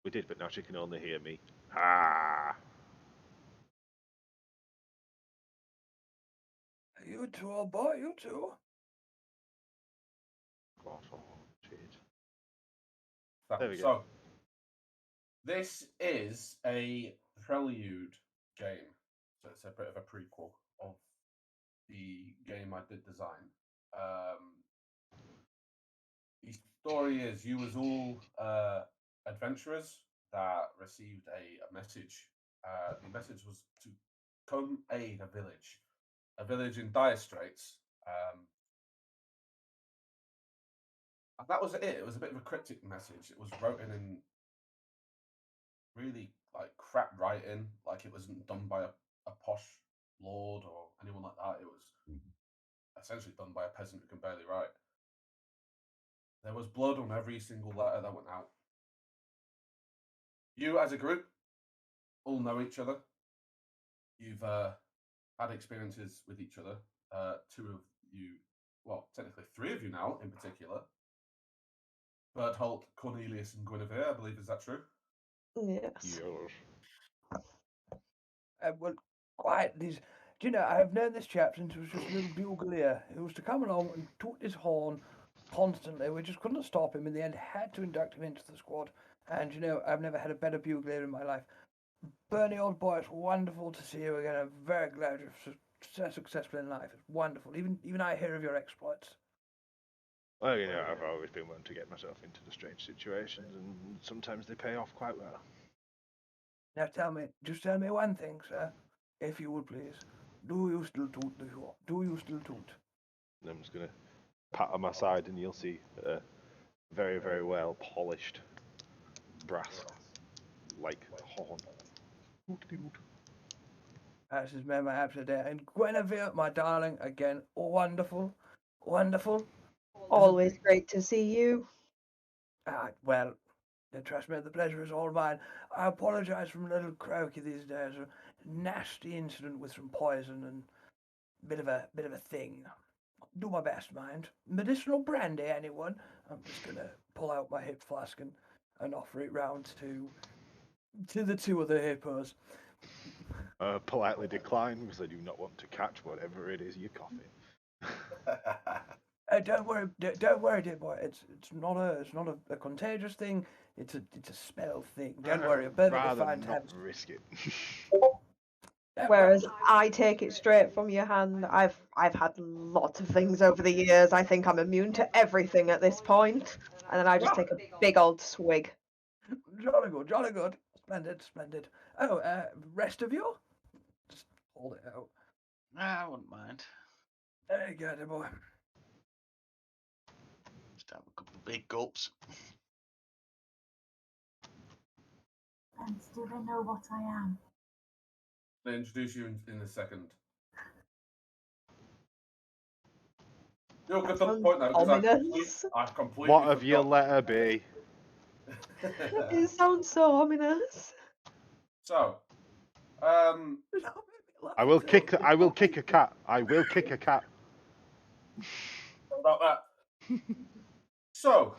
We did, but now she can only hear me. Ah! You too, old boy, you too. God, oh, shit. There we go. So, this is a prelude game. So it's a bit of a prequel of the game I did design. The story is you was all adventurers that received a message. The message was to come aid a village in dire straits. And that was it. It was a bit of a cryptic message. It was written in really like crap writing, like it wasn't done by a posh lord or anyone like that. It was essentially done by a peasant who can barely write. There was blood on every single letter that went out. You, as a group, all know each other. You've had experiences with each other. Two of you, well, technically three of you now, in particular. Berthold, Cornelius, and Guinevere. I believe, is that true? Yes. Well, quiet, these. Do you know, I've known this chap since he was just a little bugler who was to come along and toot his horn constantly. We just couldn't stop him. In the end, had to induct him into the squad. And, you know, I've never had a better bugler in my life. Bernie, old boy, it's wonderful to see you again. I'm very glad you're so successful in life. It's wonderful. Even I hear of your exploits. Well, you know, I've always been one to get myself into the strange situations, and sometimes they pay off quite well. Now just tell me one thing, sir, if you would please. Do you still toot the horn? Do you still toot? And I'm just going to pat on my side, and you'll see a very, very well polished brass like horn. This is my absolute day. And Guinevere, my darling, again, wonderful, wonderful. Always great to see you. Well, trust me, the pleasure is all mine. I apologise for a little croaky these days. A nasty incident with some poison and bit of a thing. Do my best, mind. Medicinal brandy, anyone? I'm just gonna pull out my hip flask and offer it round to the two other hippos. Politely decline because I do not want to catch whatever it is you're coughing. Don't worry, dear boy. It's not a contagious thing. It's a spell thing. Don't worry. Perfectly Rather fine to not have. risk it. Whereas I take it straight from your hand. I've had lots of things over the years. I think I'm immune to everything at this point. And then I just take a big old swig. Jolly good, jolly good. Splendid, splendid. Oh, rest of you? Just hold it out. Nah, I wouldn't mind. There you go, dear boy. Just have a couple of big gulps. And do they know what I am? They introduce you in a second. You'll get to the point now because I've completely. What have you let her be? It sounds so ominous. So, I will kick. I will kick a cat. I will kick a cat. About that. So,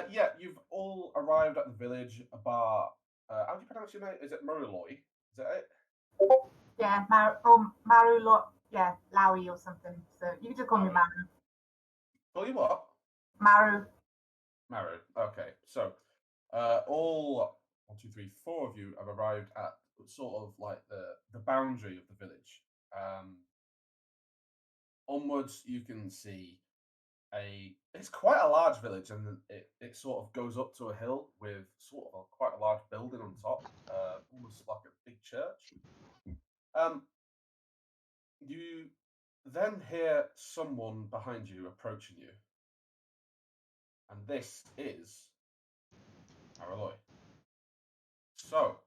yeah, you've all arrived at the village bar. How do you pronounce your name? Is it Mariloy? Is that it? Yeah, yeah, Lowy or something. So you can just call me Maru. Call you what? Maru. Maru. Okay. So, all 1, 2, 3, 4 of you have arrived at sort of like the boundary of the village. Onwards, you can see it's quite a large village, and it sort of goes up to a hill with sort of quite a large building on top, almost like a big church. You then hear someone behind you approaching you, and this is Araloy. So,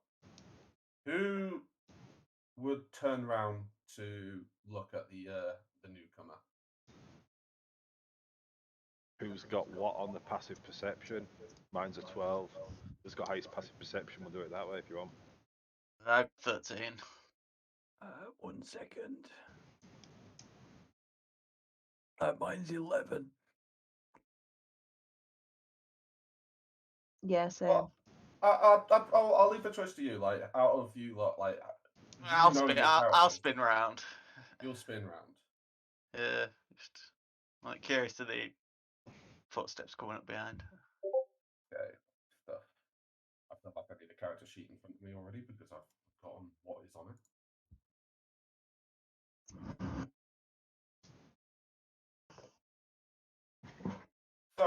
who would turn round to look at the newcomer? Who's got what on the passive perception? Mine's a 12. Who's got highest passive perception? We'll do it that way if you want. I'm 13. 1 second. Mine's 11. Yeah, same. I'll leave the choice to you. Like, out of you lot, like, I'll know spin. your I'll characters. spin round. You'll spin round. Yeah, just like curious to the footsteps coming up behind. Okay, stuff. I feel like I need a character sheet in front of me already because I've forgotten what is on it. So,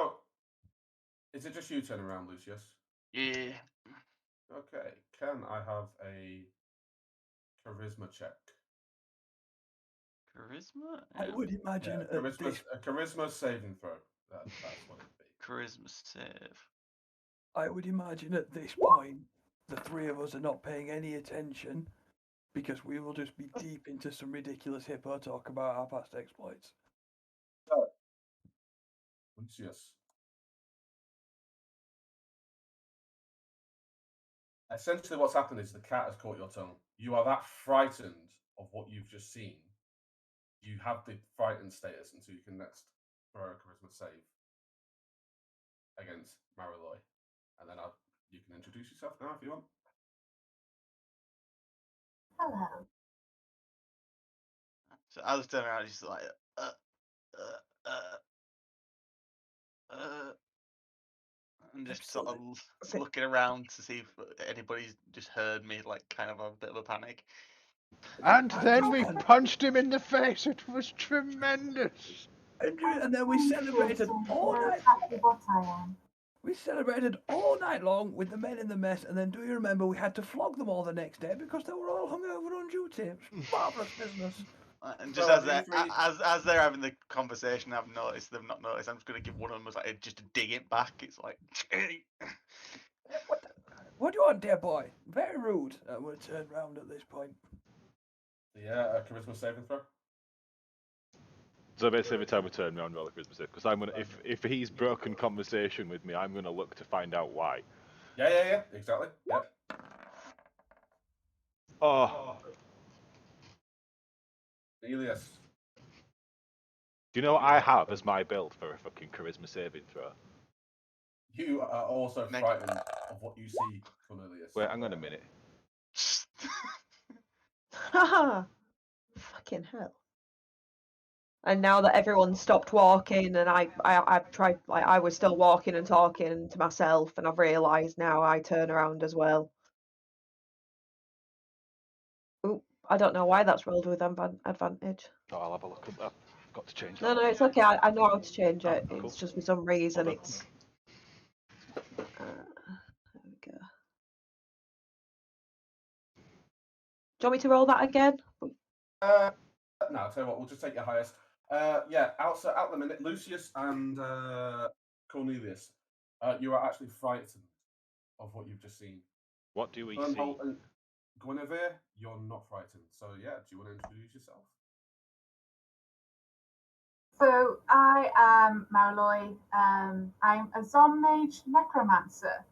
is it just you turning around, Lucius? Yeah. Okay. Can I have a charisma check? Charisma? I would imagine Yeah, at this. a charisma saving throw. That's what it'd be. Charisma save. I would imagine at this point, the three of us are not paying any attention because we will just be deep into some ridiculous hippo talk about our past exploits. So, Lucius. Essentially, what's happened is the cat has caught your tongue. You are that frightened of what you've just seen. You have the frightened status until you can next throw a charisma save against Mariloy. And then you can introduce yourself now if you want. Hello. So I was turning around, just like, and just sort of looking around to see if anybody's just heard me, like, kind of a bit of a panic. And then we punched him in the face. It was tremendous. And then we celebrated all Know night. exactly what I am. We celebrated all night long with the men in the mess, and then do you remember we had to flog them all the next day because they were all hungover on duty? It was marvellous business. And just So, as they're having the conversation, I've noticed they've not noticed. I'm just going to give one of them like just to dig it back. It's like, What do you want, dear boy? Very rude. I'm going to turn round at this point. Yeah, a charisma saving throw. So basically, every time we turn around, roll a charisma save. Because I'm gonna, if he's broken conversation with me, I'm gonna look to find out why. Yeah, exactly. Yep. Oh. Elias. Do you know what I have as my build for a fucking charisma saving throw? You are also frightened of what you see, Cornelius. Wait, hang on a minute. Haha! Fucking hell. And now that everyone's stopped walking, and I've tried, like, I was still walking and talking to myself, and I've realised now I turn around as well. Oop, I don't know why that's rolled with advantage. Oh, I'll have a look at that. I've got to change that. No, it's okay. I know how to change it. Cool. It's just for some reason Hold on. it's. There we go. Do you want me to roll that again? No, I'll tell you what. We'll just take your highest. Yeah, out the minute, Lucius and Cornelius, you are actually frightened of what you've just seen. What do we see? Guinevere, you're not frightened. So yeah, do you want to introduce yourself? So I am Mariloy. I'm a Zombmage necromancer.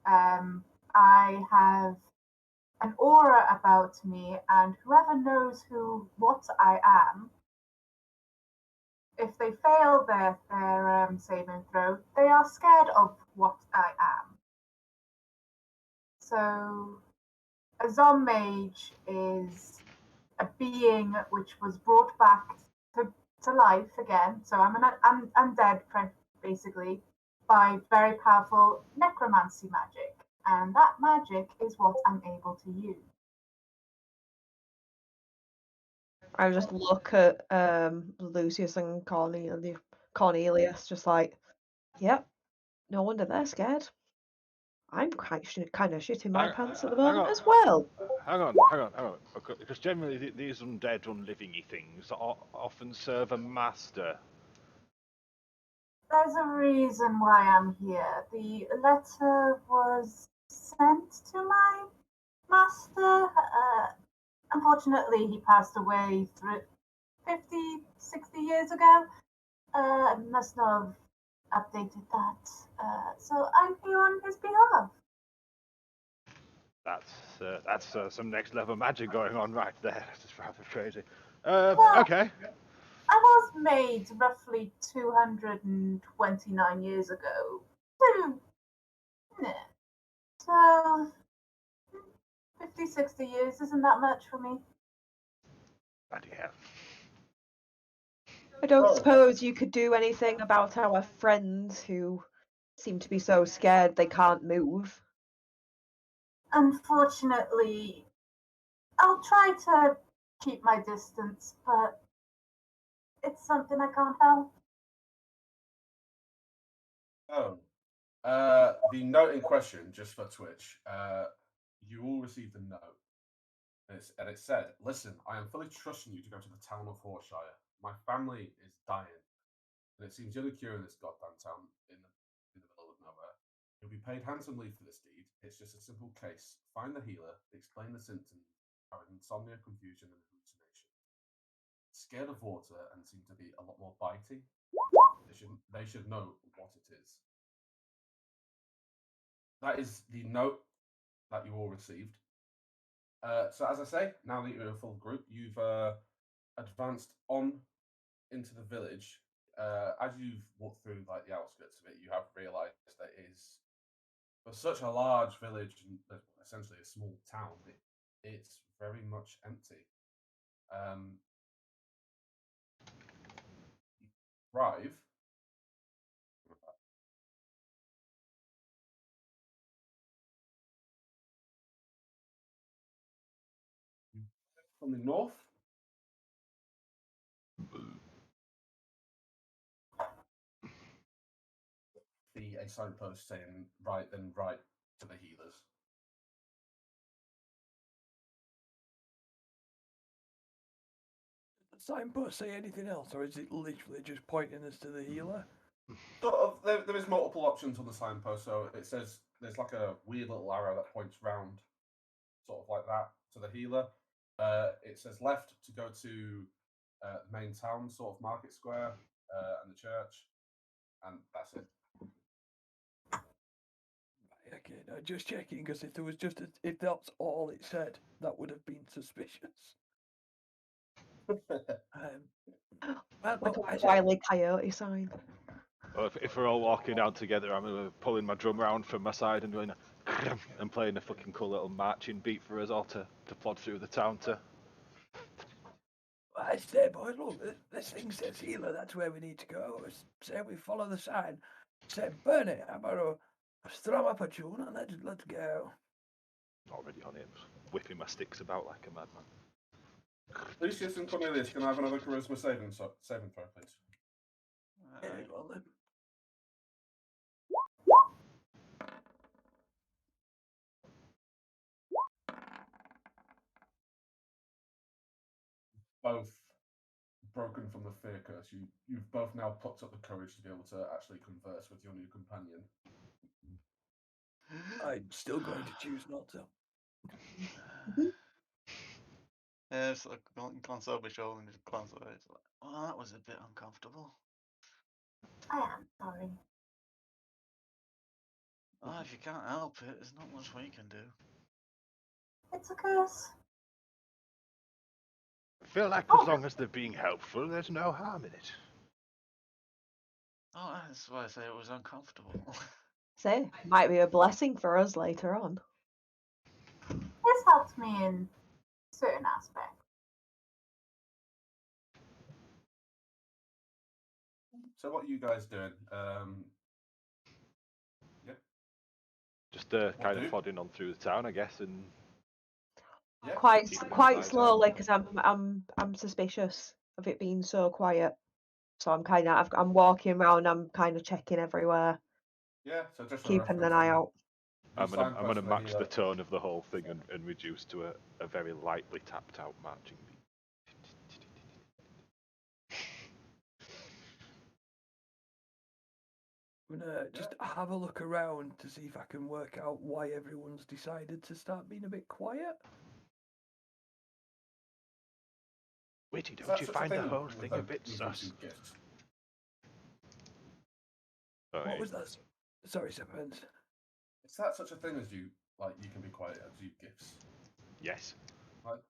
I have an aura about me, and whoever knows what I am, if they fail their saving throw, they are scared of what I am. So a Zombmage is a being which was brought back to life again. So I'm undead, basically, by very powerful necromancy magic. And that magic is what I'm able to use. I just look at Lucius and Cornelius, just like, yep, no wonder they're scared. I'm kind of shitting my pants at the moment as well. Hang on. Because generally these undead, unlivingy things often serve a master. There's a reason why I'm here. The letter was sent to my master. Unfortunately, he passed away 50, 60 years ago. I must not have updated that. So I'm here on his behalf. That's some next level magic going on right there. That's rather crazy. Well, Okay. I was made roughly 229 years ago. So, So, 50, 60 years isn't that much for me. Bloody hell. I don't Oh. suppose you could do anything about our friends who seem to be so scared they can't move. Unfortunately, I'll try to keep my distance, but it's something I can't help. Oh. The note in question, just for Twitch, you all received a note. And it said, "Listen, I am fully trusting you to go to the town of Horshire. My family is dying, and it seems you're the cure in this goddamn town in the middle of nowhere. You'll be paid handsomely for this deed. It's just a simple case. Find the healer, explain the symptoms, are insomnia, confusion, and hallucination. Scared of water and seem to be a lot more bitey. They should know what it is." That is the note that you all received. So as I say, now that you're a full group, you've advanced on into the village. As you've walked through like the outskirts of it, you have realised that it is, for such a large village and essentially a small town, it's very much empty. You arrive. From the north. See a signpost saying right to the healers. Does the signpost say anything else, or is it literally just pointing us to the healer? Sort of, there is multiple options on the signpost, so it says there's like a weird little arrow that points round, sort of like that, to the healer. It says left to go to the main town, sort of market square, and the church, and that's it. Okay, no, just checking, because if there was if that's all it said, that would have been suspicious. Well, Like I a said, Wile E. Coyote sign. Well, if we're all walking down together, I'm pulling my drum round from my side and doing and playing a fucking cool little marching beat for us all to plod through the town to. I said, boys, look, this thing says healer. That's where we need to go. Say we follow the sign. Say, burn it. I'm gonna strum up a tune and let's go. Already on it, whipping my sticks about like a madman. Lucius and Cornelius, can I have another charisma saving throw, please? Yeah, go on then. Both broken from the fear curse. You've both now plucked up the courage to be able to actually converse with your new companion. I'm still going to choose not to. Yeah, just like glance over my shoulder and just glance away. It's like, well, that was a bit uncomfortable. I am sorry. Oh, if you can't help it, there's not much we can do. It's a curse. I feel like as long as they're being helpful, there's no harm in it. Oh, that's why I say it was uncomfortable. Say, might be a blessing for us later on. It's helped me in certain aspects. So what are you guys doing? Yeah. Just kind of plodding on through the town, I guess, and Yeah. Quite keeping quite an eye slowly, out. because I'm suspicious of it being so quiet. So I'm walking around. I'm kind of checking everywhere, Yeah. So just for keeping reference, an eye out. I'm gonna match the tone of the whole thing and reduce to a very lightly tapped out marching beat. I'm gonna just have a look around to see if I can work out why everyone's decided to start being a bit quiet. Witty, don't you find the whole thing a bit sus? What was that? Sorry, Serpent. Is that such a thing as you can be quiet as you gifts? Yes. Right.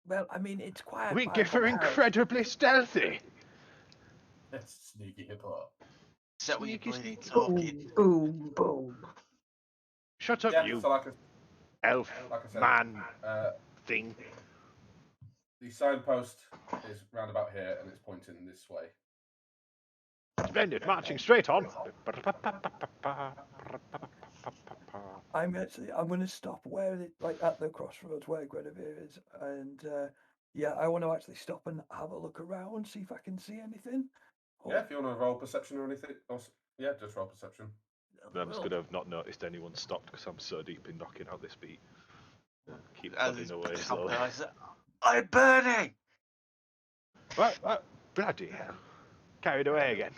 Well, I mean, it's quiet. We by Gif are comparison. incredibly stealthy. It's sneaky hippo. Is that what you're Sneaky, bloody sneaky. talking? Boom, boom. Shut up, Yeah, you so elf like I said, man uh, thing. the signpost is round about here and it's pointing this way. Splendid, marching straight on. I'm going to stop where it, like at the crossroads where Guinevere is, and yeah, I want to actually stop and have a look around, see if I can see anything. Yeah, if you want to roll perception or anything, yeah, just roll perception. Them's gonna have not noticed anyone stopped because I'm so deep in knocking out this beat. Keep As plodding he's away slowly. I'm burning! What? Bloody hell. Carried away again.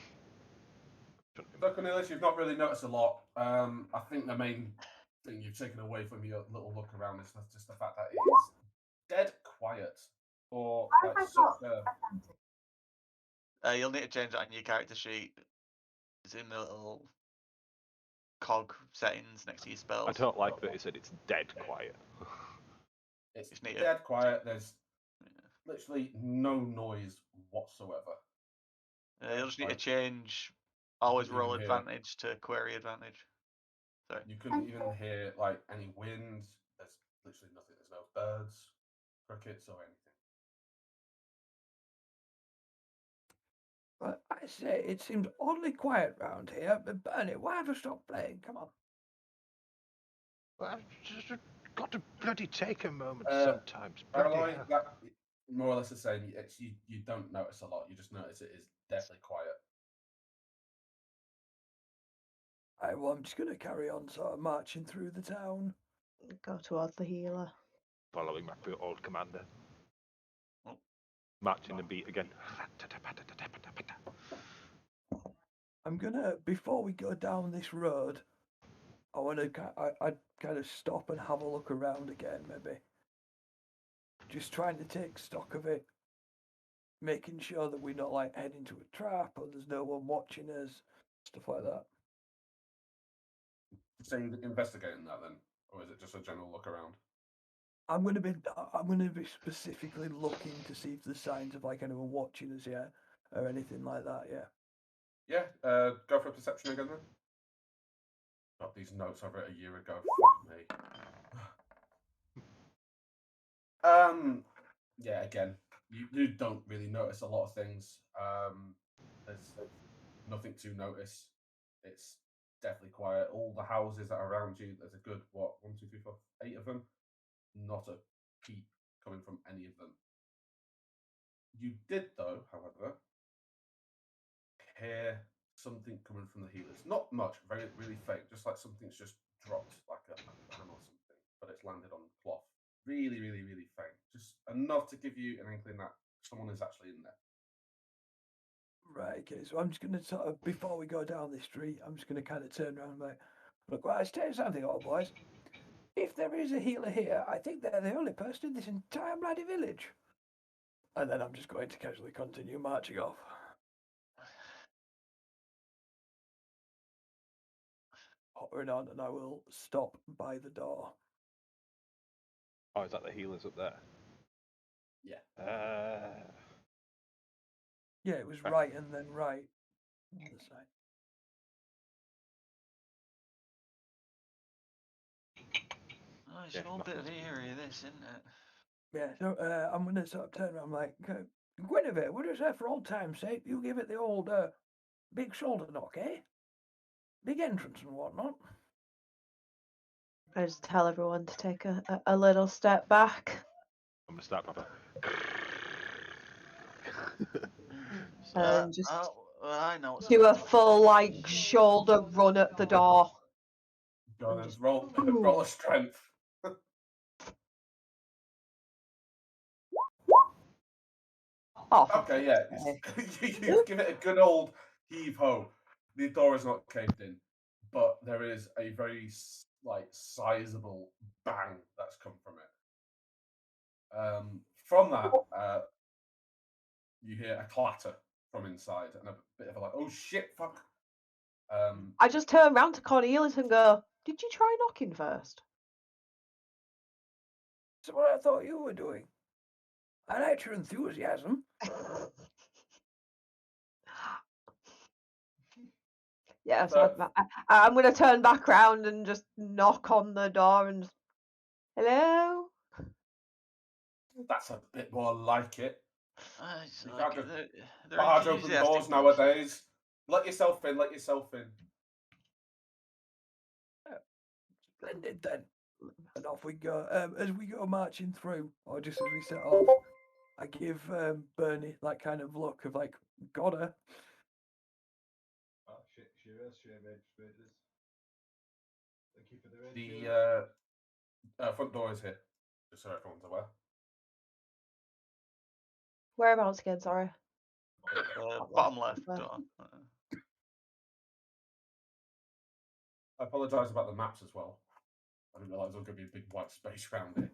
So, Cornelius, you've not really noticed a lot. I think the main thing you've taken away from your little look around is just the fact that it is dead quiet. Or Why like have I such got a You'll need to change that on your character sheet. It's in the little cog settings next to your spells. I don't like that it said it's dead quiet. it's Just need to- dead quiet. There's literally no noise whatsoever. You'll just need to Like, change always couldn't roll even hear- advantage to query advantage. Sorry. You couldn't even hear like any wind. There's literally nothing. There's no birds, crickets, or anything. But I say it seems oddly quiet round here. But Bernie, why have you stopped playing? Come on. Well, I've just got to bloody take a moment Uh, sometimes. Bloody Alloy, hell. that more or less the same. It's you don't notice a lot. You just notice it is deathly quiet. Well, I'm just going to carry on sort of marching through the town. Go towards the healer. Following my old commander. Oh. Marching the beat again. I'm gonna, before we go down this road, I want to, I'd kind of stop and have a look around again, maybe. Just trying to take stock of it, making sure that we're not like heading into a trap or there's no one watching us, stuff like that. So you're investigating that then, or is it just a general look around? I'm gonna be specifically looking to see if there's signs of like anyone watching us, yeah, or anything like that, yeah. Yeah, go for a perception again then. Got these notes I've written a year ago. Fuck me. Yeah, again, you don't really notice a lot of things. There's nothing to notice. It's definitely quiet. All the houses that are around you, there's a good, what, 1, 2, 3, 4, 8 of them. Not a peep coming from any of them. You did, though, however, hear something coming from the healers. Not much, very really faint, just like something's just dropped, like a pan or something, but it's landed on cloth. Really, really, really faint. Just enough to give you an inkling that someone is actually in there. Right, okay, so I'm just gonna sort of, before we go down this street, I'm just gonna kind of turn around and be like, look, well, let's tell you something, old boys. If there is a healer here, I think they're the only person in this entire bloody village. And then I'm just going to casually continue marching off. Hopping on, and I will stop by the door. Oh, is that the healers up there? Yeah. Yeah, it was right and then right on the side. Oh, it's Yeah, an old bit of nothing's- eerie, this, isn't it? Yeah, so I'm gonna sort of turn around like, Guinevere, what is that for old time's sake? You give it the old big shoulder knock, eh? Big entrance and whatnot. I just tell everyone to take a little step back. I'm gonna start proper. And just I know what's do a going on. full like shoulder run at the door. Go on, And then just roll, boom. roll a strength. Oh, for Okay, yeah. fuck's sake. You give it a good old heave ho. The door is not caved in, but there is a very sizable bang that's come from it. From that, you hear a clatter from inside and a bit of a like, oh shit, fuck. I just turn round to Cornelius and go, "Did you try knocking first?" That's what I thought you were doing. I like your enthusiasm. Yeah, so I'm going to turn back round and just knock on the door and just, hello? That's a bit more like it. It's You like, can't just they're barge open enthusiastic doors bunch. nowadays. Let yourself in. Let yourself in. Splendid then. And off we go. As we go marching through, or just as we set off, I give Bernie that kind of look of like, got her. Oh shit, she is. Thank you for the radio. The front door is here, just so everyone's aware. Whereabouts again, sorry? Bottom left Where? door. I apologise about the maps as well. I didn't realise there was going to be a big white space around it.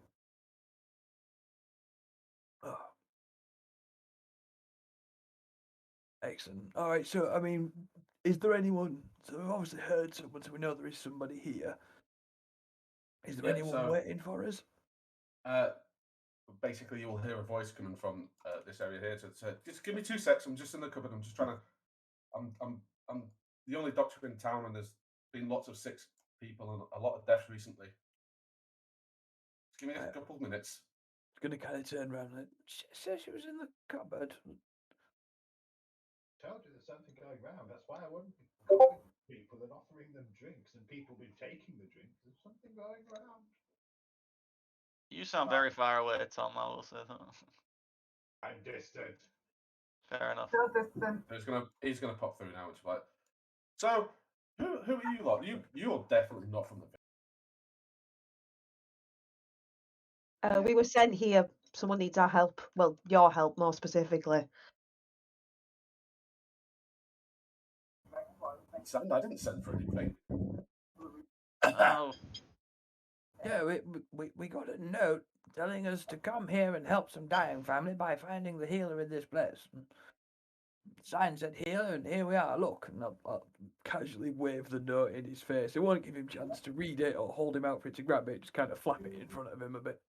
Oh. Excellent. All right. So, I mean, is there anyone? So we've obviously heard someone, so we know there is somebody here. Is there Yeah, anyone so- waiting for us? Basically, you'll hear a voice coming from this area here to say, "Just give me 2 secs. I'm just in the cupboard. I'm just trying to. I'm the only doctor in town, and there's been lots of sick people and a lot of deaths recently. Just give me a couple of minutes." Gonna kind of turn around and she said she was in the cupboard. Told you there's something going round. That's why I wouldn't be calling people and offering them drinks, and people be taking the drinks. There's something going round. You sound very far away, Tom. I will say that. I'm distant. Fair enough. So distant. He's gonna pop through now. It's like, so who are you lot? You're definitely not from the. We were sent here. Someone needs our help. Well, your help more specifically. I didn't send for anything. Oh, Yeah, we got a note telling us to come here and help some dying family by finding the healer in this place. And sign said healer, and here we are. Look, and I'll casually wave the note in his face. It won't give him a chance to read it or hold him out for it to grab it. Just kind of flap it in front of him a bit.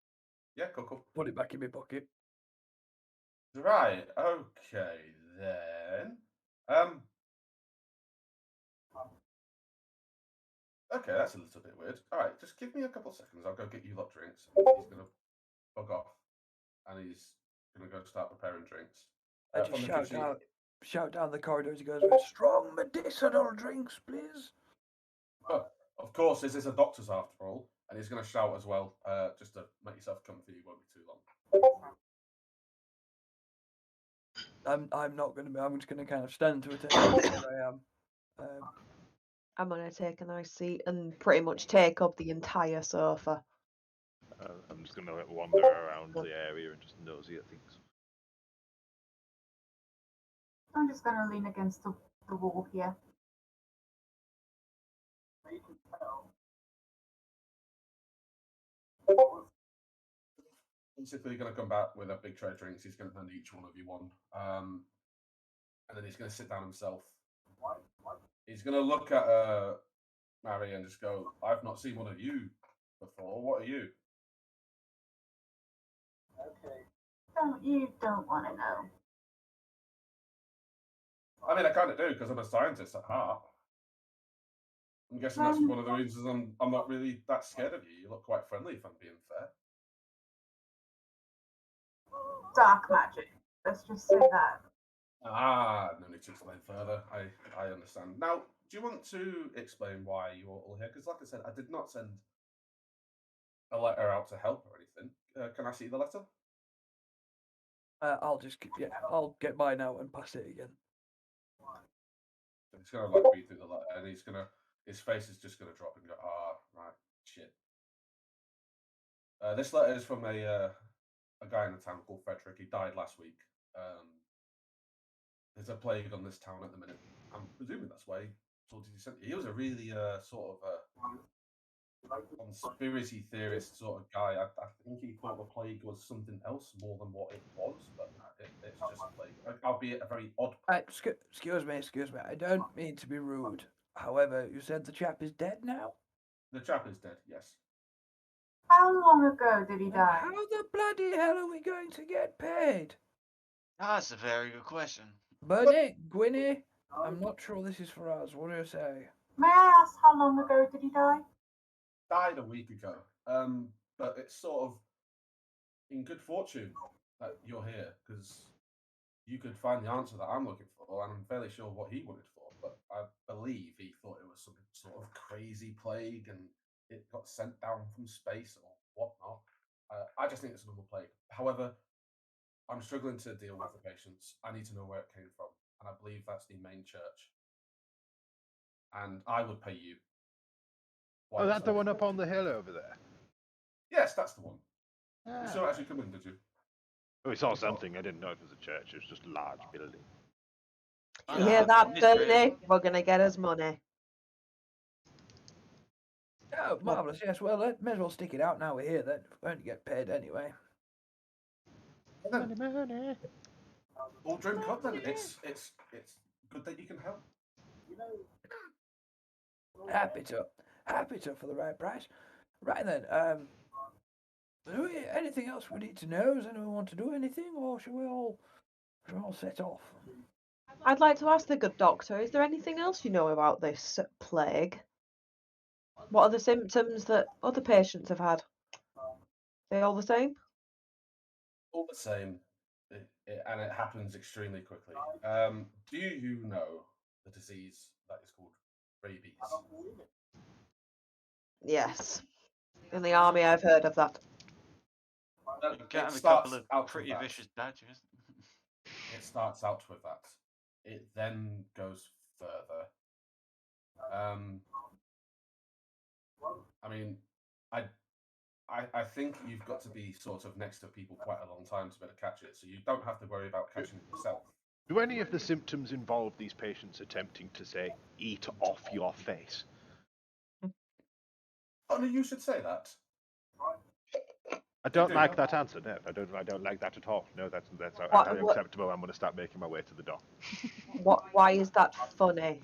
Yeah, cool. Put it back in my pocket. Right. Okay then. Okay, that's a little bit weird. All right, just give me a couple of seconds. I'll go get you lot drinks. He's gonna bug off, and he's gonna go start preparing drinks. I just from the shout kitchen. out, shout down the corridor as he goes, strong medicinal drinks, please. Oh, of course, this is a doctor's after all, and he's gonna shout as well, just to make yourself comfy. It won't be too long. I'm not gonna be. I'm just gonna kind of stand to attention where I am. I'm going to take a nice seat and pretty much take up the entire sofa. I'm just gonna wander around the area and just nosy at things. I'm just going to lean against the wall here. Basically, going to come back with a big tray of drinks. He's going to hand each one of you one, and then he's going to sit down himself. He's going to look at Mary and just go, "I've not seen one of you before. What are you?" You don't want to know. I mean, I kind of do because I'm a scientist at heart. I'm guessing that's one of the reasons I'm not really that scared of you. You look quite friendly, if I'm being fair. Dark magic. Let's just say that. Ah, no need to explain further. I understand. Now, do you want to explain why you're all here? Because, like I said, I did not send a letter out to help or anything. Can I see the letter? I'll get mine out and pass it again. He's gonna like read through the letter, and his face is just gonna drop and go, right, shit. This letter is from a guy in the town called Frederick. He died last week. There's a plague on this town at the minute. I'm presuming that's why he told you he sent you. He was a really sort of conspiracy theorist sort of guy. I think he thought the plague was something else more than what it was, but it's just a plague, albeit a very odd. Excuse me. I don't mean to be rude. However, you said the chap is dead now? The chap is dead, yes. How long ago did he die? How the bloody hell are we going to get paid? that's a very good question. Bunny, Gwynny, I'm not sure this is for us. What do you say? May I ask how long ago did he die? Died a week ago. But it's sort of in good fortune that you're here because you could find the answer that I'm looking for, and I'm fairly sure what he wanted for. But I believe he thought it was some sort of crazy plague, and it got sent down from space or whatnot. I just think it's a normal plague. However, I'm struggling to deal with the patients. I need to know where it came from, and I believe that's the main church. And I would pay you. Oh, that's the one up on the hill over there. Yes, that's the one. Ah. You saw it actually come in, did you? We saw something. I didn't know it was a church. It was just a large building. You hear that, It's great. Bernie? We're gonna get us money. Oh, marvellous. Yes, well, may as well stick it out now we're here then. We're going to get paid anyway. Money, money. We'll drink up then. It's good that you can help. Happy to for the right price. Right then, anything else we need to know? Does anyone want to do anything, or should we all set off? I'd like to ask the good doctor, is there anything else you know about this plague? What are the symptoms that other patients have had? They all the same? All the same, and it happens extremely quickly. Do you know the disease that is called rabies? Yes. In the army, I've heard of that. You can It have a starts couple of out pretty with that. vicious badgers. It starts out with that. It then goes further. I mean, I think you've got to be sort of next to people quite a long time to be able to catch it, so you don't have to worry about catching it yourself. Do any of the symptoms involve these patients attempting to say, eat off your face? Oh no, you should say that. I don't do. like that answer. No, I don't like that at all. No, that's What- unacceptable. I'm going to start making my way to the door. Why is that funny?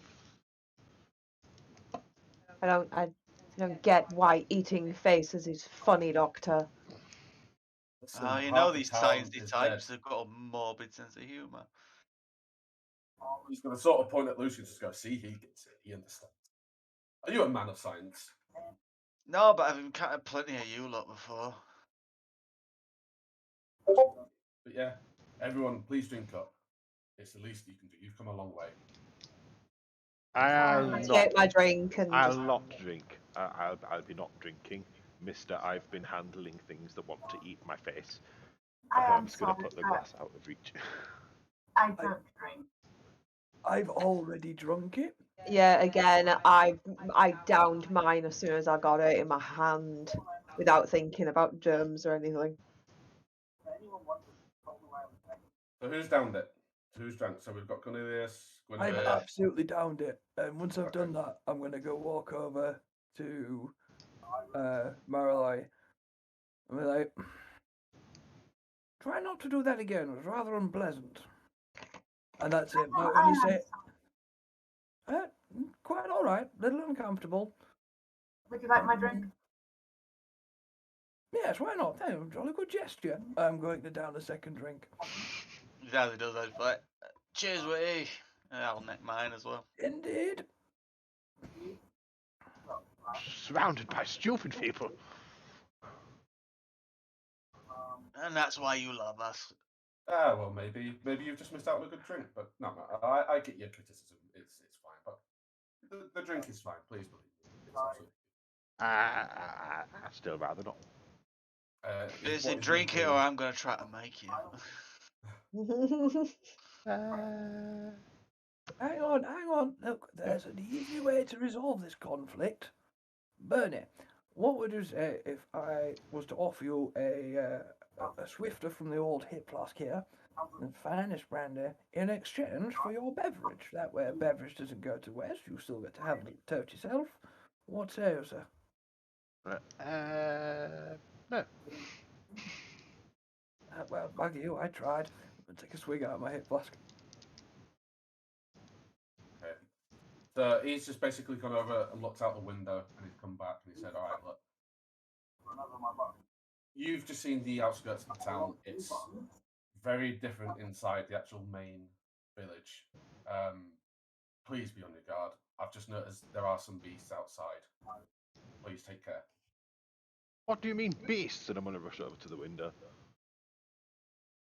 I don't get why eating faces is funny, Doctor. Listen, Oh, you half know the these town sciencey is types dead. have got a morbid sense of humour. He's going to sort of point at Lucius and go, see, he gets it. He understands. Are you a man of science? No, but I've encountered plenty of you lot before. But yeah, everyone, please drink up. It's the least you can do. You've come a long way. I'll I not. take my drink and I'll just... not drink. I'll be not drinking, Mister. I've been handling things that want to eat my face. I I'm am just going to sorry, put the but glass out of reach. I don't drink. I've already drunk it. Yeah, again, I downed mine as soon as I got it in my hand without thinking about germs or anything. So who's downed it? Who's drank? So we've got Cornelius, I've Guinevere. absolutely downed it. And once I've Okay. done that, I'm going to go walk over to Marley. I'm like, try not to do that again. It was rather unpleasant. And that's it. No, I and am you say, quite all right, little uncomfortable. Would you like my drink? Yes, why not? Thank you. Jolly good gesture. I'm going to down a second drink. As he does, I'd be like, cheers, Witty. And I'll neck mine as well. Indeed. Surrounded by stupid people. And that's why you love us. Ah, well, maybe you've just missed out on a good drink, but no, I get your criticism. It's fine, but the drink is fine. Please believe me. It's absolutely. I'd still rather not. Listen, What is drink it your or I'm going to try to make you. Hang on. Look, there's an easy way to resolve this conflict. Bernie, what would you say if I was to offer you a swifter from the old hip flask here, and finest brandy, in exchange for your beverage? That way a beverage doesn't go to waste, you still get to have a little toast yourself. What say you, sir? No. Well, bugger you, I tried. I'm going to take a swig out of my hip flask. Okay. So he's just basically gone over and looked out the window, and he's come back and he said, "All right, look, you've just seen the outskirts of the town. It's very different inside the actual main village. please be on your guard. I've just noticed there are some beasts outside. Please take care. What do you mean beasts? And I'm gonna rush over to the window.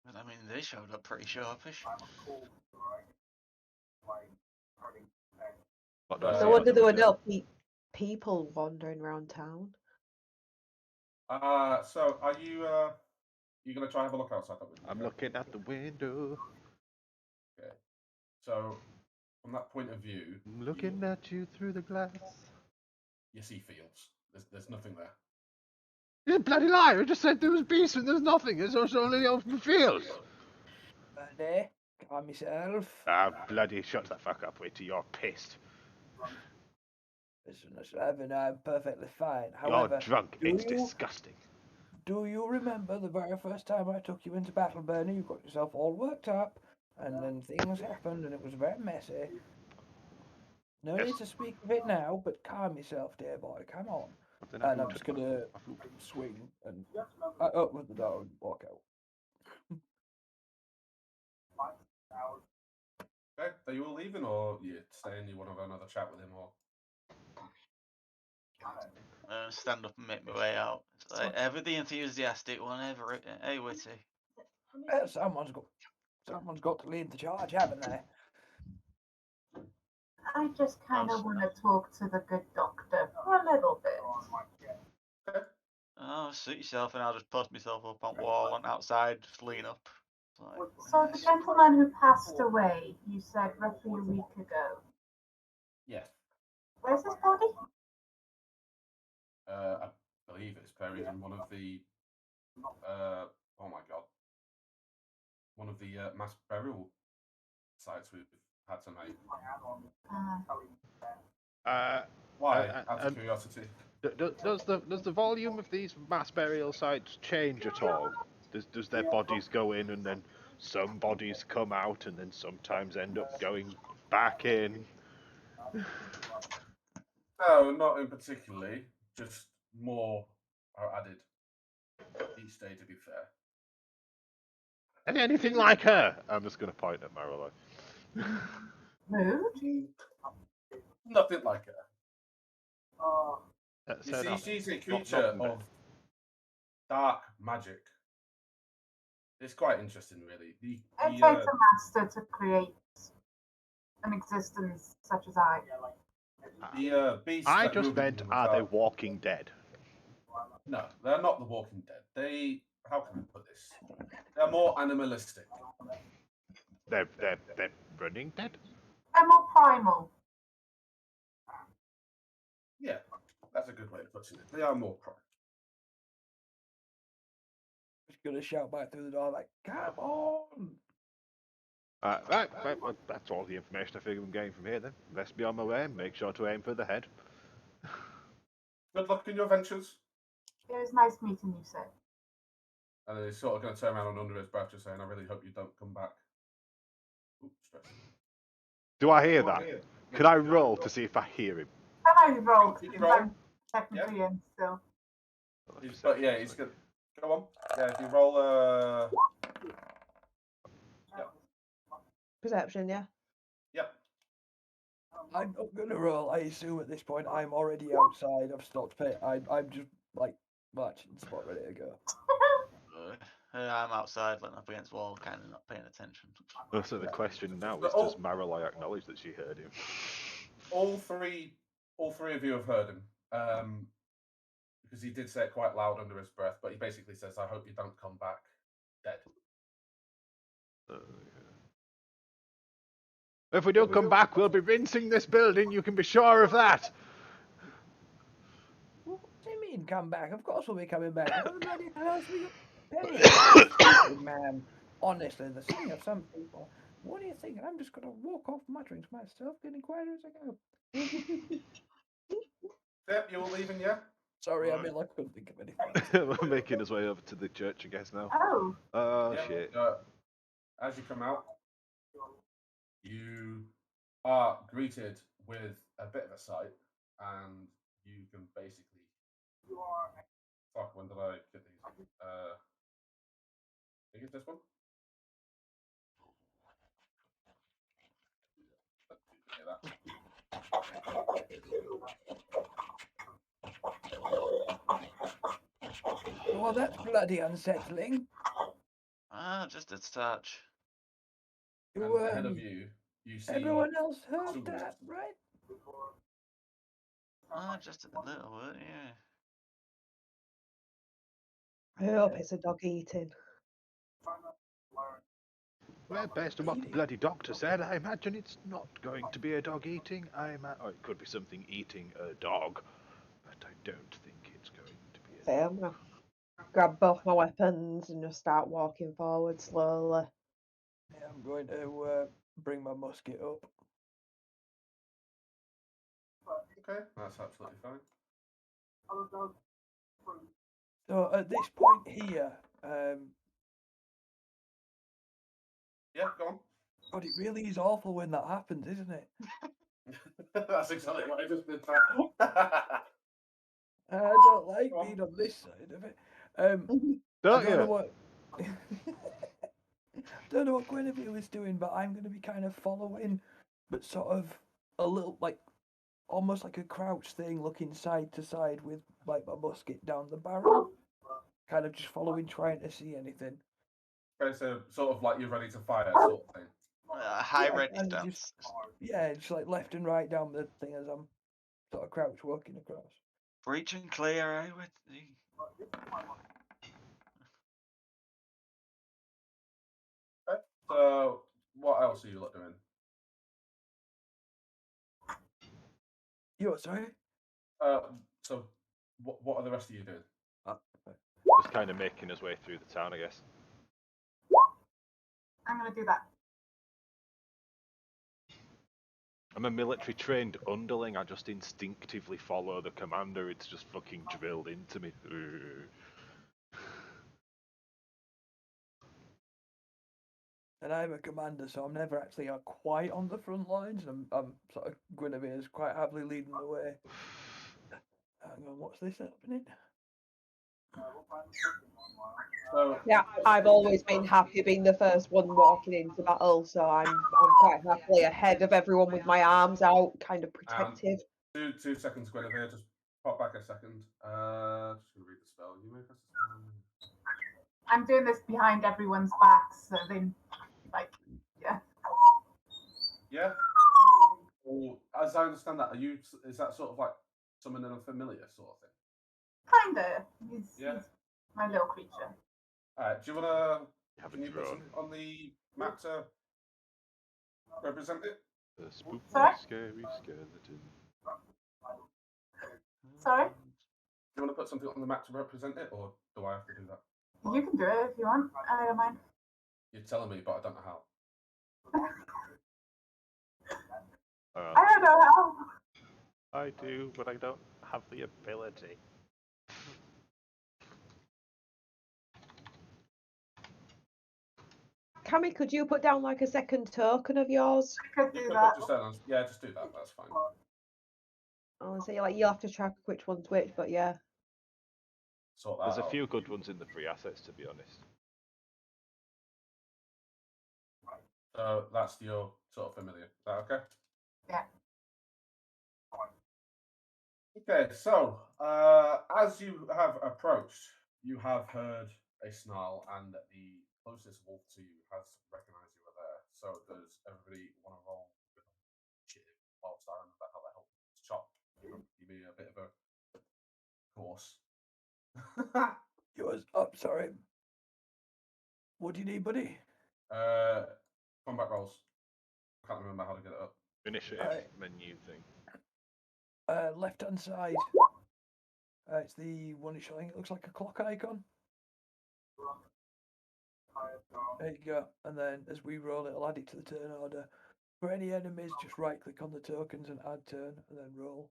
But I mean, they showed up pretty sharpish. What do I No see No out wonder the there were window? no people wandering around town. So are you gonna try and have a look outside that window? I'm yeah? looking at the window. Okay. So from that point of view, I'm looking at you through the glass. you see fields. There's nothing there. You're a bloody liar! I just said there was beasts and there's nothing. There's only open fields. Buddy, calm yourself. Ah, bloody shut the fuck up, wait till you're pissed. Listen, Evan, I'm perfectly fine. You're However, drunk. do It's you disgusting. do you remember the very first time I took you into Battle Burner? You got yourself all worked up, and then things happened, and it was very messy. No Yes. need to speak of it now, but calm yourself, dear boy. Come on. Then And I'm just gonna swing and open the door and walk out. Okay. Are you all leaving, or you staying? You want to have another chat with him, or? Stand up and make my way out. It's like, ever the enthusiastic one, ever. Hey, Witty. Someone's got to lead the charge, haven't they? I just kind of want to talk to the good doctor for a little bit. Oh, suit yourself, and I'll just post myself up on wall and outside, just lean up. Like, So the gentleman who passed away, you said roughly a week ago. Yes. Where's his body? I believe it's buried in one of the. Oh my god. One of the mass burial sites we've had tonight. Why? Out of curiosity. Does the volume of these mass burial sites change at all? Does their bodies go in and then some bodies come out and then sometimes end up going back in? No, not in particularly. Just more are added each day, to be fair. And anything like her? I'm just going to point at Marilyn. Mood? Nothing like her. You Say see, that. she's a Not creature in bed. of dark magic. It's quite interesting, really. It takes a master to create an existence such as I. The beasts I that just move in meant, the are they dark- Walking Dead? No, they're not the Walking Dead. How can I put this? They're more animalistic. They're running dead? I'm more primal. Yeah, that's a good way of putting it. They are more prone. Just gonna shout back through the door like, "Come on!" Right, well, that's all the information I figure I'm getting from here then. Let's be on my way. Make sure to aim for the head. Good luck in your ventures. It was nice meeting you, sir. And then he's sort of going to turn around and under his breath, just saying, "I really hope you don't come back." Oops, stress. Do I hear that? Could I roll to see if I hear him? Can I roll? You can Because roll. I'm technically in still. But yeah, he's good. Go on. Yeah, if you roll Perception, yeah. Yep. I'm not gonna roll. I assume at this point I'm already outside. I've stopped pay. I'm just like marching spot ready to go. I'm outside, leaning up against the wall, kind of not paying attention. So the question now But is, does Maralai acknowledge that she heard him? all three of you have heard him. Because he did say it quite loud under his breath, but he basically says, "I hope you don't come back dead." If we don't come back, we'll be rinsing this building, you can be sure of that! What do you mean come back? Of course we'll be coming back. How the bloody hell else we got paying? Stupid man. Honestly, the seeing of some people. What do you think? I'm just gonna walk off muttering to myself, getting quieter as I go. Yep, you're all leaving, yeah? Sorry, I mean I couldn't think of anything. We're making his way over to the church, I guess, now. Oh. Oh, Yep. shit. As you come out, you are greeted with a bit of a sight, and you can basically. Fuck, when did I get these? I think it's this one. that. Well, that's bloody unsettling. Ah, just a touch. You, And ahead of you, you see everyone else heard Sue. that, right? Ah, just a little bit, yeah. I hope it's a dog eating. Well, based on what the bloody doctor said, I imagine it's not going to be a dog eating. Or it could be something eating a dog, but I don't think it's going to be a So I'm gonna grab both my weapons and just start walking forward slowly. Yeah, I'm going to bring my musket up. Okay, that's absolutely fine. So at this point here, Yeah, go on. God, it really is awful when that happens, isn't it? That's exactly what I just did. That. I don't like Go on. being on this side of it. Don't I don't know you? what. Don't know what Guinevere was doing, but I'm going to be kind of following, but sort of a little like almost like a crouch thing, looking side to side with like my musket down the barrel, kind of just following, trying to see anything. Okay, so sort of like you're ready to fire, sort of thing. High Yeah, ready kind of stance. Yeah, just like left and right down the thing as I'm sort of crouch walking across. Breach and clear, eh? With the... Okay. So what else are you lot doing? You what, sorry? So what are the rest of you doing? Just kind of making his way through the town, I guess. I'm going to do that. I'm a military trained underling. I just instinctively follow the commander. It's just fucking drilled into me. And I'm a commander, so I'm never actually quite on the front lines. I'm sort of Guinevere's quite happily leading the way. Hang on, what's this happening? So Yeah, I've always been happy being the first one walking into battle, so I'm quite happily ahead of everyone with my arms out, kind of protective. 2 seconds, Guinevere. Just pop back a second. Just gonna read the spell. You may press the spell. I'm doing this behind everyone's backs, so then, like, yeah. Yeah. Well, as I understand that, is that sort of like summoning a familiar sort of thing? Kinda. He's my little creature. Alright, do you wanna Have a can you put drone. something on the map to represent it? The spooky, Sorry? scary skeleton. Sorry? Do you want to put something on the map to represent it, or do I have to do that? You can do it if you want. I don't mind. You're telling me, but I don't know how. I don't know how. I do, but I don't have the ability. Cammy, could you put down like a second token of yours? I could You do could that. just just do that. That's fine. I want to say like you'll have to track which one's which, but yeah. Sort that There's a out. few good ones in the free assets, to be honest. So that's your sort of familiar. Is that okay? Yeah. Okay, so as you have approached, you have heard a snarl, and the closest wolf to you has recognized you are there. So does everybody want to roll initiative whilst I remember how the hell it's chopped? Give me a bit of a course. Yours up, sorry. What do you need, buddy? Combat rolls. Can't remember how to get it up. Initiative Alright. menu thing. Left hand side. It's the one it's showing. It looks like a clock icon. There you go. And then as we roll, it'll add it to the turn order. For any enemies, just right click on the tokens and add turn, and then roll.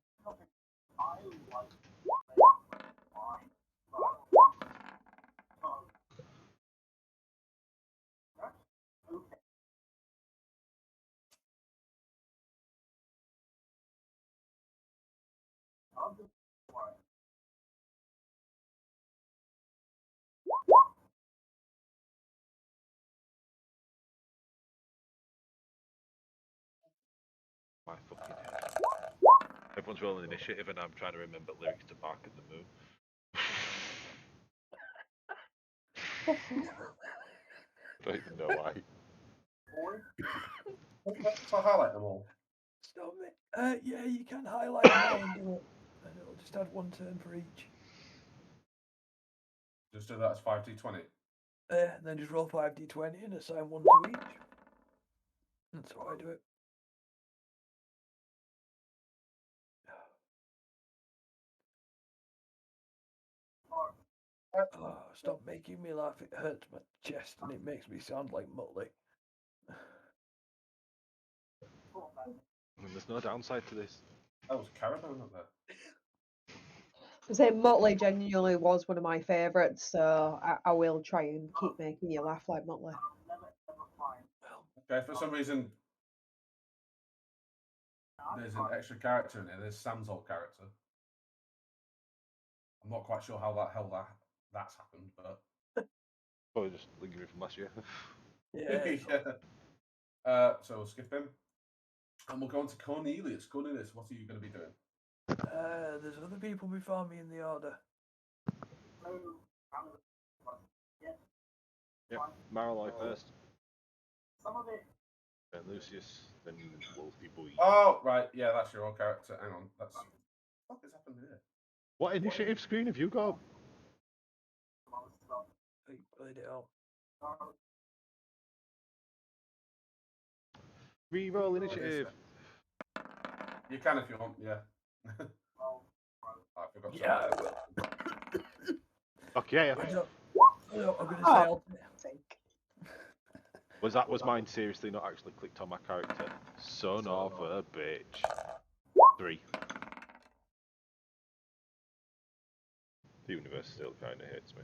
My fucking head. Everyone's rolling initiative, and I'm trying to remember lyrics to Bark at the Moon. I don't even know why. So highlight them all. Stop it. Yeah, you can highlight them all and do it. And it'll just add one turn for each. Just do that as 5d20. And then just roll 5d20 and assign one to each. That's how I do it. Oh, stop making me laugh. It hurts my chest and it makes me sound like Muttley. I mean, there's no downside to this. That was Caravan up there. I say Motley genuinely was one of my favourites, so I will try and keep making you laugh like Motley. Okay, for some reason, there's an extra character in here. There's Sam's old character. I'm not quite sure how that's happened, but Probably just lingering from last year. Yeah. So we'll skip him, and we'll go on to Cornelius. Cornelius, what are you going to be doing? There's other people before me in the order. Yep, Maraloy first. Then Lucius, then Wolfie Boy. Oh, right, yeah, that's your old character. Hang on, that's what has happened here? What initiative screen have you got? I played it out. Reroll initiative. You can if you want, yeah. I forgot. Yeah, I will. Okay, yeah. I'm going to say I'll Was mine seriously not actually clicked on my character? Son of a bitch. 3. The universe still kind of hates me.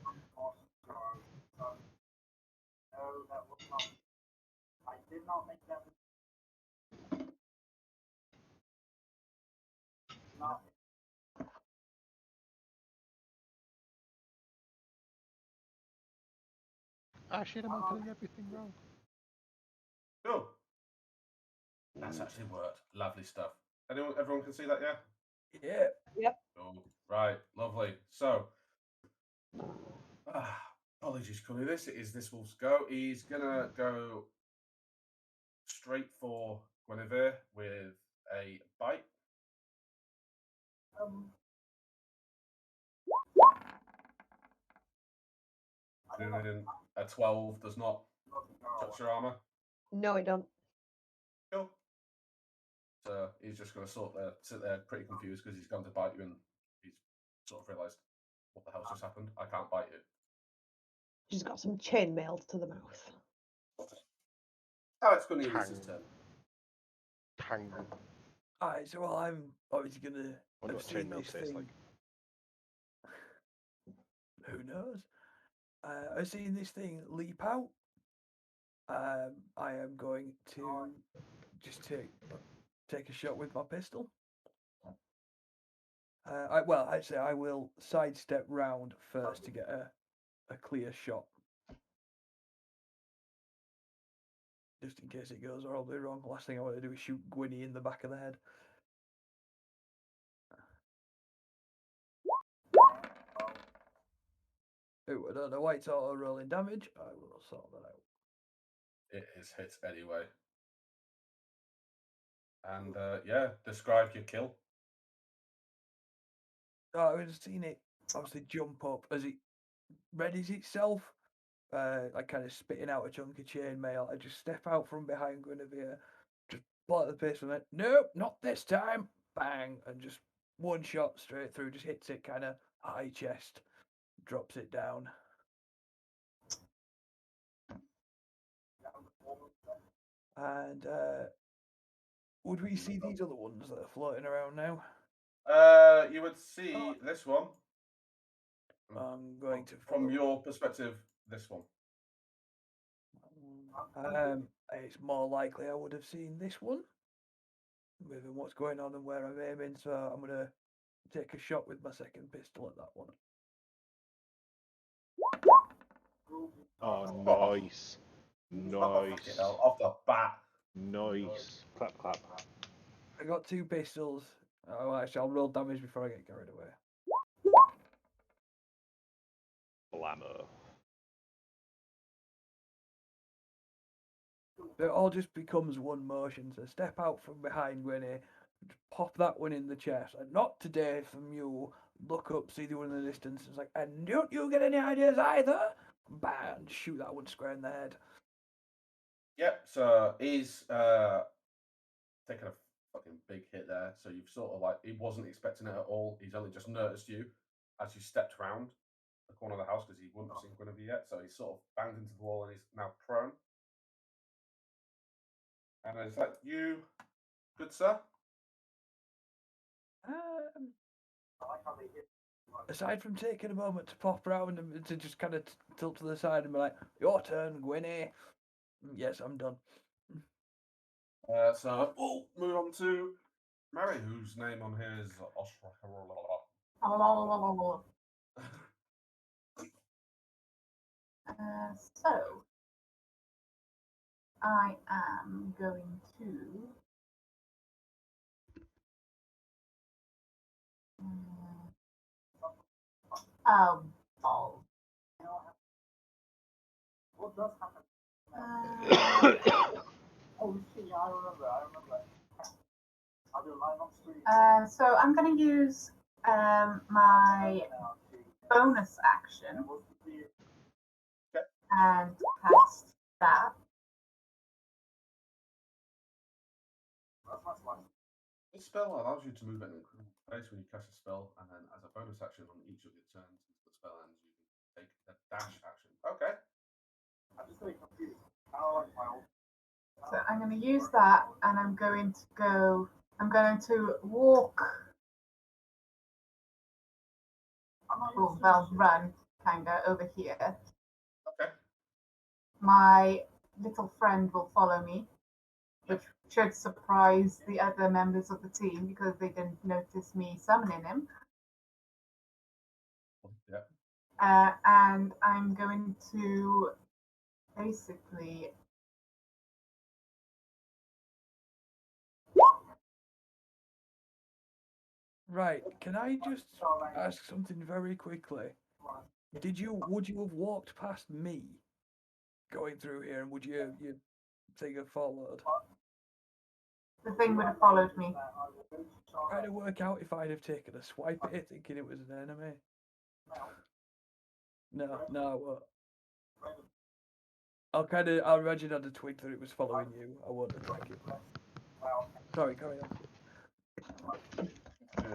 Ah shit, I'm opening everything wrong. Cool. That's actually worked. Lovely stuff. Everyone can see that, yeah? Yeah. Yep. Cool. Right, lovely. So, apologies, Cully. This wolf's go. He's gonna go straight for Guinevere with a bite. A 12 does not touch your armor. No, I don't. Cool. So he's just going to sit there pretty confused because he's gone to bite you and he's sort of realised what the hell's just happened. I can't bite you. She's got some chainmail to the mouth. Oh, it's Cornelius' turn. Tang. Alright, so I'm obviously going to Wonder have what seen chainmail this tastes thing. like. Who knows? I've seen this thing leap out. I am going to just take a shot with my pistol. I will sidestep round first to get a clear shot. Just in case it goes horribly wrong. Last thing I want to do is shoot Gwynny in the back of the head. Oh, I don't know why it's auto rolling damage. I will sort that out. It is hit anyway. And yeah, describe your kill. Oh, I've just seen it obviously jump up as it readies itself. Like kind of spitting out a chunk of chainmail. I just step out from behind Guinevere, just pull out the pistol and then, nope, not this time. Bang, and just one shot straight through, just hits it kind of high chest, drops it down. And would we see these other ones that are floating around now? You would see this one. I'm going to From follow. your perspective, this one. It's more likely I would have seen this one, with what's going on and where I'm aiming. So I'm gonna take a shot with my second pistol at that one. Oh, nice. Fucking Nice. hell, off the bat. Nice. Clap, clap. I got 2 pistols. Oh, actually, I'll roll damage before I get carried away. Blammo. It all just becomes one motion. So step out from behind Winnie, pop that one in the chest. And not today from you. Look up, see the one in the distance. It's like, and don't you get any ideas either? Bang! Shoot that one square in the head. Yep. So he's taken a fucking big hit there. So you've sort of like he wasn't expecting it at all. He's only just noticed you as you stepped round the corner of the house because he wouldn't have seen Guinevere yet. So he's sort of banged into the wall and he's now prone. And it's like, you, good sir? Aside from taking a moment to pop around and to just kind of tilt to the side and be like, your turn, Gwynny. Yes, I'm done. So we'll move on to Mary, whose name on here is So I am going to. Oh, balls. So I'm going to use my bonus action and cast that. This spell allows you to move at an incredible pace when you cast a spell, and then as a bonus action on each of your turns until the spell ends, you can take a dash action. Okay. So I'm going to use that, and I'm going to go. I'm going to walk. Well, run kind of over here. Okay. My little friend will follow me, which should surprise the other members of the team because they didn't notice me summoning him. Yeah. And I'm going to basically. Right, can I just ask something very quickly? Would you have walked past me going through here, and would you think have followed? The thing would have followed me. Trying to work out if I'd have taken a swipe at it thinking it was an enemy. No, I won't. I'll imagine I'd have twigged that it was following you. I won't attack it. Sorry, carry on.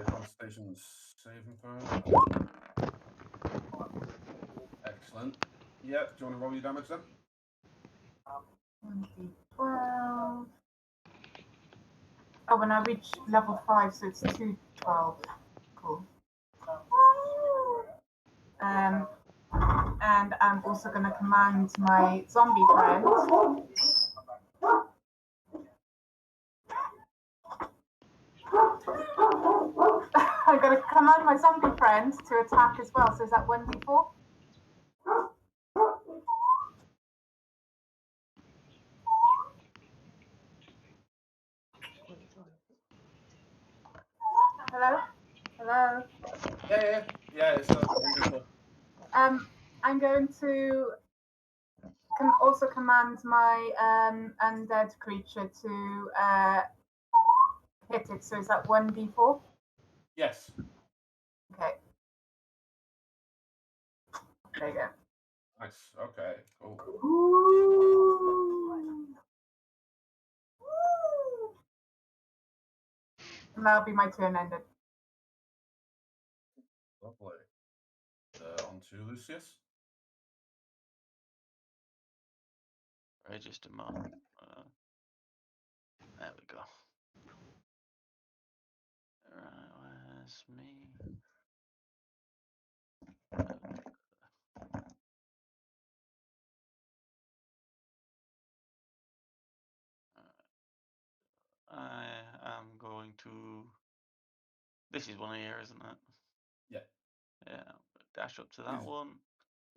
Constitution saving throw. Excellent. Yeah, do you want to roll your damage then? 1d12. Oh, when I reach level 5, so it's 2d12. Cool. And I'm also going to command my zombie friend. I'm going to command my zombie friend to attack as well. So is that 1d4? Hello? Hello? Yeah. It's wonderful. I'm going to also command my undead creature to hit it. So is that 1d4? Yes. Okay. There you go. Nice. Okay. Cool. And that'll be my turn ended. Lovely. On to Lucius. Right, just a moment. There we go. Right, where's me? I am going to. This is one here, isn't it? Yeah. Yeah. Dash up to that Is- one.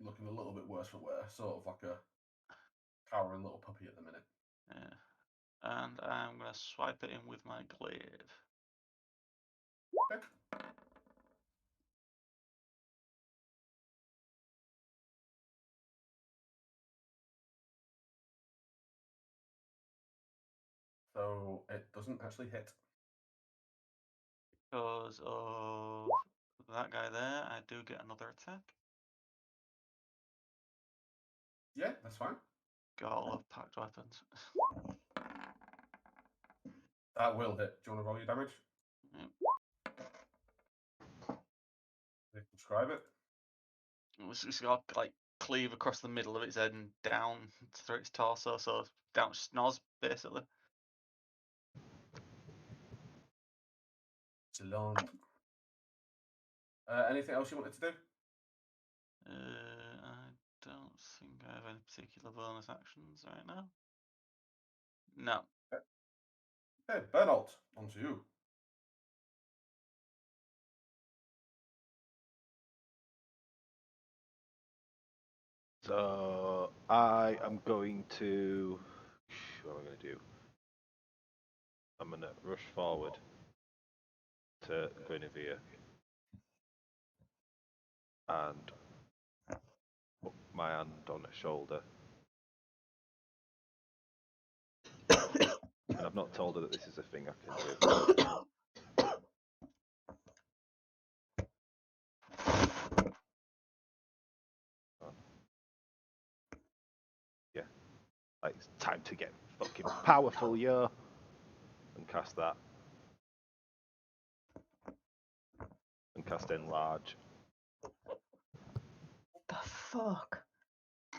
Looking a little bit worse for wear, sort of like a cowering little puppy at the minute. Yeah. And I'm going to swipe it in with my glaive. So it doesn't actually hit. Because of that guy there, I do get another attack. Yeah, that's fine. Got all of packed weapons. That will hit. Do you want to roll your damage? Yep. Describe it. It's got like cleave across the middle of its head and down through its torso, so down schnoz basically. It's long. Anything else you wanted to do? I don't think I have any particular bonus actions right now. No. Hey, Bernold, on to you. So I am going to. What am I going to do? I'm going to rush forward to Guinevere and put my hand on her shoulder. And I've not told her that this is a thing I can do. Yeah. Like, it's time to get fucking powerful, yo. And cast that. And cast Enlarge. The fuck?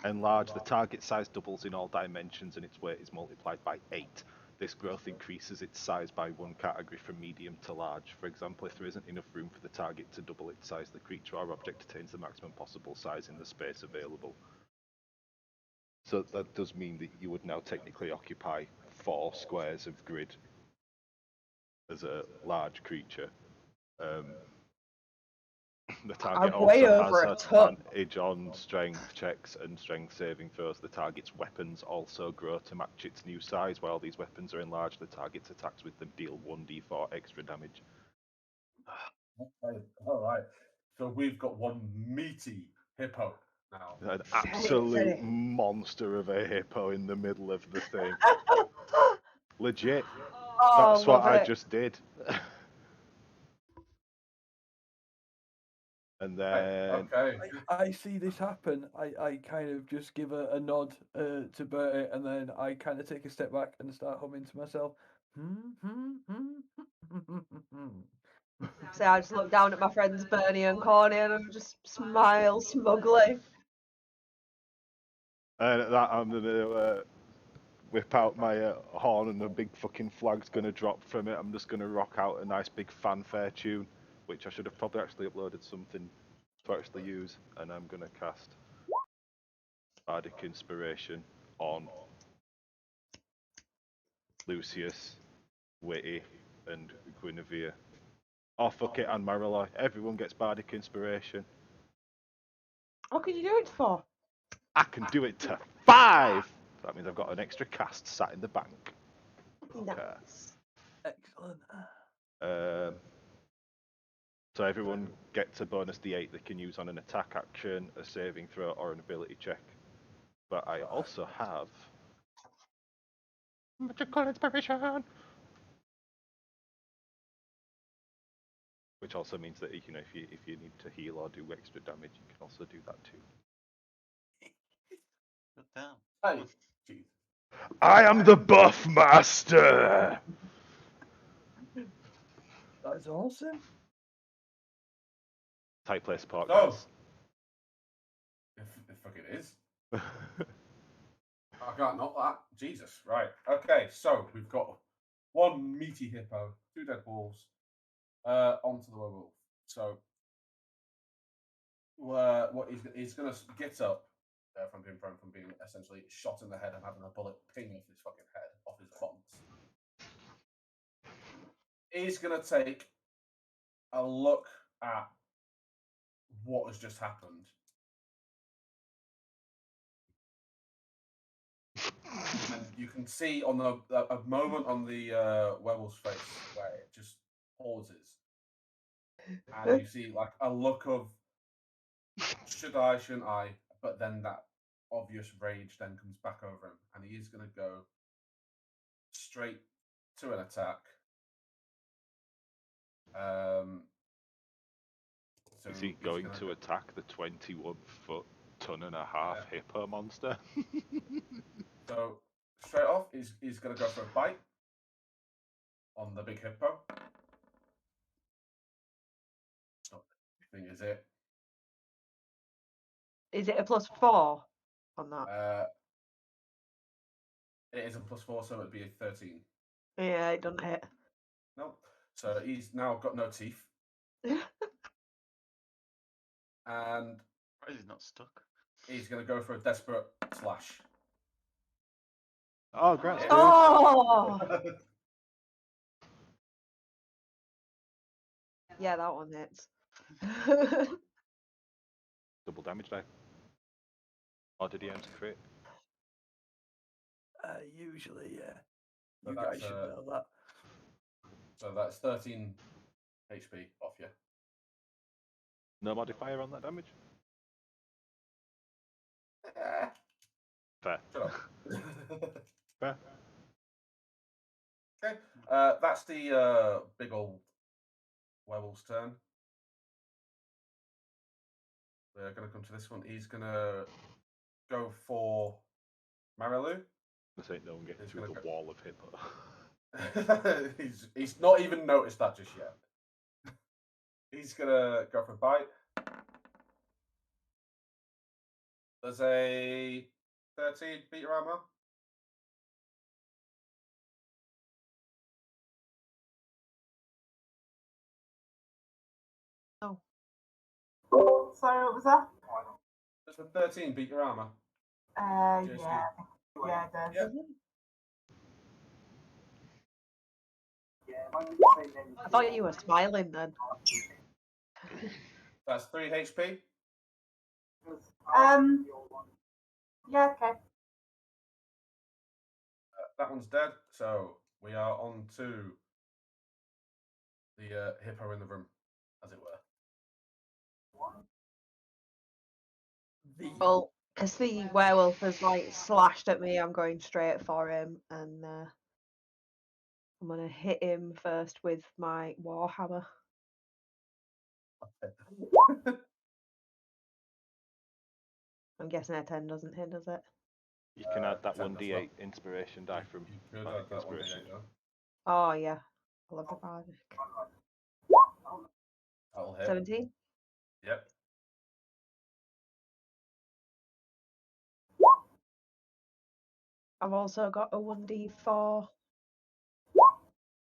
Enlarge, the target size doubles in all dimensions and its weight is multiplied by 8. This growth increases its size by 1 category from medium to large. For example, if there isn't enough room for the target to double its size, the creature or object attains the maximum possible size in the space available. So that does mean that you would now technically occupy 4 squares of grid as a large creature. The target I'm way also over has a ton. advantage on strength checks and strength saving throws. The target's weapons also grow to match its new size. While these weapons are enlarged, the target's attacks with them deal 1d4 extra damage. Okay, all right. So we've got one meaty hippo now. An Say it, absolute say it. monster of a hippo in the middle of the thing. Legit. Oh, That's what love I it. just did. And Right, then okay. I see this happen. I kind of just give a nod to Bertie, and then I kind of take a step back and start humming to myself. So I just look down at my friends Bernie and Corny and I just smile smugly. that I'm gonna whip out my horn and a big fucking flag's gonna drop from it. I'm just gonna rock out a nice big fanfare tune, which I should have probably actually uploaded something to actually use, and I'm gonna cast Bardic Inspiration on Lucius, Witty, and Guinevere. Oh fuck it, and Mariloy. Everyone gets Bardic Inspiration. What can you do it for? I can do it to 5! That means I've got an extra cast sat in the bank. Okay. Nice. Excellent. So everyone gets a bonus d8 they can use on an attack action, a saving throw, or an ability check. But I also have Magical Inspiration, which also means that if you need to heal or do extra damage, you can also do that too. Good damn. Hey, jeez. I am the Buff Master. That's awesome. Tight play support, So, guys. if fucking is. I can't knock that. Jesus. Right. Okay, so we've got one meaty hippo, 2 dead wolves, onto the werewolf. So, what he's going to get up from being prone, from being essentially shot in the head and having a bullet ping off his fucking head, off his buttons. He's going to take a look at what has just happened. And you can see on a moment on the werewolf's face where it just pauses, and you see like a look of should I, shouldn't I? But then that obvious rage then comes back over him, and he is going to go straight to an attack. So Is he he's going gonna to attack the 21-foot, ton-and-a-half hippo monster? So straight off, he's going to go for a bite on the big hippo. Thing is it? Is it a +4 on that? It is a +4, so it'd be a 13. Yeah, it doesn't hit. No. So he's now got no teeth. And Why is he not stuck? he's going to go for a desperate slash. Oh, congrats, dude. Oh! Yeah, that one hits. Double damage die. Or did he aim to crit? Usually, yeah. So You guys that's, should know that. So that's 13 HP off you. No modifier on that damage? Fair. Shut up. Fair. Okay. That's the big old werewolf's turn. We're going to come to this one. He's going to go for Marilu. This ain't no one getting He's through gonna the go- wall of hippo. he's not even noticed that just yet. He's going to go for a bite. There's a 13 beat your armor. Oh. Sorry, what was that? Does the 13 beat your armor? Yeah, JSD. yeah, it does. Yeah. I thought you were smiling then. That's 3 HP. Yeah, okay. That one's dead. So we are on to the hippo in the room, as it were. Well, because the werewolf has like slashed at me, I'm going straight for him, and I'm gonna hit him first with my warhammer. I'm guessing a 10 doesn't hit, does it? You can add that 10 does 1d8 inspiration die from You could Bardic add that one inspiration. though. Oh yeah, I love the bardic. That'll hit. 17. Yep. I've also got a 1d4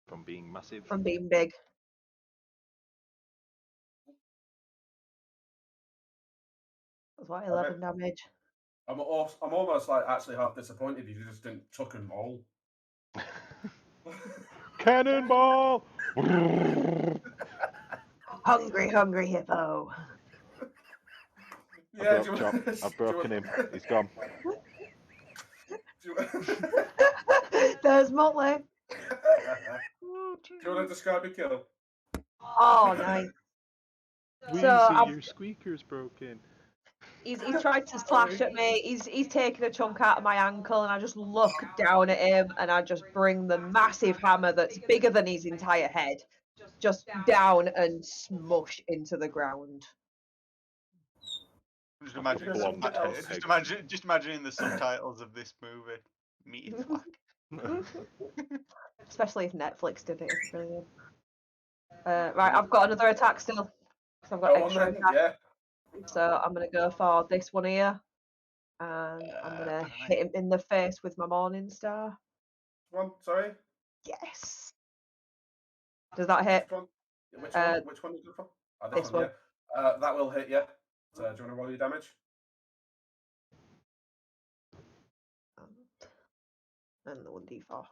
From being massive. from being big. That's what 11 damage. I'm almost like actually half disappointed you just didn't tuck and roll. Cannonball! Hungry, hungry hippo. Yeah, I've broken him. He's gone. Do There's Motley. you want to describe your kill? Oh, nice. Wheezy, So your squeaker's broken. he's tried to slash at me. He's taken a chunk out of my ankle, and I just look down at him, and I just bring the massive hammer that's bigger than his entire head, just down and smush into the ground. Just imagine, Blonde just imagining the subtitles of this movie. Meat in flak. Especially if Netflix did it. It's brilliant. Right, I've got another attack still. So I've got Go on extra then, attack. yeah. So I'm gonna go for this one here, and I'm gonna hit him in the face with my Morning Star. One, sorry. Yes. Does that hit? Which one? Which one is it from? This one. Yeah. That will hit you. So, do you want to roll your damage? And the 1d4.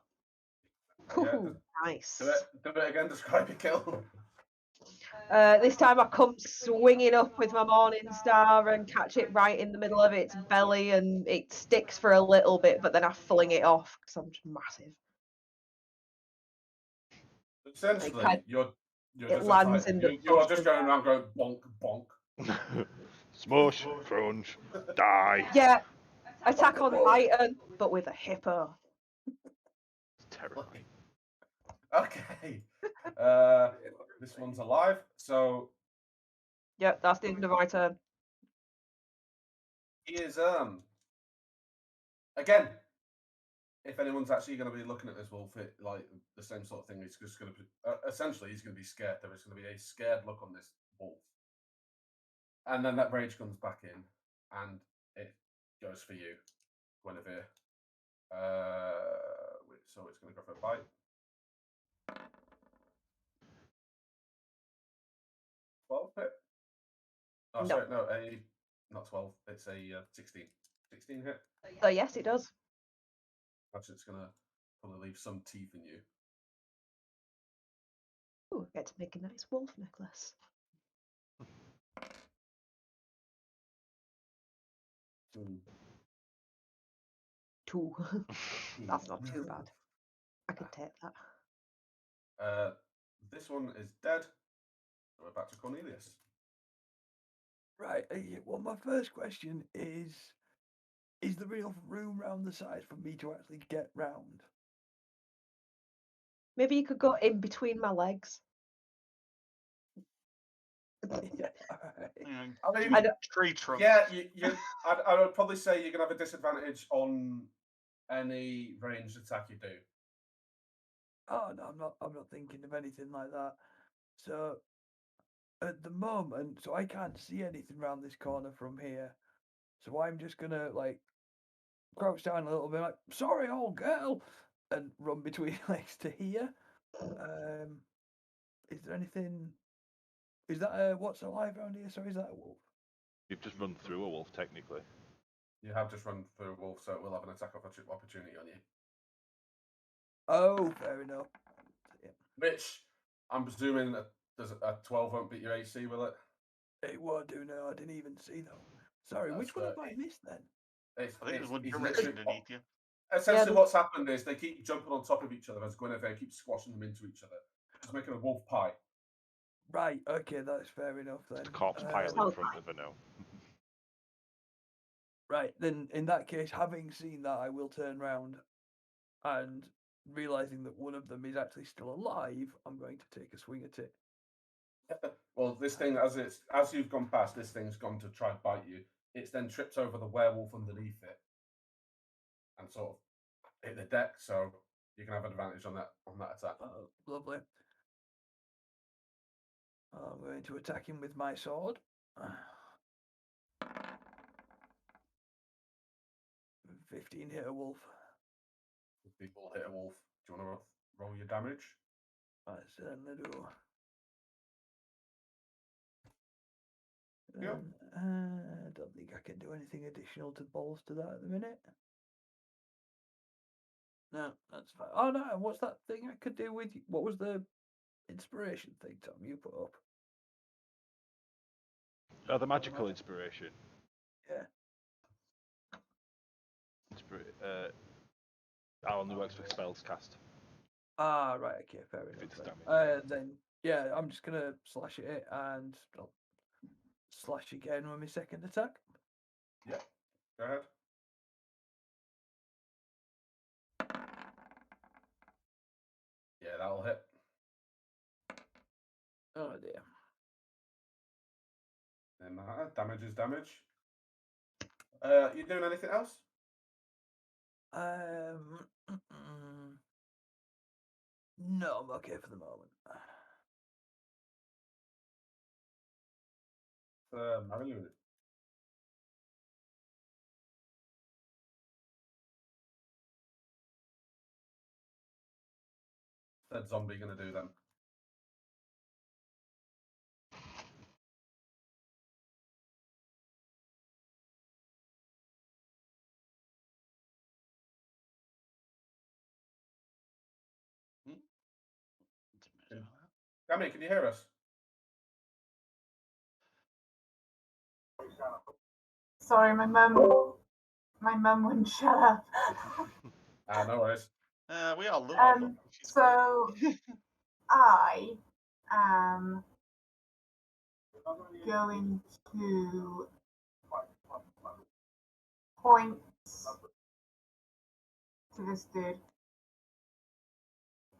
Yeah, Ooh, nice. Do it again. Describe your kill. This time I come swinging up with my morning star and catch it right in the middle of its belly, and it sticks for a little bit, but then I fling it off because I'm just massive. Essentially, you're it just lands in the you are bushes. just going around going bonk bonk. Smush, crunch, die. Yeah, attack on Titan, but with a hippo. It's terrifying. Okay. This one's alive, so Yep, that's the end of my turn. he is again. If anyone's actually going to be looking at this wolf, like the same sort of thing, he's just going to be essentially he's going to be scared. There is going to be a scared look on this wolf, and then that rage comes back in, and it goes for you, Guinevere. So it's going to go for a bite. 12 hit? Oh, No. sorry, no, not 12. It's a 16. 16 hit. So yes, it does. Actually, it's going to probably leave some teeth in you. Ooh, I get to make a nice wolf necklace. 2. That's not too bad. I could take that. This one is dead. So we're back to Cornelius. Right. Well, my first question is there enough room round the sides for me to actually get round? Maybe you could go in between my legs. Yeah, alright. I mean, I don't- Tree trunks. yeah, I would probably say you're going to have a disadvantage on any ranged attack you do. Oh no, I'm not thinking of anything like that. So at the moment, so I can't see anything round this corner from here. So I'm just gonna like crouch down a little bit, like sorry, old girl, and run between legs to here. Is there anything? Is that what's alive around here? Sorry, is that a wolf? You've just run through a wolf, technically. You have just run through a wolf, so it will have an attack opportunity on you. Oh, fair enough. Yeah. Which I'm presuming does a 12 won't beat your AC, will it? It won't do. No, I didn't even see that. Sorry, That's which one have right. I missed then? I think there's one He's direction literally underneath you. essentially Yeah, what's happened is they keep jumping on top of each other as Guinevere keeps squashing them into each other. She's making a wolf pie. Right. Okay, that's fair enough then. Just a corpse pile in front of her now. Right, then in that case, having seen that, I will turn round and realizing that one of them is actually still alive, I'm going to take a swing at it. Well, this thing, as you've gone past, this thing's gone to try and bite you. It's then tripped over the werewolf underneath it and sort of hit the deck, so you can have advantage on that attack. Oh, lovely. I'm going to attack him with my sword. 15 hit a wolf. People hit a wolf. Do you want to roll your damage? I certainly do. Yep. I don't think I can do anything additional to bolster that at the minute. No, that's fine. Oh no, what's that thing I could do with you? What was the inspiration thing, Tom, you put up? Oh, the magical inspiration. Yeah. Only works for spells cast. Ah, right, okay, fair If it's enough. damage. Then, yeah, I'm just going to slash at it and I'll slash again with my second attack. Yeah, go ahead. Yeah, that'll hit. Oh dear. No matter. Damage is damage. You doing anything else? No, I'm okay for the moment. Marilyn. That zombie gonna do then? Gammy, can you hear us? Sorry, my mum wouldn't shut up. No worries. We all love her, but she's So great. I am going to point to this dude,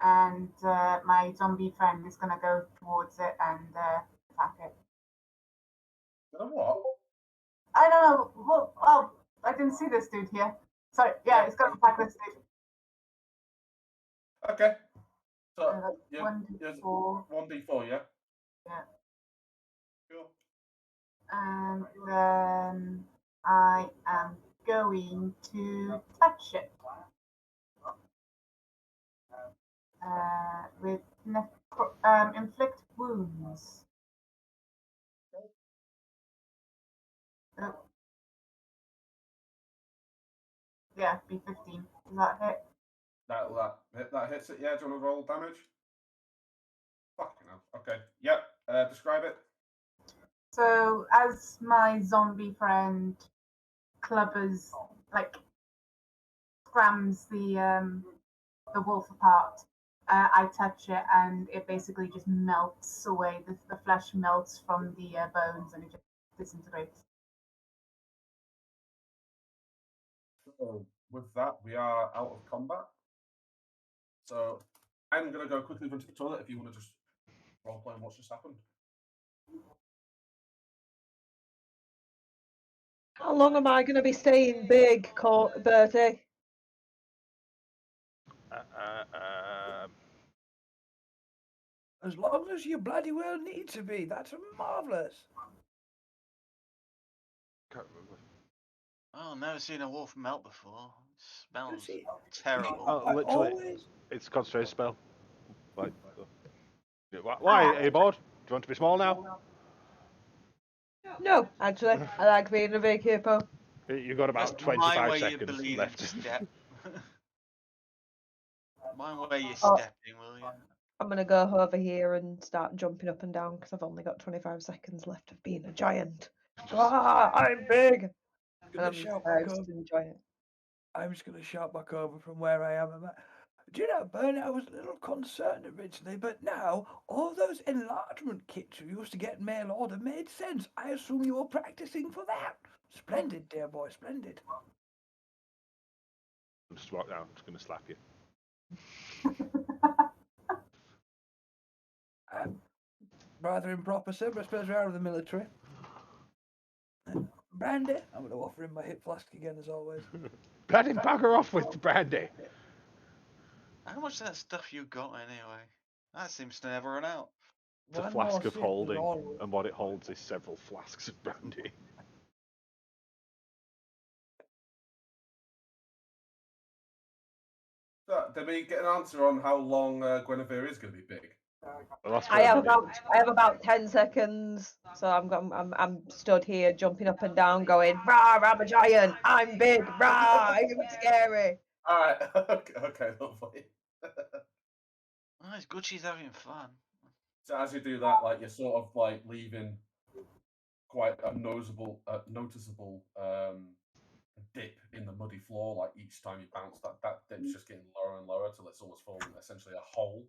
and my zombie friend is going to go towards it and attack it. You know what? I don't know. Well, I didn't see this dude here. Sorry, yeah, it's going to attack this dude. Okay. So That's you're 1d4. 1d4, yeah? Yeah. Cool. And then I am going to touch it with inflict wounds. Oh. Yeah, B15. Does that hit? That hits it, yeah? Do you want to roll damage? Fucking hell. Okay. Yep. Describe it. So as my zombie friend clubbers, like scrams the wolf apart, I touch it and it basically just melts away. The flesh melts from the bones and it just disintegrates. So with that, we are out of combat. So I'm going to go quickly run to the toilet if you want to just role play and what's just happened. How long am I going to be staying big, Bertie? As long as you bloody well need to be. That's marvellous. Can't remember. Oh, I've never seen a wolf melt before. It smells See, terrible. Oh, I literally, always. it's a concentration spell. Like, why? Are you bored? Do you want to be small now? No, actually, I like being a big hippo. You've got Just about mind 25 where you're seconds bleeding left. step. Mind where you're Oh. stepping, will you? I'm going to go over here and start jumping up and down because I've only got 25 seconds left of being a giant. I'm big! And Gonna I'm shout back just over. enjoying it. I'm just going to shout back over from where I am. Do you know, Bernie, I was a little concerned originally, but now all those enlargement kits you used to get in mail order made sense. I assume you were practicing for that. Splendid, dear boy, splendid. Just walk down. I'm just going to slap you. Rather improper, sir, but I suppose we're out of the military. Brandy, I'm going to offer him my hip flask again, as always. Let him bugger off with brandy. How much of that stuff you got anyway? That seems to never run out. It's a One flask more of sip, holding, all. and what it holds is several flasks of brandy. So, did we get an answer on how long Guinevere is going to be big? Well, that's I have about 10 seconds, so I'm stood here jumping up and down, going, "Rah! I'm a giant! I'm big! Rah! It's scary!" All right. Okay, lovely. Oh, it's good she's having fun. So as you do that, like you're sort of like leaving quite a noticeable dip in the muddy floor. Like each time you bounce, that dip's just getting lower and lower till it's almost forming essentially a hole.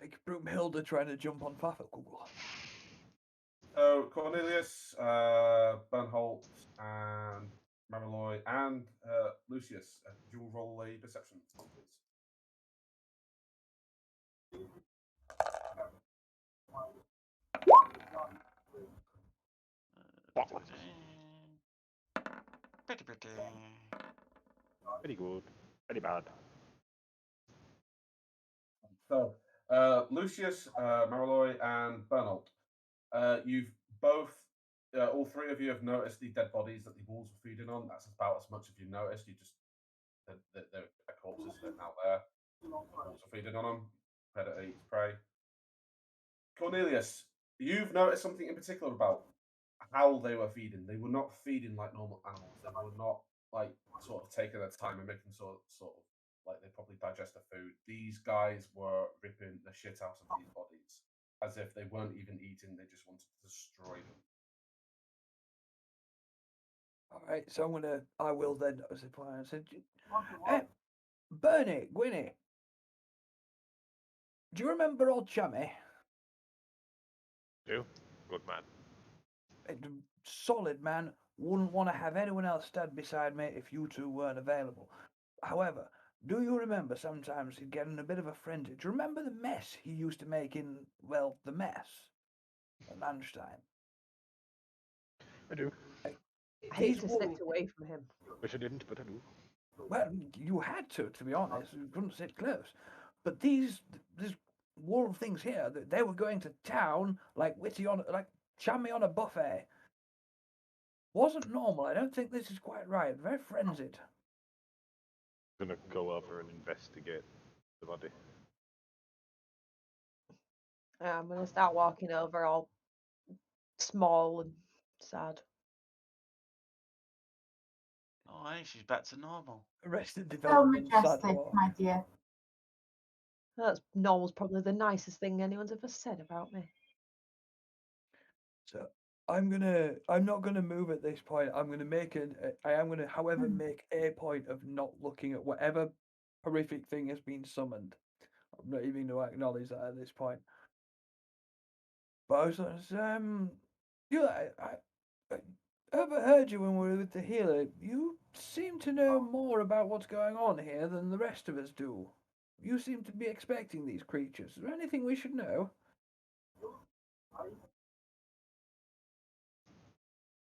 Like Broomhilda trying to jump on Fafakugel. So Cornelius, Bernholt, and Mariloy, and Lucius, you will roll a perception, please. Very good. Very bad. So, Lucius, Mariloy, and Bernholt, you've both, all three of you have noticed the dead bodies that the wolves were feeding on. That's about as much as you noticed. You just, they're corpses, they're now there. The wolves are feeding on them. Predator eats prey. Cornelius, you've noticed something in particular about how they were feeding. They were not feeding like normal animals. They were not like sort of taking their time and making sort of like they probably digest the food. These guys were ripping the shit out of these bodies as if they weren't even eating. They just wanted to destroy them. All right, so I will then, as a plan. I said, Bernie, Gwynny, do you remember old Chummy? Do? Good man. Solid man. Wouldn't want to have anyone else stand beside me if you two weren't available. However, do you remember sometimes he'd get in a bit of a frenzy? Do you remember the mess he used to make in, well, the mess at lunchtime? I do. I hate These to sit wolves, away from him. Wish I didn't, but I do. well, you had to be honest. You couldn't sit close. But these wolf things here, they were going to town like Chummy on a buffet. Wasn't normal. I don't think this is quite right. Very frenzied. Gonna go over and investigate the body. I'm gonna start walking over, all small and sad. Oh, hey, she's back to normal. Arrested So Development, sad majestic, walk. my dear. That's normal's probably the nicest thing anyone's ever said about me. So I'm not gonna move at this point. I am gonna, however, make a point of not looking at whatever horrific thing has been summoned. I'm not even going to acknowledge that at this point. But I was you, I overheard you when we were with the healer. You seem to know more about what's going on here than the rest of us do. You seem to be expecting these creatures. Is there anything we should know?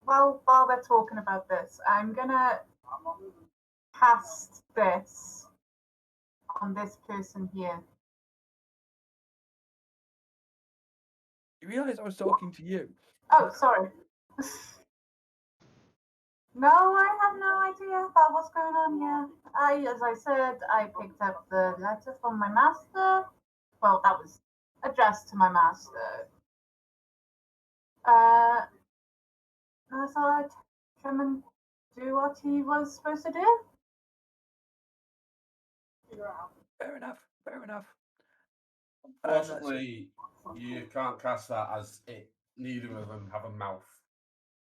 Well, while we're talking about this, I'm gonna cast this on this person here. You realise I was talking to you. Oh, sorry. No, I have no idea about what's going on here. As I said, I picked up the letter from my master. Well, that was addressed to my master. I thought I'd come and do what he was supposed to do. Fair enough. Fair enough. Unfortunately, you can't cast that as neither of them have a mouth.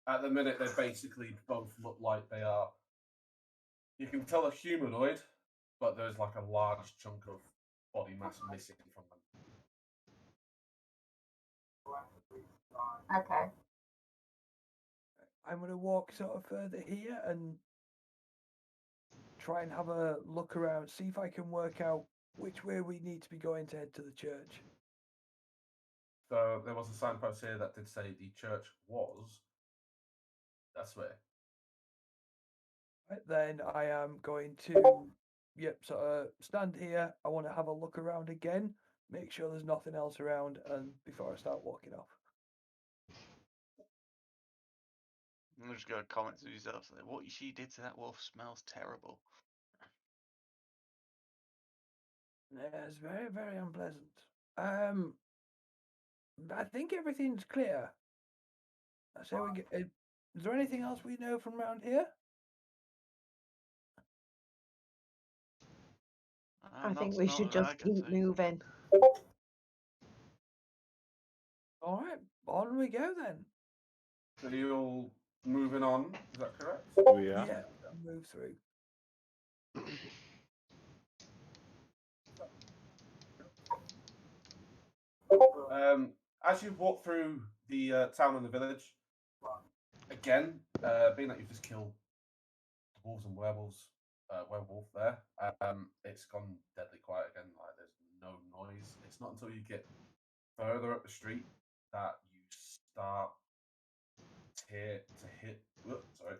At the minute, they basically both look like they are. You can tell a humanoid, but there's like a large chunk of body mass missing from them. Okay. I'm gonna walk sort of further here and try and have a look around, see if I can work out which way we need to be going to head to the church. So there was a signpost here that did say the church was. That's where. Right, then I am going to, sort of stand here. I want to have a look around again, make sure there's nothing else around, and before I start walking off. I'm just going to comment to yourself. What she did to that wolf smells terrible. Yeah, it's very, very unpleasant. I think everything's clear. So we get. Is there anything else we know from around here? I think we not should that I just can keep see. moving. All right, on we go then. So you're moving on, is that correct? We are. Yeah, move through. As you walk through the town and the village, again, being that you've just killed wolves and werewolf there, it's gone deadly quiet again. Like there's no noise. It's not until you get further up the street that you start to hit. Sorry,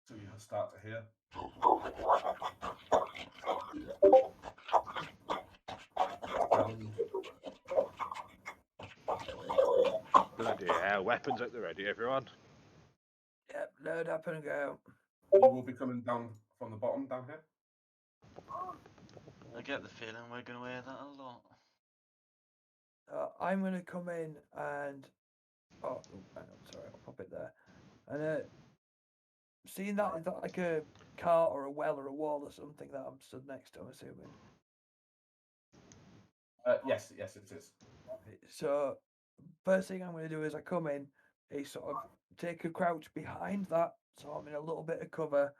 so you start to hear. And Bloody hell, weapons at the ready, everyone. Yep, load up and go. you will be coming down from the bottom down here. I get the feeling we're going to hear that a lot. I'm gonna come in and hang on, sorry, I'll pop it there. And seeing that, is that like a cart or a well or a wall or something that I'm stood next to? I'm assuming. Yes, it is. So first thing I'm gonna do is I come in, sort of take a crouch behind that so I'm in a little bit of cover,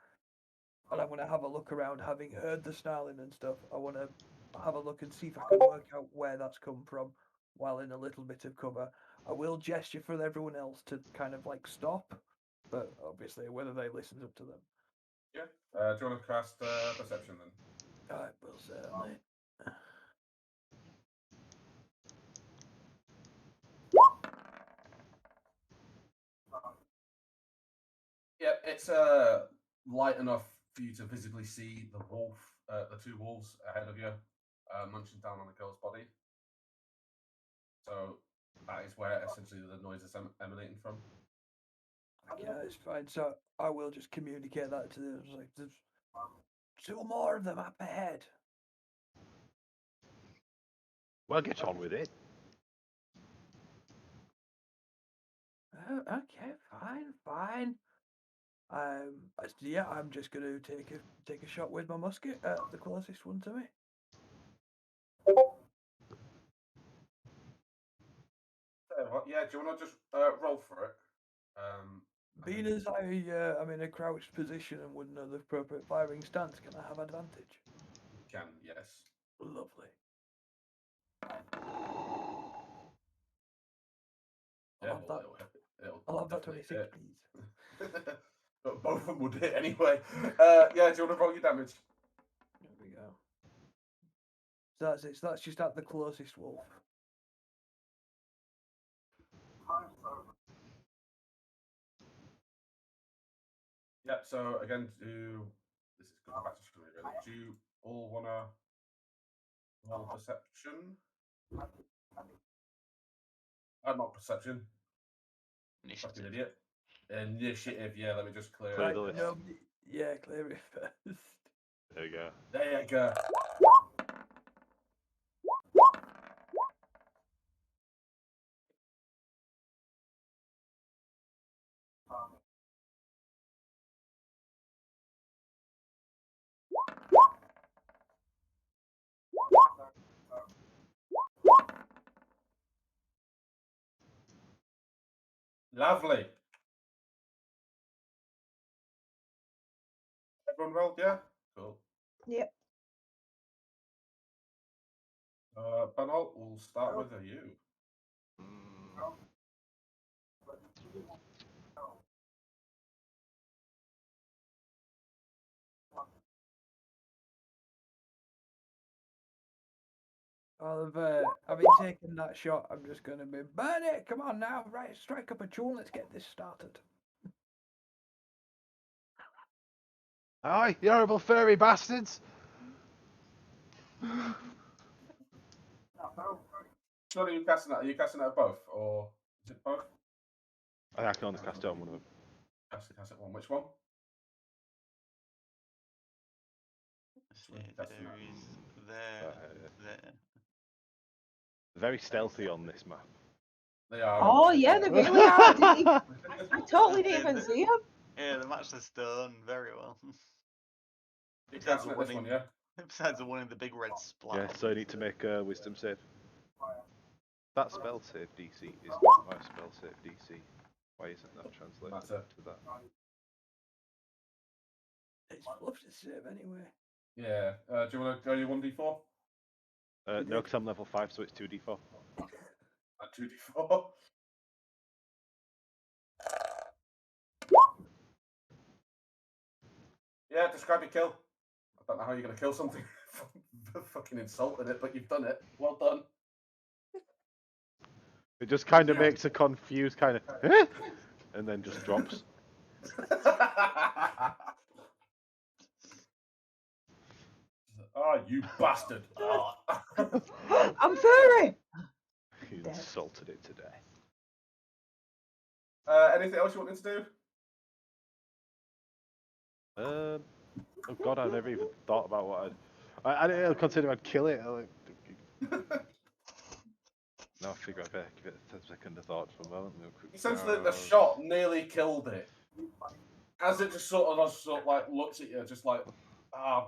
and I'm going to have a look around. Having heard the snarling and stuff, I want to have a look and see if I can work out where that's come from while in a little bit of cover. I will gesture for everyone else to kind of like stop, but obviously whether they listen's up to them. Yeah. Do you want to cast perception then? I will certainly. Yep, it's light enough for you to visibly see the wolf, the two wolves ahead of you, munching down on a girl's body. So that is where essentially the noise is emanating from. Yeah, it's fine. So I will just communicate that to them. Like, there's 2 more of them up ahead. Well, get on with it. Okay, fine. Yeah, I'm just gonna take a shot with my musket at the closest one to me. Yeah, do you want to just roll for it? Being as I'm in a crouched position and wouldn't know the appropriate firing stance, can I have advantage? You can, yes. Lovely. Yeah, I'll have that. I'll have that definitely 26, hit. please. But both of them would hit anyway. Yeah, do you want to roll your damage? There we go. So that's it. So that's just at the closest wolf. Yeah, so again, this is going back to screen really. Do you all want to roll perception? Not perception. Fucking Initiative. idiot. Initiative, yeah, let me just clear Clear it. the list. Yeah, clear it first. There you go. There you go. Lovely. Everyone rolled, yeah? Cool. Yep. Banal, we'll start with you. Having taken that shot, I'm just going to be, burn it, come on now, right, strike up a tune, let's get this started. Aye, you horrible furry bastards! So are you casting that? Are you casting that at both? Or is it both? I can only cast it on one of them. Cast it one. Which one? See, one there casting that? is there. Very stealthy on this map. They are. Oh yeah, they really are. I totally didn't even see them. Yeah, they match the stone very well. You're casting at this one, yeah? Besides the one in the big red splat. Yeah, so I need to make a wisdom save. That spell save DC is not my spell save DC. Why isn't that translated to that? It's fluff to save anyway. Yeah. Do you want to go your 1d4? No, because I'm level 5, so it's 2d4. 2d4. Yeah, describe your kill. I don't know how you're going to kill something. Fucking insulted it, but you've done it. Well done. It just kind of makes a confused kind of, eh? And then just drops. Oh, you bastard. Oh. I'm furry. You insulted it today. Anything else you wanted to do? Oh god, I never even thought about what I didn't even consider I'd kill it. Now I figure I better give it a second of thought for a moment. Essentially, the shot nearly killed it. As it just sort of like looks at you, just like,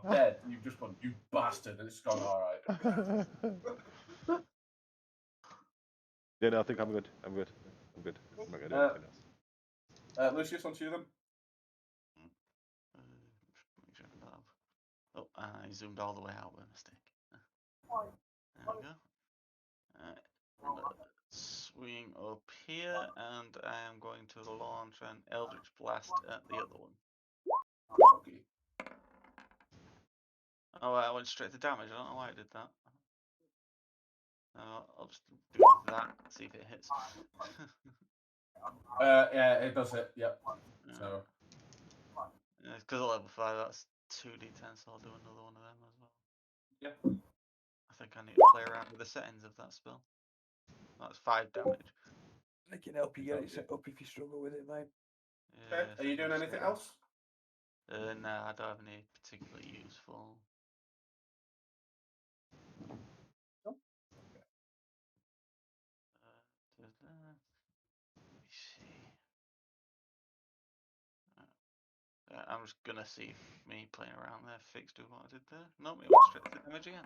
dead. And you've just gone, you bastard, and it's gone, alright. Yeah, no, I think I'm good. I'm not gonna do anything else. Lucius, on to you then. Oh, I zoomed all the way out by mistake. There we go. Swing up here, and I am going to launch an Eldritch Blast at the other one. Okay. Oh, I went straight to damage. I don't know why I did that. I'll just do that, see if it hits. Yeah, it does it. Yep. So Yeah, it's because of level 5, that's 2d10, so I'll do another one of them as well. yeah. I think I need to play around with the settings of that spell. That's 5 damage. I can help you get it set up if you struggle with it, mate. Yeah, Okay. Are you doing anything else? No, I don't have any particularly useful. Let me see. I'm just gonna see if me playing around there fixed with what I did there. Nope, it went straight to damage again. I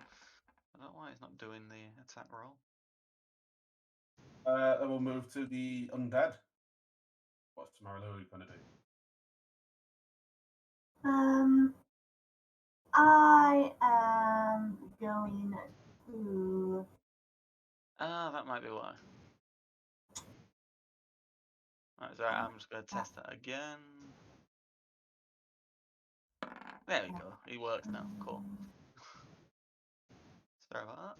don't know why it's not doing the attack roll. Then we'll move to the undead. What's tomorrow Lily gonna do? I am going to. Ah, that might be why. Right, so I'm just gonna test that again. There we go. It works now. Cool. Sorry about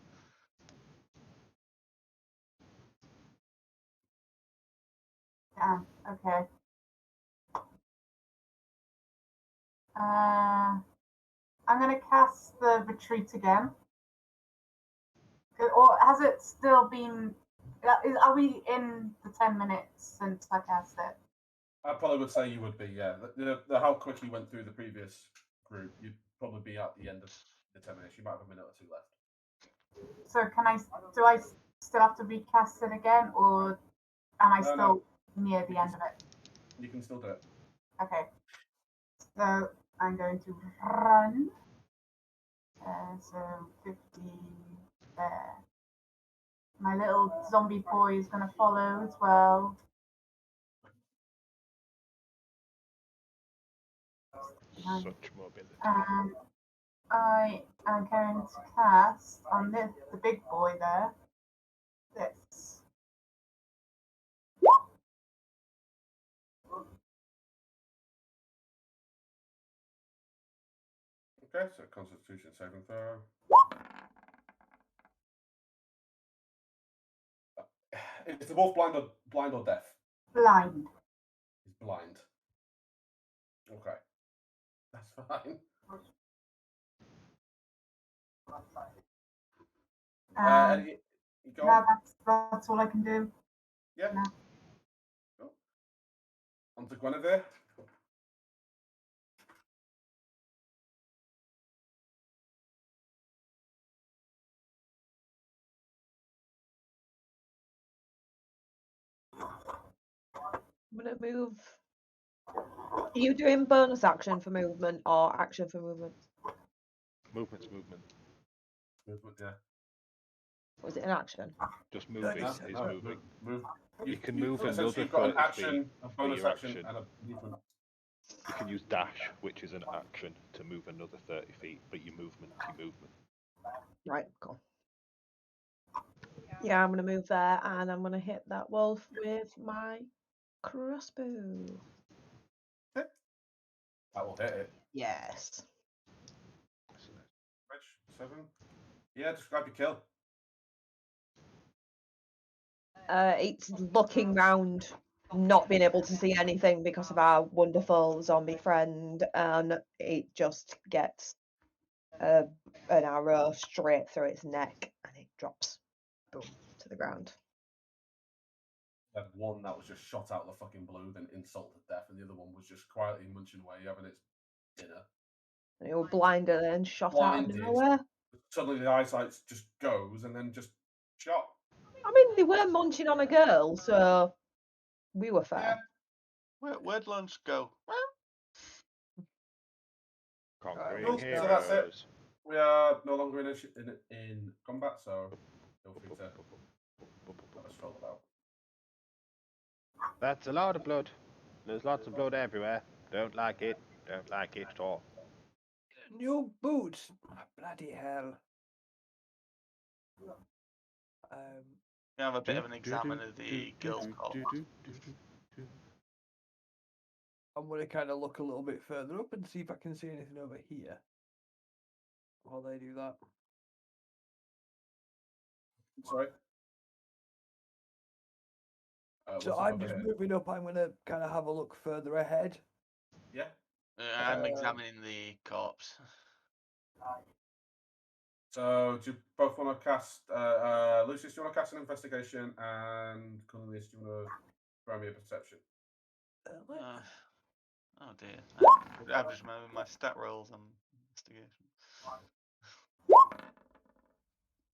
that. Yeah, okay. I'm going to cast the retreat again. Or has it still been? Are we in the 10 minutes since I cast it? I probably would say you would be. Yeah. The how quick you went through the previous group, you'd probably be at the end of the 10 minutes. You might have a minute or two left. So do I still have to recast it again, or am I still near the end of it? You can still do it. Okay. So I'm going to run. So 50 there. My little zombie boy is going to follow as well. Such mobility. I am going to cast on the big boy there. This. Okay, so Constitution saving throw. Is the wolf blind or deaf? Blind. He's blind. Okay, that's fine. No, that's all I can do. Yeah. No. Cool. On to Guinevere. I'm gonna move. Are you doing bonus action for movement or action for movement? Movement's movement. Movement, yeah. Was it an action? Just moving No, is No, moving. move. You can move essentially another you've got an 30 action, feet a for bonus your action, action. and a movement. You can use dash, which is an action, to move another 30 feet, but your movement's your movement. Right, cool. Yeah, I'm gonna move there and I'm gonna hit that wolf with my crossbow. That will hit it. Yes. Which 7? Yeah, describe your kill. It's looking round, not being able to see anything because of our wonderful zombie friend, and it just gets an arrow straight through its neck and it drops, boom, to the ground. Had one that was just shot out of the fucking blue, then insult to death, and the other one was just quietly munching away, having its dinner. And it was blinded and shot out of Blinded. nowhere. Suddenly the eyesight just goes, and then just shot. I mean, they were munching on a girl, so we were fair. Where'd lunch go? Conquering Cool. heroes. So that's it. We are no longer in combat, so feel free to let us roll about. That's a lot of blood. There's lots of blood everywhere. Don't like it. Don't like it at all. New boots. Bloody hell. We have a bit of an examine of the girl's corpse. I'm going to kind of look a little bit further up and see if I can see anything over here while they do that. Sorry. So what's up I'm over just here? moving up. I'm going to kind of have a look further ahead. Yeah. I'm examining the corpse. So do you both want to cast? Lucius, do you want to cast an investigation, and Cornelius, do you want to throw me a perception? Oh dear. I just remember my stat rolls on investigation.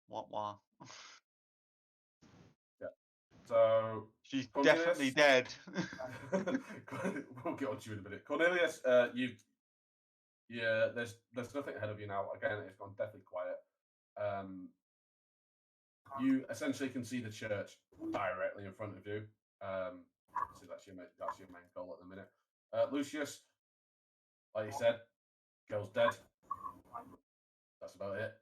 What? Yeah. So She's Cornelius, definitely dead. we'll get on to you in a minute. Cornelius, there's nothing ahead of you now. Again, it's gone deathly quiet. You essentially can see the church directly in front of you. So that's your main goal at the minute. Lucius, like you said, girl's dead. That's about it.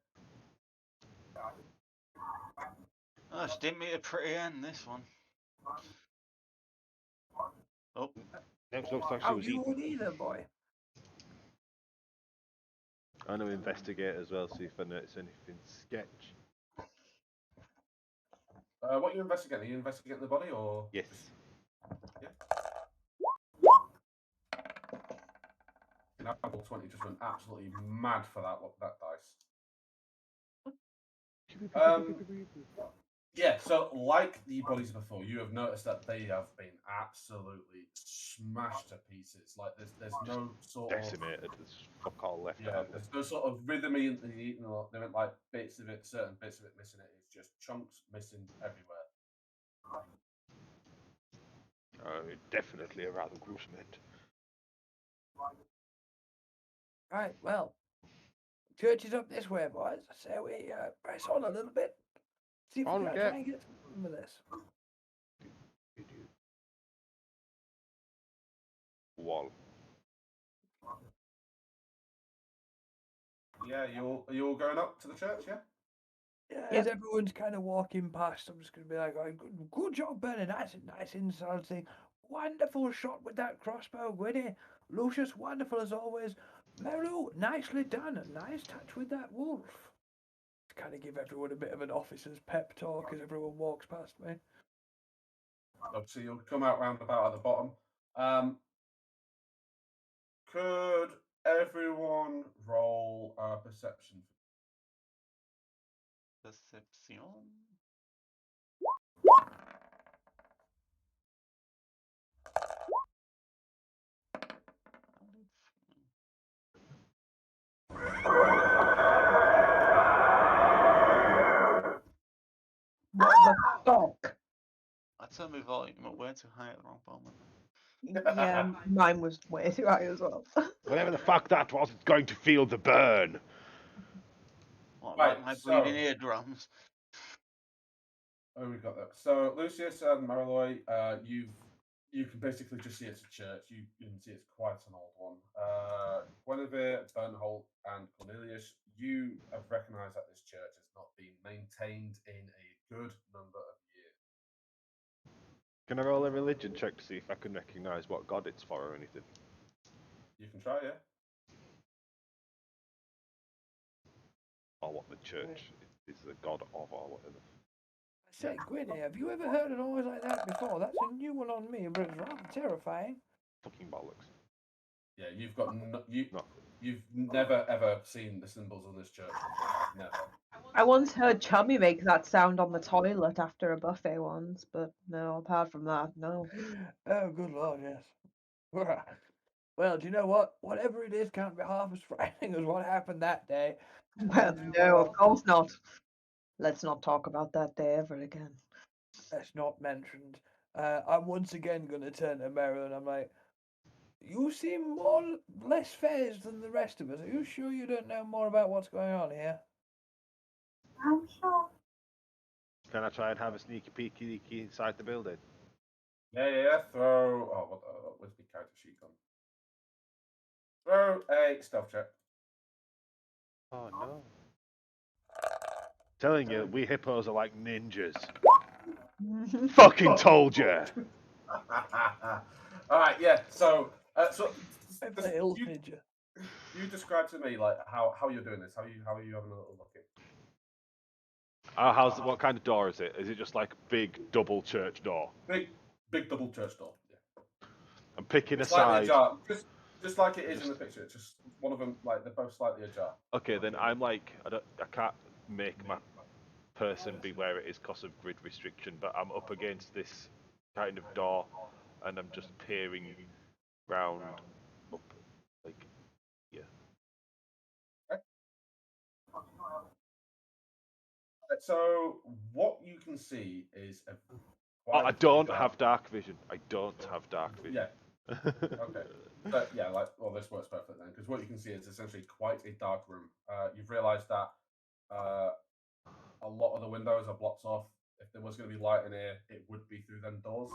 Oh, she didn't meet a pretty end, this one. Oh. Next looks like she Oh, was you eaten. would either, boy. I'm going to investigate as well, see if I notice anything sketch. What are you investigating? Are you investigating the body or? Yes. Yeah. Apple 20 just went absolutely mad for that dice. Yeah, so like the bodies before, you have noticed that they have been absolutely smashed to pieces. Like there's no sort Decimated. There's fuck all left yeah, out. there's no sort of rhythm in the eating. They went like bits of it, certain bits of it missing. It is just chunks missing everywhere. Definitely a rather gruesome end. Right, well, church is up this way, boys. So we press on a little bit. See if we On we can get. try and get some of this. Wall. Yeah, are you all going up to the church? Yeah. Yeah, Yep. as everyone's kind of walking past, I'm just going to be like, oh, good job, Bernard. Nice insulting. Wonderful shot with that crossbow, Gwynny. Lucius, wonderful as always. Meru, nicely done. A nice touch with that wolf. To kind of give everyone a bit of an officer's pep talk as everyone walks past me. Obviously, you'll come out roundabout at the bottom. Could everyone roll a perception? Perception. What the fuck? I turned my volume up way too high at the wrong moment. Yeah, mine was way too high as well. Whatever the fuck that was, it's going to feel the burn. What, Right, like my so- bleeding eardrums? Oh, we got that. So Lucius and Mariloy, you can basically just see it's a church. You can see it's quite an old one. Guinevere, Bernholt, and Cornelius, you have recognised that this church has not been maintained in a good number of years. Can I roll a religion check to see if I can recognise what god it's for or anything? You can try, yeah. Or what the church is the god of or whatever. I say, Gwynny, have you ever heard a noise like that before? That's a new one on me, but it's rather terrifying. Fucking bollocks. Yeah, you've got No. you've never ever seen the symbols of this church before. Never. I once heard Chummy make that sound on the toilet after a buffet once, but no, apart from that, no. Oh, good lord, yes. Well, do you know what? Whatever it is can't be half as frightening as what happened that day. Well, no, of course not. Let's not talk about that day ever again. That's not mentioned. I'm once again going to turn to Meryl and I'm like, you seem less phased than the rest of us. Are you sure you don't know more about what's going on here? I'm sure. Can I try and have a sneaky peeky inside the building? Yeah. Throw. Where's the character sheet gone? Throw a stealth check. Oh no. Telling you, we hippos are like ninjas. Fucking told you. All right, yeah. So, Beverly Hills you, Ninja. you describe to me like how you're doing this. How are you having a little look at? What kind of door is it? Is it just like a big double church door? Big double church door. Yeah. I'm picking a Slightly side. ajar, just like it is in the picture. It's just one of them, like they're both slightly ajar. Okay, then I'm like, I can't make my person be where it is because of grid restriction, but I'm up against this kind of door, and I'm just peering round up, like, yeah. So what you can see is a Oh, quite I don't dark. have dark vision. I don't have dark vision. Yeah. Okay. But yeah, like, well, this works perfectly then, because what you can see is essentially quite a dark room. You've realised that a lot of the windows are blocked off. If there was going to be light in here, it would be through them doors.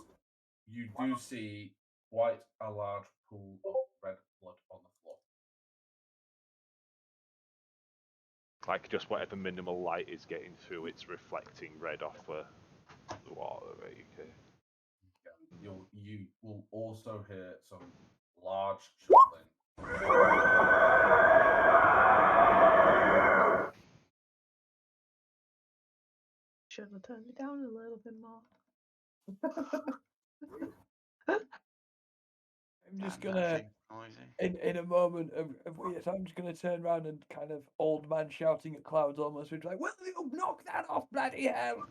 You do see quite a large pool of red blood on the floor. Like just whatever minimal light is getting through, it's reflecting red off the water. Right? Okay. You will also hear some large shuffling. Should have turned it down a little bit more. I'm just That gonna, thing noisy. in a moment of weird, I'm just gonna turn around and kind of old man shouting at clouds almost, which like, will you knock that off, bloody hell?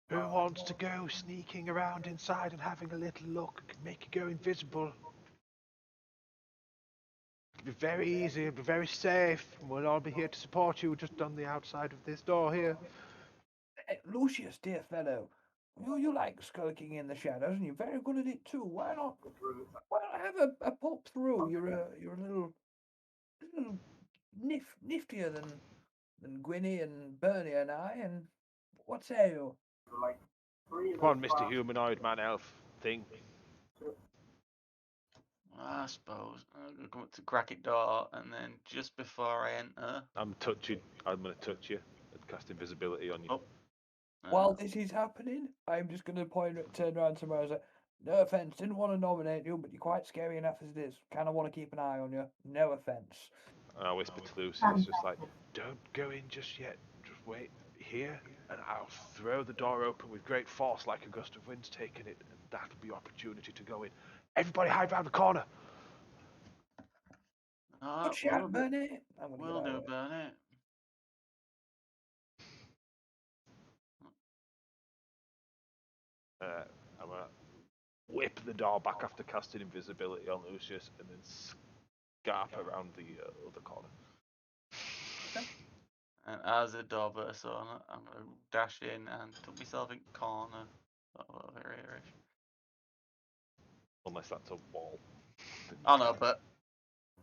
Who wants to go sneaking around inside and having a little look? Make you go invisible. It'll be very easy. It'll be very safe. We'll all be here to support you. Just on the outside of this door here. Hey, Lucius, dear fellow, you like skulking in the shadows, and you're very good at it too. Why not have a pop through? You're a little niftier than Gwynny and Bernie and I. And what say you? Come on, Mr. Humanoid Man Elf thing. I suppose. I'm gonna come up to crack it door, and then just before I enter, I'm gonna touch you and cast invisibility on you. Oh. While this is happening, I'm just going to turn around to Rosa. No offense, didn't want to nominate you, but you're quite scary enough as it is. Kind of want to keep an eye on you. No offense. And I whisper to Lucius, just like, don't go in just yet. Just wait here, and I'll throw the door open with great force like a gust of wind's taken it, and that'll be your opportunity to go in. Everybody hide round the corner. Good shot, Bernie. I'm going to Will get out do, of it. Bernie. I'm gonna whip the door back after casting invisibility on Lucius, and then scarp around the other corner. And as the door bursts on, I'm gonna dash in and put myself in corner. Over here-ish. Unless that's a wall. Oh no, but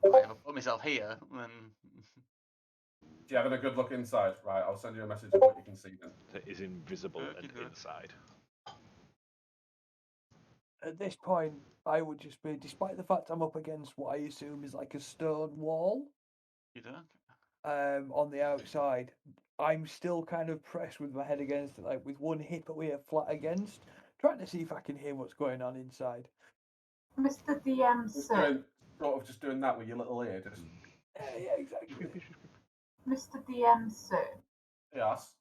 if I ever put myself here, then You having a good look inside, right? I'll send you a message of what you can see then. It is invisible and Okey-doke. inside. At this point, I would just be, despite the fact I'm up against what I assume is like a stone wall you don't. on the outside, I'm still kind of pressed with my head against it, like with one hip away flat against, trying to see if I can hear what's going on inside. Mr. DM, sir. Just doing that with your little ear, just Yeah, exactly. Mr. DM, sir. yes.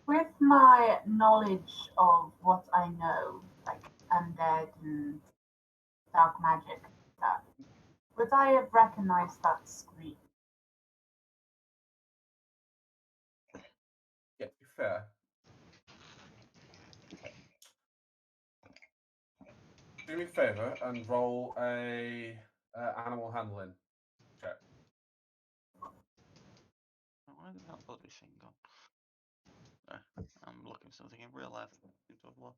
With my knowledge of what I know, like undead and dark magic stuff, would I have recognized that scream? Yeah, to be fair. Do me a favour and roll a animal handling check. Where did that bloody thing go? I'm looking for something in real life. Into a lot.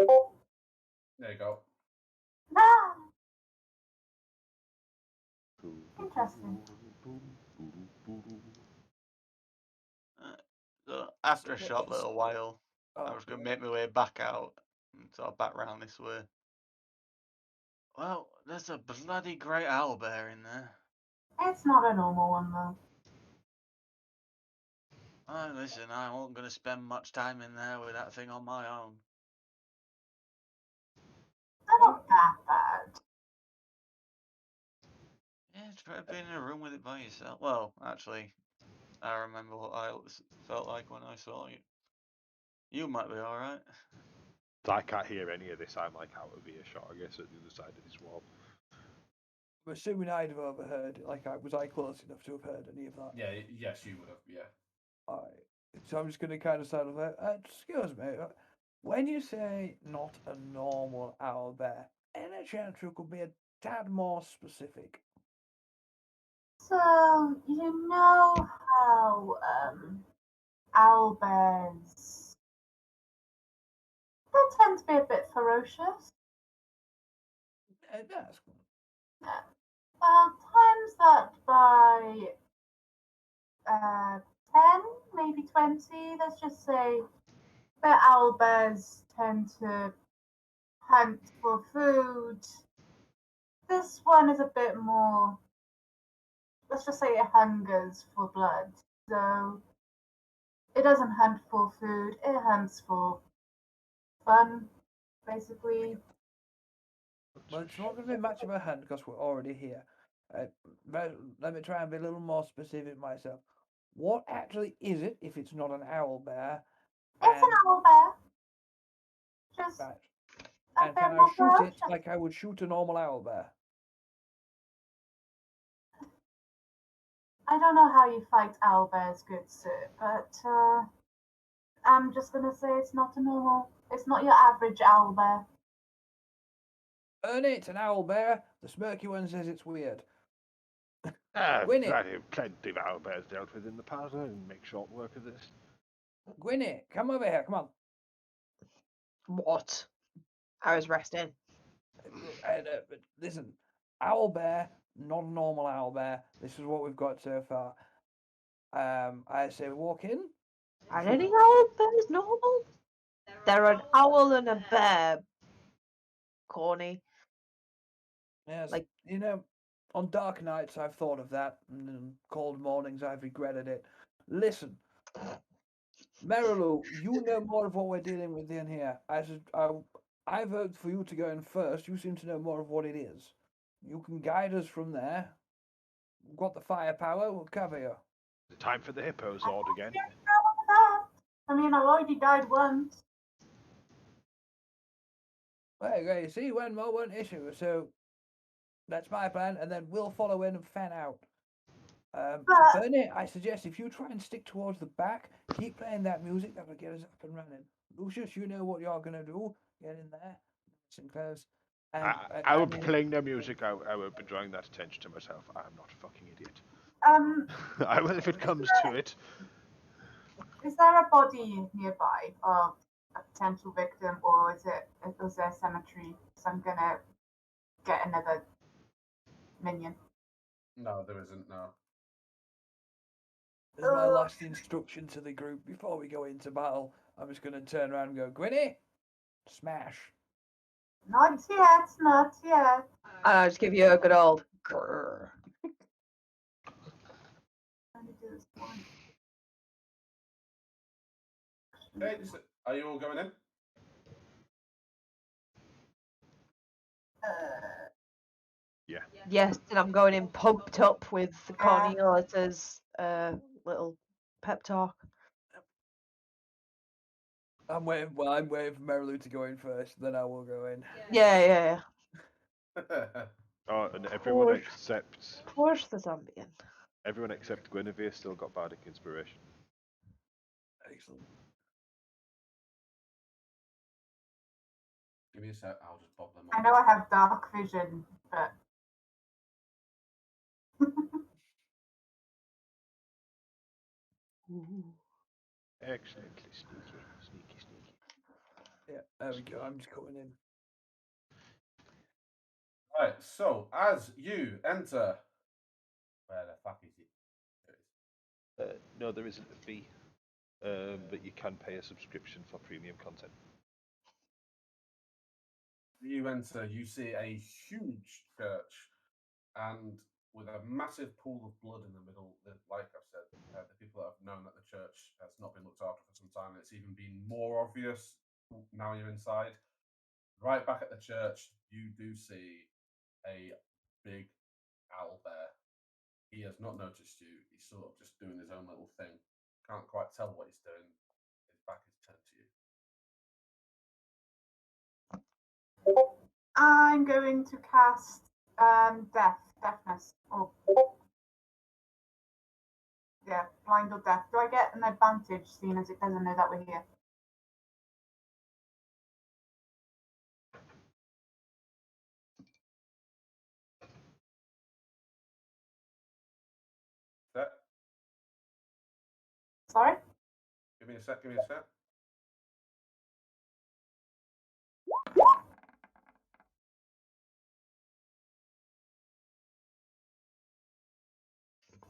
There you go. Ah, interesting. So after a So short it's- little while, I Oh, was going to make my way back out and sort of back round this way. Well, there's a bloody great owlbear in there. It's not a normal one though. Oh, listen, I wasn't going to spend much time in there with that thing on my own. They're not that bad. Yeah, try being in a room with it by yourself. Well, actually, I remember what I felt like when I saw you. You might be alright. I can't hear any of this. I'm like out of earshot, I guess, at the other side of this wall. I'm assuming I'd have overheard. Like, was I close enough to have heard any of that? Yeah, yes, you would have. Yeah. Alright. So I'm just going to kind of sound like, excuse me, when you say not a normal owlbear, any chance you could be a tad more specific? So you know how owlbears they tend to be a bit ferocious. That's good. Well, times that by 10, maybe 20. Let's just say the owlbears tend to hunt for food. This one is a bit more, let's just say it hungers for blood. So it doesn't hunt for food, it hunts for fun, basically. Well, it's not going to be much of a hunt because we're already here. Let me try and be a little more specific myself. What actually is it if it's not an owlbear? It's an And, owlbear. Just right, a and bit can I more shoot it ferocious. like I would shoot a normal owlbear? I don't know how you fight owlbears, good sir, but I'm just gonna say it's not your average owlbear. Ernie, it's an owlbear. The smirky one says it's weird. I've Gwynny, plenty of owlbears dealt with in the past. I can make short work of this. Gwynny, come over here. Come on. What? I was resting. Listen, owlbear, not a normal owlbear. This is what we've got so far. I say walk in. Are any owlbears normal? They're an owl and a bear. Corny. Yes, Like- on dark nights I've thought of that, and on cold mornings I've regretted it. Listen, Marilu, you know more of what we're dealing with in here. I vote for you to go in first. You seem to know more of what it is. You can guide us from there. We've got the firepower. We'll cover you. Time for the hippo sword again. I mean, I already died once. Well, you see, one more, one issue. So that's my plan, and then we'll follow in and fan out. But- Bernie, I suggest if you try and stick towards the back, keep playing that music, that'll get us up and running. Lucius, you know what you're gonna do. Get in there, nice and close. And I will be playing no music. I will be drawing that attention to myself. I'm not a fucking idiot. I will if it comes to it. Is there a body nearby of a potential victim, or is there a cemetery? So I'm gonna get another minion. No, there isn't. No. As my last instruction to the group before we go into battle, I'm just gonna turn around and go, Gwynny, smash. Not yet, not yet. And I'll just give you a good old grrr. Let me do this one. Okay, are you all going in? Yes, and I'm going in pumped up with Cornelius's little pep talk. I'm waiting for Marilu to go in first, then I will go in. Yeah. Oh, and everyone Push. except Push the zombie in. everyone except Guinevere still got bardic inspiration. Excellent. Give me a sec. I'll just bob them I up. know I have dark vision, but Excellently sneaky. There we go. I'm just coming in. Right, so as you enter, where the fuck is it? There it is. No, there isn't a fee, but you can pay a subscription for premium content. You enter, you see a huge church, and with a massive pool of blood in the middle. Like I've said, the people that have known that the church has not been looked after for some time. It's even been more obvious now you're inside. Right back at the church, you do see a big owl bear. He has not noticed you. He's sort of just doing his own little thing. Can't quite tell what he's doing. His back is turned to you. I'm going to cast deafness. Oh, yeah, blind or deaf. Do I get an advantage, seeing as it doesn't know that we're here? Set. Sorry. Give me a sec. Give me a sec.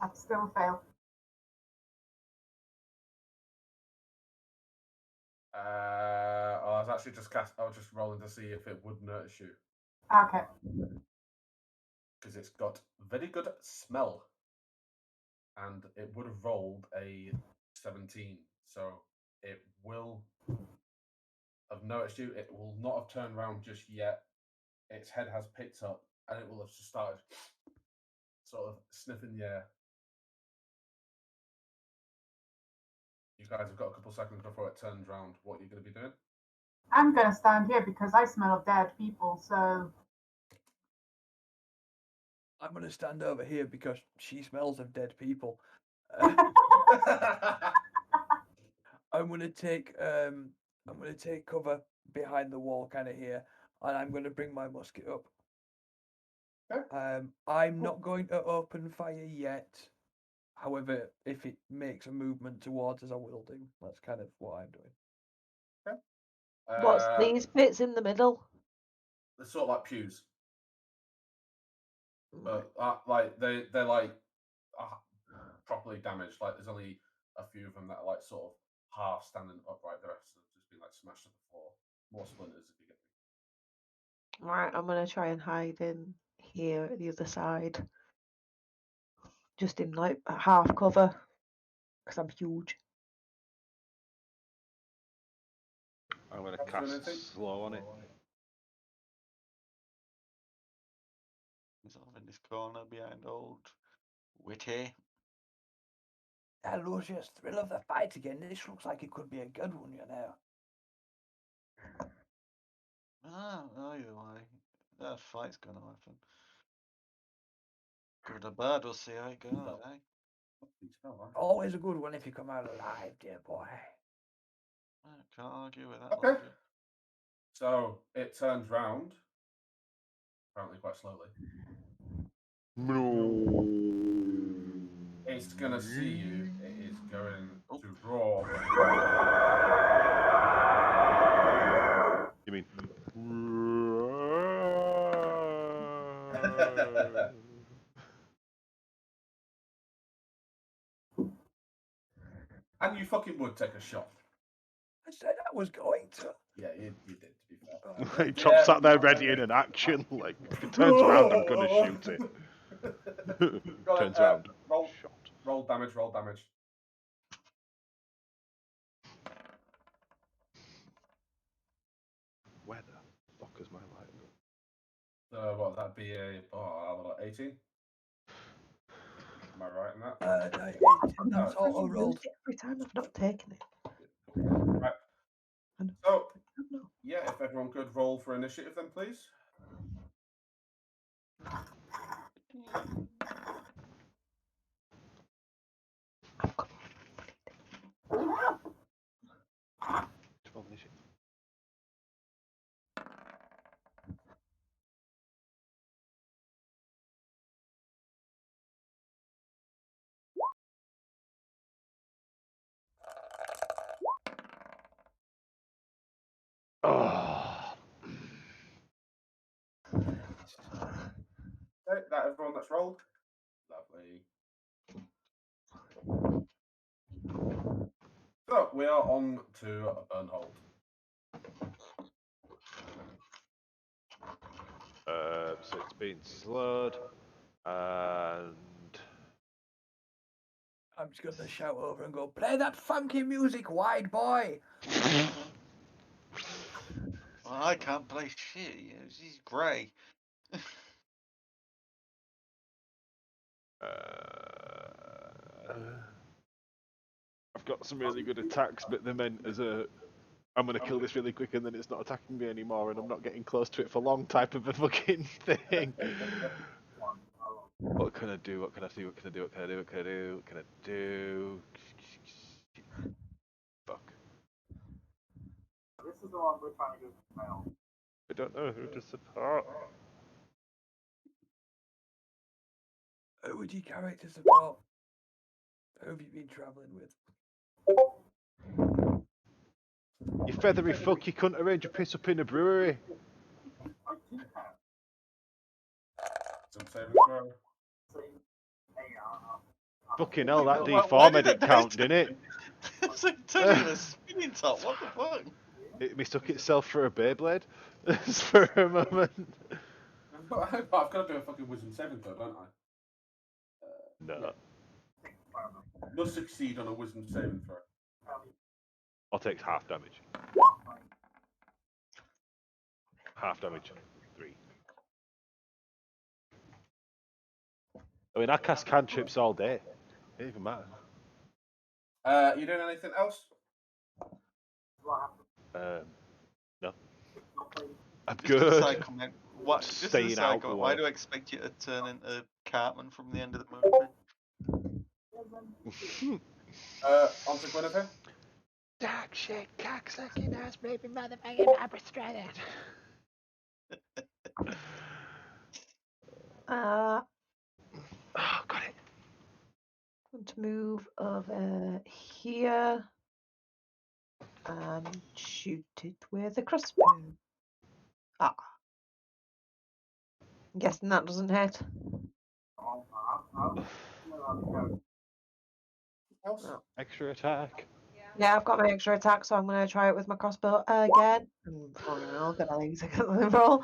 That's still a fail. I was actually I was just rolling to see if it would notice you Okay. because it's got very good smell, and it would have rolled a 17, so it will have noticed you. It will not have turned around just yet. Its head has picked up, and it will have just started sort of sniffing the air. You guys have got a couple seconds before it turns around. What are you going to be doing? I'm going to stand here because I smell dead people, so I'm going to stand over here because she smells of dead people. I'm going to take cover behind the wall, kind of here, and I'm going to bring my musket up. Okay. I'm not going to open fire yet. However, if it makes a movement towards us, I will do. That's kind of what I'm doing. What's these bits in the middle? They're sort of like pews, but like they're like properly damaged. Like there's only a few of them that are like sort of half standing upright. The rest have just been like smashed to the floor. More splinters if you get me. Right, I'm gonna try and hide in here at the other side, just in like half cover, because I'm huge. I'm going to What's doing anything? cast slow on it. Sort of in this corner behind old Witty. Lucius, thrill of the fight again. This looks like it could be a good one, you know. Either way. That fight's gonna happen. Good or bad, we'll see how it goes, eh? Always a good one if you come out alive, dear boy. Can't argue with that Okay. logic. So it turns round, apparently quite slowly. No. It's gonna see you. It is going to roar. You mean? And you fucking would take a shot. I said I was going to. Yeah, you did, to be fair. Chop sat there ready in an action. Like, if it turns around, I'm gonna shoot it. Turns around. Shot. Roll damage. Where the fuck is my light? So what? That'd be a 18. Am I right in that? That's auto rolled. Every time I've not taken it. Right. I know. So I don't know. yeah, if everyone could roll for initiative, then please. I've got 12 initiative. Oh. that everyone that's rolled? Lovely. So we are on to Burnhold. So it's been slowed, and I'm just gonna shout over and go, play that funky music, wide boy. Well, I can't play shit. He's grey. I've got some really good attacks, but they're meant as a I'm gonna kill this really quick and then it's not attacking me anymore and I'm not getting close to it for long type of a fucking thing. What can I do? What can I do? What can I do? What can I do? What can I do? What can I do? Fuck. This is the one we're trying to do now. I don't know who to support. Who would you carry to support? Who have you been travelling with? You feathery fuck, you couldn't arrange a piss up in a brewery. I do have. Some saving throw. Fucking hell, that Why D4 did made it that count, dice- didn't it? It's like turning into a spinning top. What the fuck? It mistook itself for a Beyblade for a moment. I've got to do a fucking wisdom saving throw, don't I? No. Must succeed on a wisdom saving throw. Or takes half damage. Half damage. 3. I mean, I cast cantrips all day. It doesn't even matter. You doing anything else? No. I'm Just a good. side comment. What? Just a Staying side out comment. for Why one. do I expect you to turn into Cartman from the end of the movie? On to Guinevere. Dog shit, cocksucking ass, baby motherfucking frustrated. Oh, got it. Want to move over here and shoot it with a crossbow. Ah. I'm guessing that doesn't hit. Else? No. Extra attack. Yeah, I've got my extra attack, so I'm going to try it with my crossbow again. Oh no, I'm gonna lose a roll.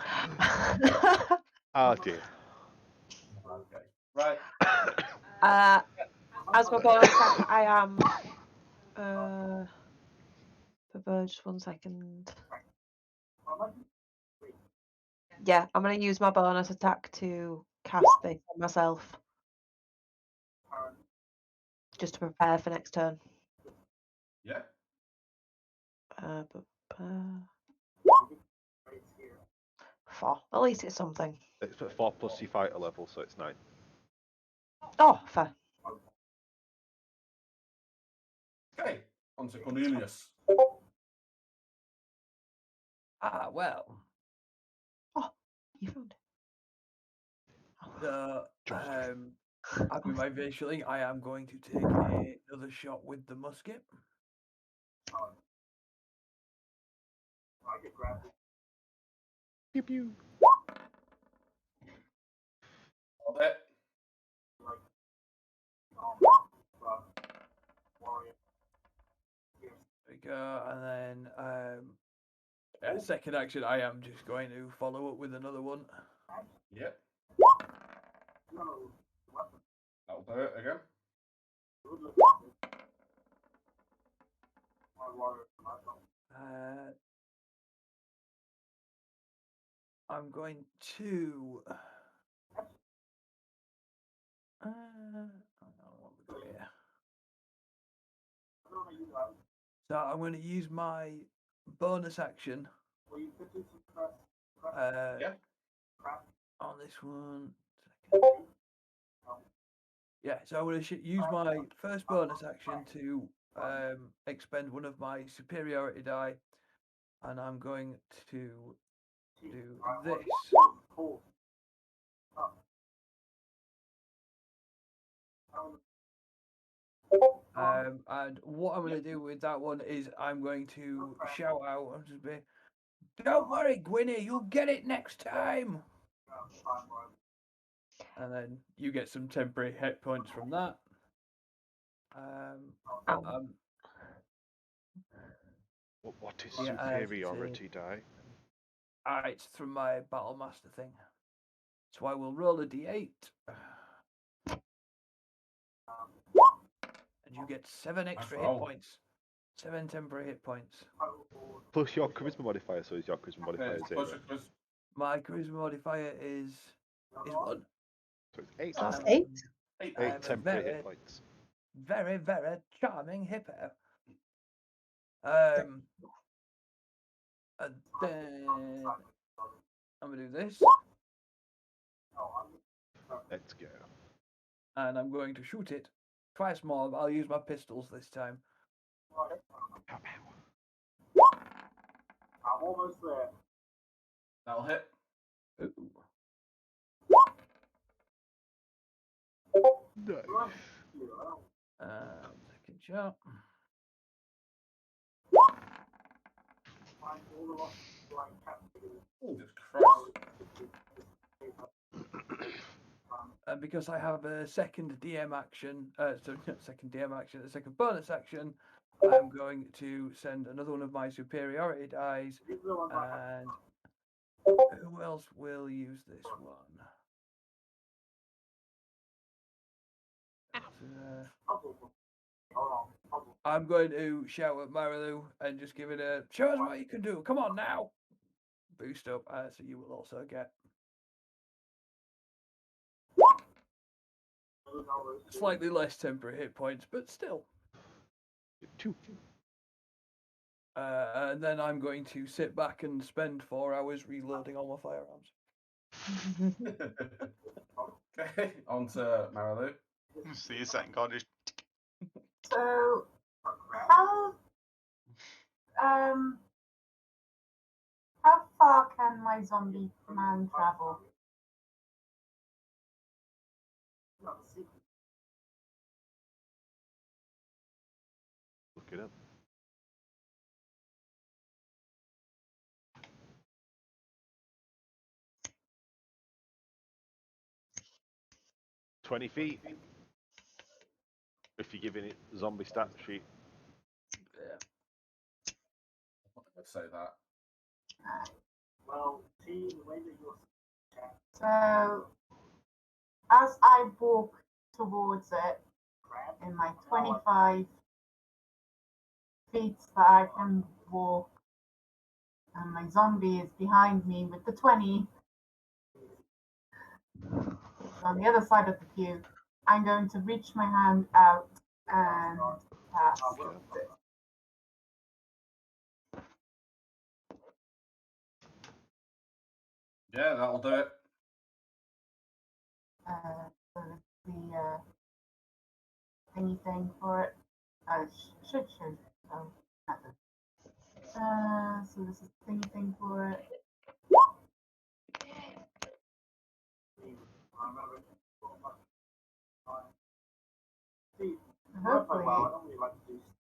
Oh dear. Okay. Right. As my bonus attack, I am. Just 1 second. Yeah, I'm going to use my bonus attack to cast this on myself. Just to prepare for next turn. Yeah. But, 4. At least it's something. It's at 4 plus your fighter level, so it's 9. Oh, fair. Okay. On to Cornelius. Ah, well. Oh, you found it. So, having my visualing, I am going to take another shot with the musket. Pew pew. Hold it. There we go, and then second action, I am just going to follow up with another one. Yep. That'll do it again. I'm going to. Hang on, what we got here? So I'm going to use my bonus action. Yeah. On this one. Yeah, so I'm going to use my first bonus action to expend one of my superiority die, and I'm going to do this. And what I'm going to do with that one is I'm going to shout out and just be, "Don't worry, Gwynny, you'll get it next time." And then you get some temporary hit points from that. Ow. What is Yeah, superiority die? It's from my Battle Master thing. So I will roll a d8. And you get 7 extra hit roll. points. 7 temporary hit points. Plus your charisma modifier, so is your charisma Yeah, modifier it's 0? plus your quiz. My charisma modifier is 1. So it's 8. So that's I'm- 8. 8 I'm 8 a temporary very- hit points. Very, very charming hippo. And then I'm gonna do this, Let's go. and I'm going to shoot it twice more. But I'll use my pistols this time. I'm almost there. That'll hit. Ooh. Nice. Second shot. Jesus Christ. And because I have a second DM action, so not second DM action, a second bonus action, I'm going to send another one of my superiority dice. And who else will use this one? I'm going to shout at Marilu and just give it a show us what you can do. Come on now. Boost up, so you will also get slightly less temporary hit points, but still. 2. And then I'm going to sit back and spend 4 hours reloading all my firearms. Okay, on to Marilu. See a second card. Just So, how far can my zombie man travel? Look it up. "20 feet. If you're giving it zombie stat sheet. Yeah. I'd say that. Well, see, the way that you're So, as I walk towards it in my 25 feet that I can walk, and my zombie is behind me with the 20 on the other side of the queue, I'm going to reach my hand out and cast it. Yeah, that'll do it. So the thingy thing for it. Should. Oh, so this is the thingy thing for it. Hopefully,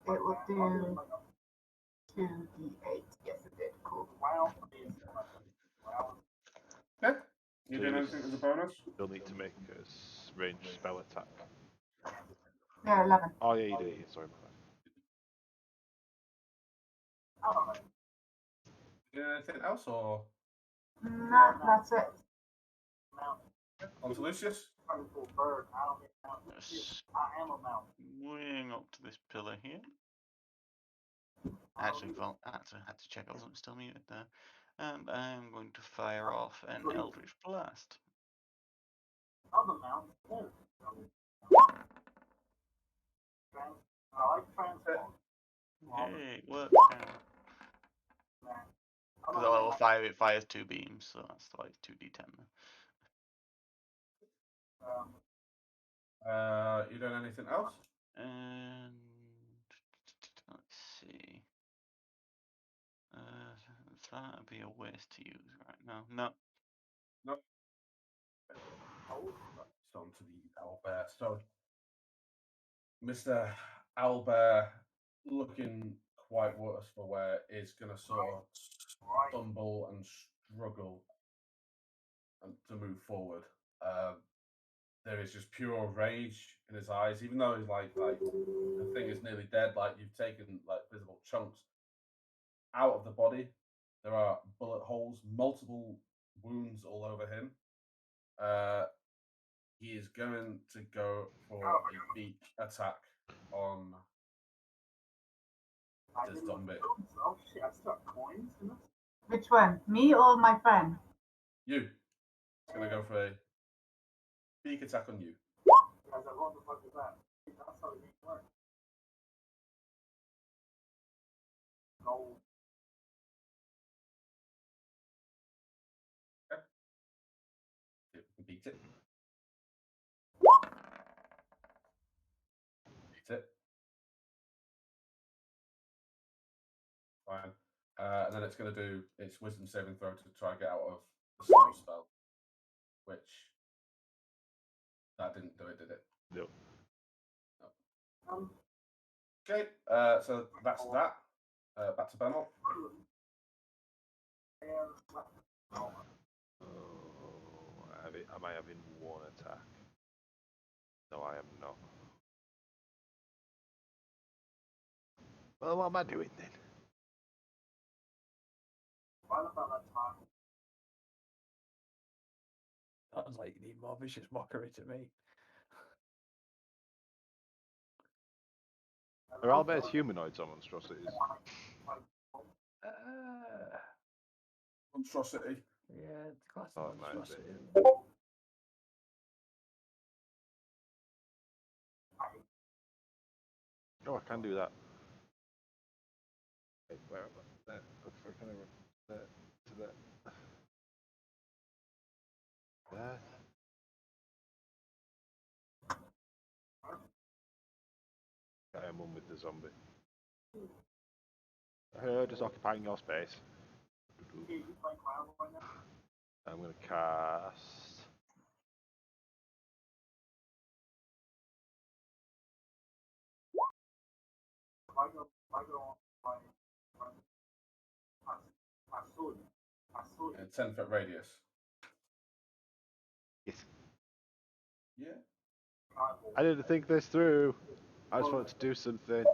it will do 2d8. Yes, it did. Cool. Yeah. You So doing you anything as a bonus? You'll need to make a ranged spell attack. Yeah, 11. Oh yeah, you do. Yeah, sorry, my bad. You doing anything else or No, that's it. on to Lucius? swing up to this pillar here. Actually, had to check I wasn't still muted there. And I'm going to fire off an Eldritch Blast. Hey, work because it fires 2 beams, so that's like 2d10. You doing anything else? And let's see. That'd be a waste to use right now. No. No. It's on to the owlbear. So, Mr. Owlbear, looking quite worse for wear, is going to sort of stumble and struggle to move forward. there is just pure rage in his eyes, even though he's like the thing is nearly dead. Like you've taken like visible chunks out of the body. There are bullet holes, multiple wounds all over him. He is going to go for a beak attack on the zombie. Oh shit, I stuck coins in this. Which one? Me or my friend? You. It's going to go for a beak attack on you. I was like, what the fuck is that? That's how it works. Gold. Beat it. Beat it. Fine. And then it's going to do its wisdom saving throw to try and get out of the slow spell. Which that didn't do it, did it? No. Okay, so that's that. Back to Bernal. Oh, am I having one attack? No, I am not. Well, what am I doing then? Why the fuck that time? Sounds like you need more vicious mockery to me. Are owlbears humanoids or monstrosities? Uh, Monstrosity. yeah, class Oh, of it might be. monstrosity. Oh, I can do that. Wait, where am I? There. Where can I run? There. To there. There. I am one with the zombie. Just occupying your space. You playing clown right now? I'm gonna cast. I go on I saw you. I saw you. 10-foot radius. Yes. Yeah. I didn't think this through. I just wanted to do something.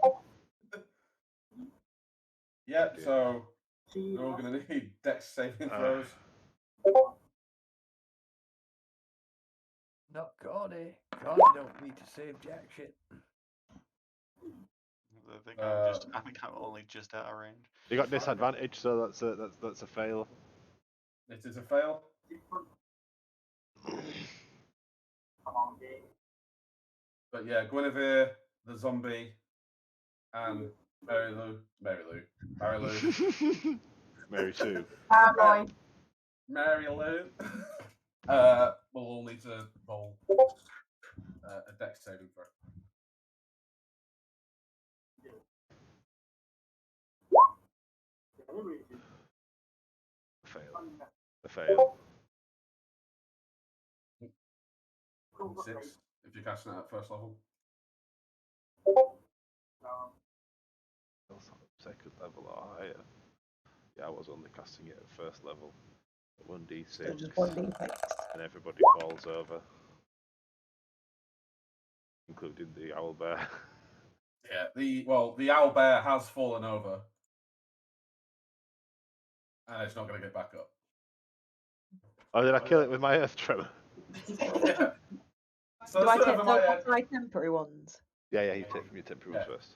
Yeah, dear. so we're all going to need dex saving throws. Not Corny. Corny don't need to save jack shit. I think I'm only just out of range. You got disadvantage, so that's a fail. It is a fail. Come on, game. But yeah, Guinevere, the zombie, and Mary Lou. Mary Sue. Boy. Mary Lou will all need to roll a dex saving throw. Fail. A fail. 6 if you're casting it at first level. Second level or higher. Yeah, I was only casting it at first level. 1d6. So just 1d6. And everybody falls over. Including the owlbear. Yeah, the owlbear has fallen over. And it's not going to get back up. Oh, did I kill it with my earth tremor? Yeah. So Do I sort take of in my head, my temporary ones? Yeah, you take from your temporary ones Yeah. first.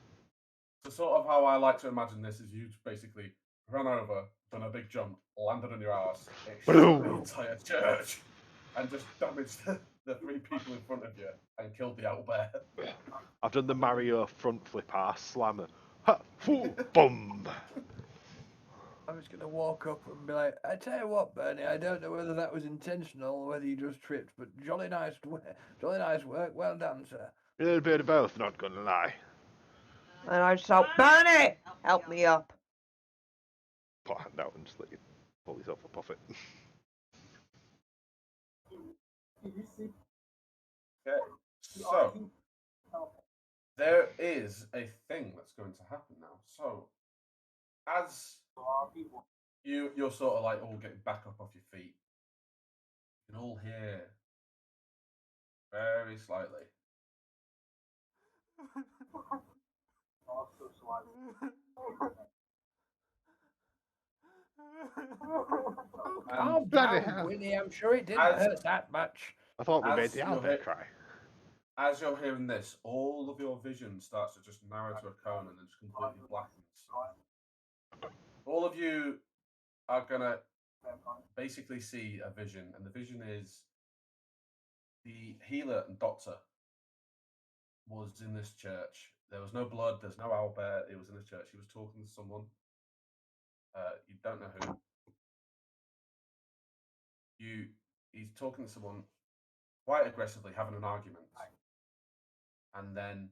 so sort of how I like to imagine this is you basically run over, done a big jump, landed on your ass, it shook the entire church, and just damaged the 3 people in front of you and killed the owlbear. I've done the Mario front flip ass slammer. Ha! Foo! Boom! I'm just gonna walk up and be like, I tell you what, Bernie, I don't know whether that was intentional or whether you just tripped, but jolly nice work, well done, sir. A little bit of both, not gonna lie. And I just shout, Bernie! Help me up. Put a hand out and just let you pull yourself up off it. Okay, so there is a thing that's going to happen now. So as you're sort of like all getting back up off your feet, you can all hear very slightly. Also slightly. Calm Bloody down, hell. Gwynny. I'm sure it didn't As- hurt that much. I thought we As made the you're owlbear hit- cry. As you're hearing this, all of your vision starts to just narrow to a cone and then just completely blackens. All of you are gonna basically see a vision, and the vision is the healer and doctor was in this church. There was no blood, there's no owlbear. It was in this church. He was talking to someone. You don't know who. He's talking to someone quite aggressively, having an argument, and then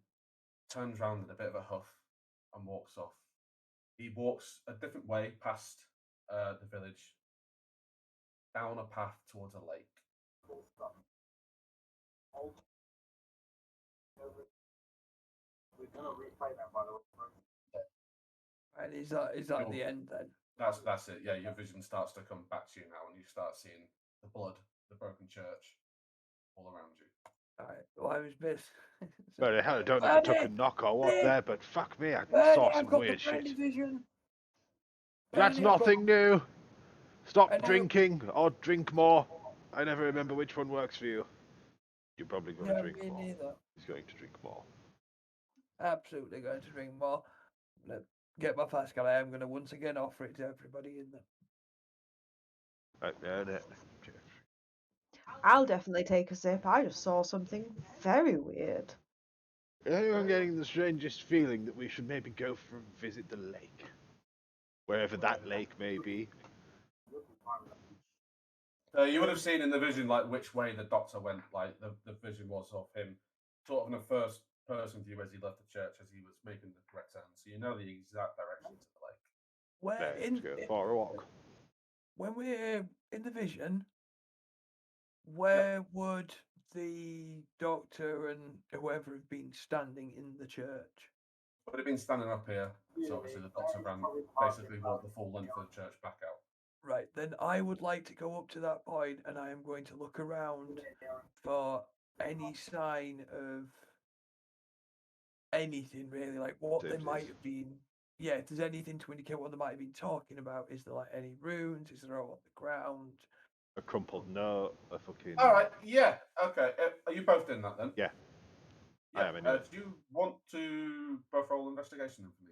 turns around in a bit of a huff and walks off. He walks a different way past the village, down a path towards a lake. We're gonna replay that, by the way. And is that the end then? That's it. Yeah, your vision starts to come back to you now, and you start seeing the blood, the broken church, all around you. Alright, well, I was missed. But hell, I don't know if I took a Bernie! knock or what Bernie! there, but fuck me, I Bernie, saw I've some got weird the Bernie shit. vision. That's Bernie, I've got- nothing new. Stop I know. drinking or drink more. I never remember which one works for you. You're probably going to Yeah, drink me more. neither. He's going to drink more. Absolutely going to drink more. I'm gonna get my flask and I am going to once again offer it to everybody in there. I'll definitely take a sip. I just saw something very weird. Is anyone getting the strangest feeling that we should maybe go for a visit the lake? Wherever that lake may be. You would have seen in the vision like which way the doctor went. Like the vision was of him, sort of in a first person view as he left the church as he was making the correct turn. So you know the exact direction to the lake. Where Let's go for a walk. when we're in the vision, where would the doctor and whoever have been standing in the church? Would have been standing up here. So obviously the doctor ran basically walked the full length of the church back out. Right, then I would like to go up to that point and I am going to look around for any sign of anything really, like what they might Activities. have been. Yeah, if there's anything to indicate what they might have been talking about, is there like any runes? Is there all on the ground? A crumpled note, a fucking... All right. Yeah. Okay. Are you both doing that then? Yeah. Yeah. I am anyway. Do you want to both roll investigation for me?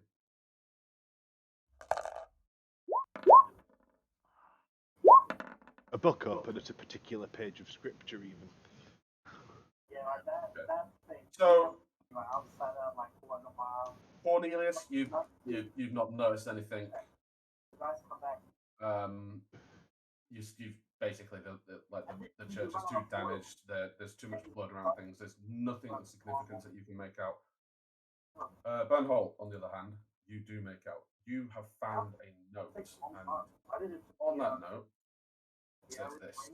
A book open at a particular page of scripture even. Yeah, like that thing. So Like outside of like 1 mile. Cornelius, you've not noticed anything. The guys come back. You've basically the church is too damaged. There's too much blood around things. There's nothing of significance that you can make out. Bernholt, on the other hand, you do make out. You have found a note, and on that note, it says this.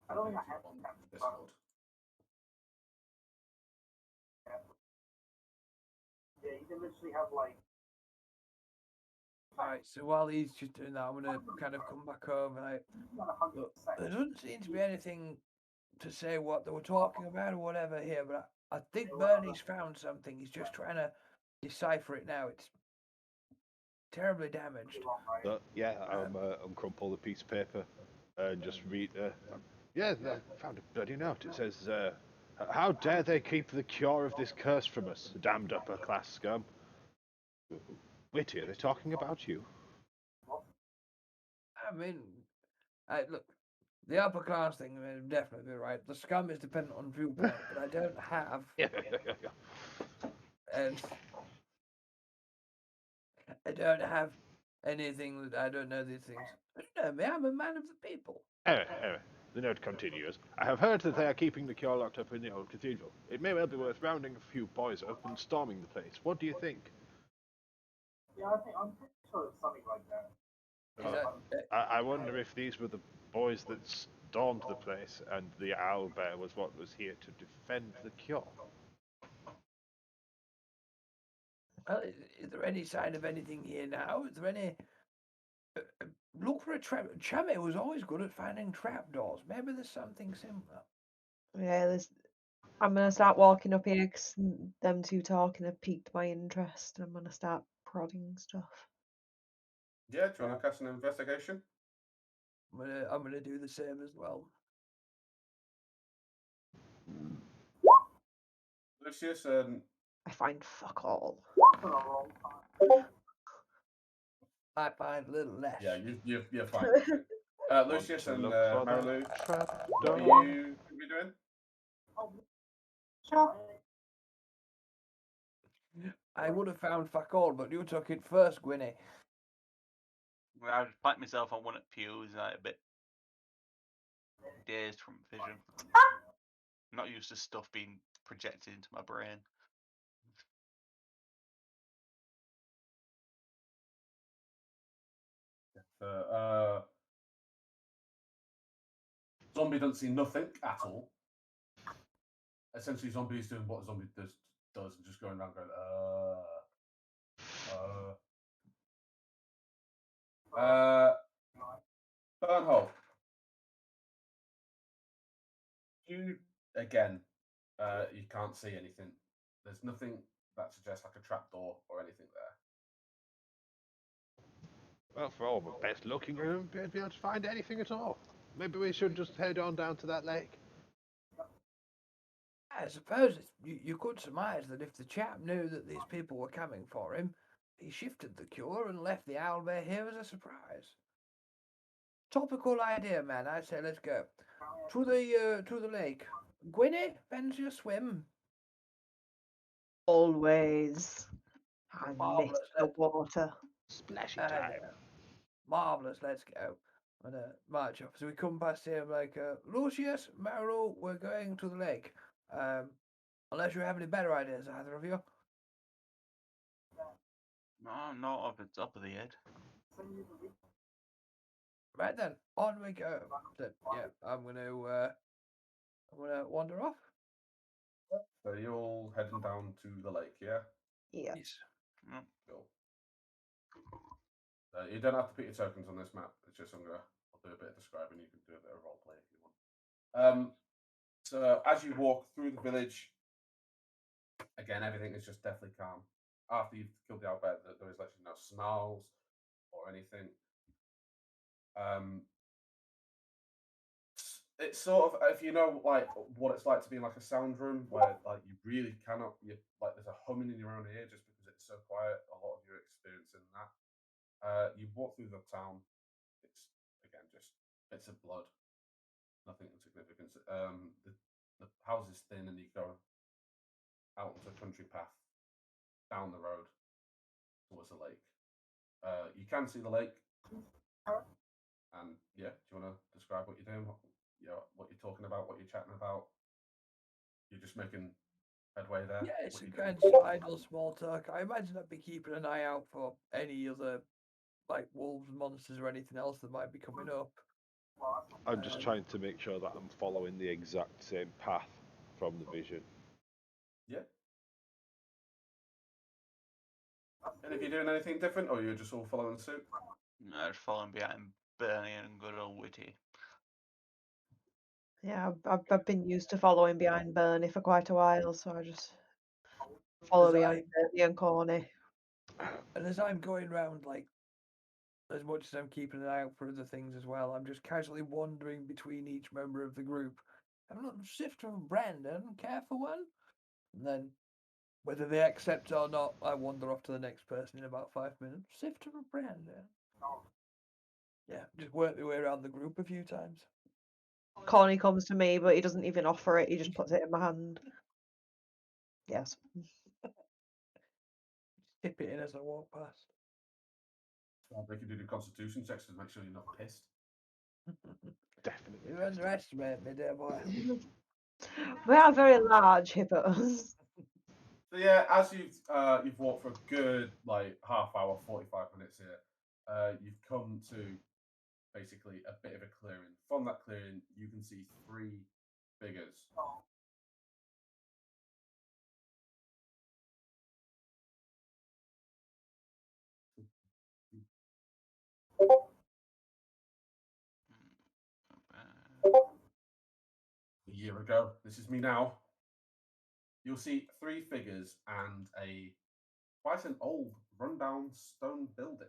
I don't think I Page have on that. Discord. Yeah, you can literally have like. Alright, so while he's just doing that, I'm gonna kind of come back over. Like, look, there doesn't seem to be anything to say what they were talking about or whatever here, but I think Bernie's found something. He's just trying to decipher it now. It's terribly damaged. So, yeah, I'm uncrumple the piece of paper and just read. Yeah, I found a bloody note. It says, "How dare they keep the cure of this curse from us, damned upper class scum." Witty, are they talking about you? I mean, look, the upper class thing is definitely right. The scum is dependent on viewpoint, but I don't have, and I don't have anything that I don't know these things. I don't know me. I'm a man of the people. Anyway, the note continues. I have heard that they are keeping the cure locked up in the old cathedral. It may well be worth rounding a few boys up and storming the place. What do you think? Yeah, I'm pretty sure it's something like that. Is that, I wonder if these were the boys that stormed the place and the owlbear was what was here to defend the cure. well, is there any sign of anything here now? Is there any Look for a trap. Chummy was always good at finding trapdoors. Maybe there's something similar. Yeah, I'm gonna start walking up here because them two talking have piqued my interest, and I'm gonna start prodding stuff. Yeah, do you want to cast an investigation? I'm gonna do the same as well. Lucius, I find fuck all. For a long time. I find a little less. yeah, you're fine. Want Lucius to and look for Marilu, that trap what are door. you doing? Sure. I would have found fuck all, but you took it first, Gwynny. I just packed myself on one at Pew's, like a bit dazed from vision. I'm not used to stuff being projected into my brain. Zombie doesn't see nothing at all. Essentially, Zombie is doing what a zombie does and just going around going, Bernhold, you again, you can't see anything. There's nothing that suggests like a trapdoor or anything there. Well, for all the best looking, we won't be able to find anything at all. Maybe we should just head on down to that lake. I suppose you could surmise that if the chap knew that these people were coming for him, he shifted the cure and left the owlbear here as a surprise. Topical idea, man. I say let's go to the lake. Gwynny, fancy a swim? Always. I miss Marvelous. the water. Splashy And, time. marvelous. Let's go. And march off. So we come past him like, Lucius, Marilu, we're going to the lake. Unless you have any better ideas, either of you. No, not off the top of the head. Right then, on we go. So, yeah, I'm gonna wander off. So you're all heading down to the lake, yeah? Yeah. Yes. No. Cool. You don't have to put your tokens on this map. It's just I'll do a bit of describing. You can do a bit of role play if you want. So as you walk through the village, again everything is just deathly calm. After you've killed the owlbear, there is actually no snarls or anything. It's sort of, if you know like what it's like to be in like a sound room where like you really cannot, like there's a humming in your own ear just because it's so quiet. A lot of your experience in that. You walk through the town. It's again just bits of blood, nothing insignificant. The house is thin, and you go out onto a country path down the road towards the lake. You can see the lake, and yeah, do you want to describe what you're doing? What you're talking about, what you're chatting about? You're just making headway there. Yeah, it's What a you kind doing? of idle small talk. I imagine I'd be keeping an eye out for any other like wolves, monsters, or anything else that might be coming up. I'm just trying to make sure that I'm following the exact same path from the vision. Yeah. And if you're doing anything different, or you're just all following suit? No, just falling behind Bernie and good old Witty. Yeah, I've been used to following behind Bernie for quite a while, so I just follow behind Bernie and Corny. And as I'm going round, like, as much as I'm keeping an eye out for other things as well, I'm just casually wandering between each member of the group. I'm not sift of Brandon, care for one? And then, whether they accept or not, I wander off to the next person in about 5 minutes. Sift of Brandon. Yeah, just work my way around the group a few times. Corny comes to me, but he doesn't even offer it. He just puts it in my hand. Yes. Tip it in as I walk past. They can do the constitution checks to make sure you're not pissed. Definitely. You underestimate me, dear boy. We are very large hippos. So yeah, as you've walked for a good like half hour, 45 minutes here, you've come to basically a bit of a clearing. From that clearing, you can see three figures. year ago. This is me now. You'll see 3 figures and quite an old, rundown stone building.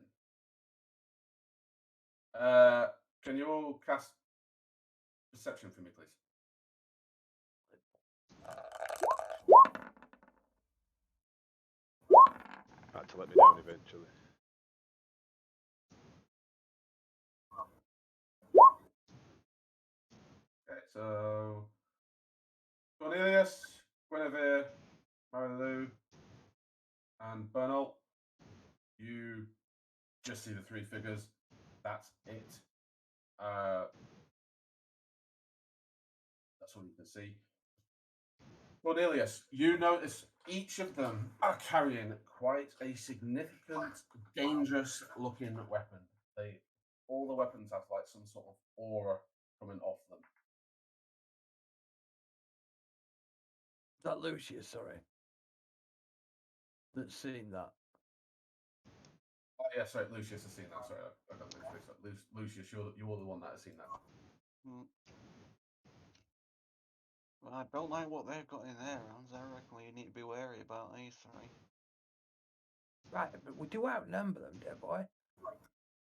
Can you all cast perception for me, please? Had to let me down eventually. Okay, so Cornelius, Guinevere, Marilou, and Bernal, you just see the 3 figures. That's it. That's all you can see. Cornelius, you notice each of them are carrying quite a significant, dangerous-looking weapon. All the weapons have like some sort of aura coming off them. Is that Lucius, sorry? That's seen that. Oh yeah, sorry, Lucius has seen that. Sorry, I got things mixed up. Lucius, you're the one that has seen that. Well, I don't like what they've got in their hands. I reckon we need to be wary about these 3. Right, but we do outnumber them, dear boy.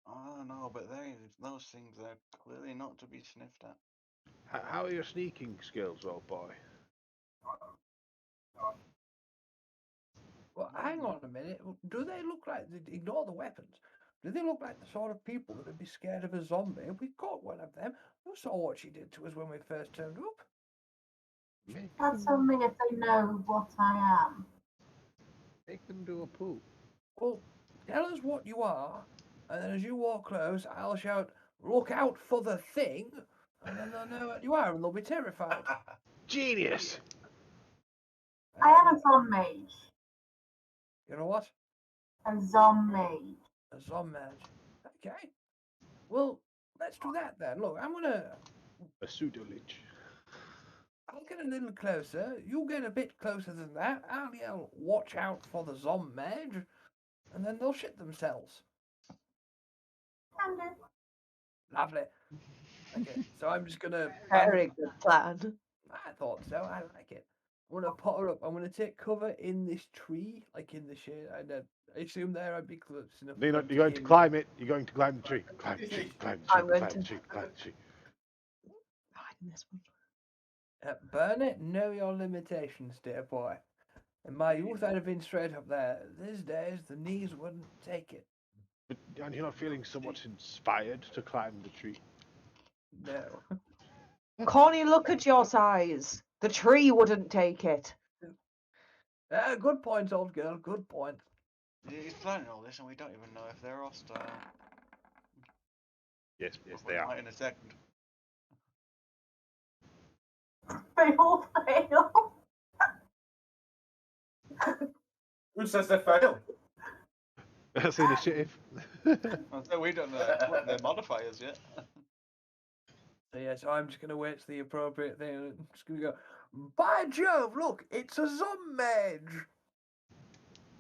Oh no, but those things are clearly not to be sniffed at. How are your sneaking skills, old boy? Well, hang on a minute. Do they look like, ignore the weapons, do they look like the sort of people that would be scared of a zombie? We got one of them. You saw what she did to us when we first turned up. That's only if they know what I am. Make them do a poo. Well, tell us what you are, and then as you walk close, I'll shout, "Look out for the thing," and then they'll know what you are, and they'll be terrified. Genius! I am a zom mage. You know what? A zom mage. A zom mage. Okay. Well, let's do that then. Look, A pseudo-lich. I'll get a little closer. You get a bit closer than that. I'll yell, "Watch out for the zom mage," and then they'll shit themselves. Can do. Lovely. Okay, so I'm just gonna. Very good plan. I thought so. I like it. I'm gonna pot her up. I'm gonna take cover in this tree, like in the shade. I assume there I'd be close enough. You're for them going to hear me. climb it. You're going to climb the tree. Climb the tree. Climb the tree. I'm going Climb to- the tree. Climb the tree. Hide in this one. Bernard, know your limitations, dear boy. In my youth, I'd have been straight up there. These days, the knees wouldn't take it. But and you're not feeling somewhat inspired to climb the tree. No. Connie, look at your size. The tree wouldn't take it. Good point, old girl. Good point. He's planning all this, and we don't even know if they're hostile. Yes, But they we are. might in a second. They all fail. Who says they fail? That's initiative. So we don't know their modifiers yet. So yeah, so I'm just gonna wait for the appropriate thing. And I'm just gonna go. By Jove! Look, it's a zom mage.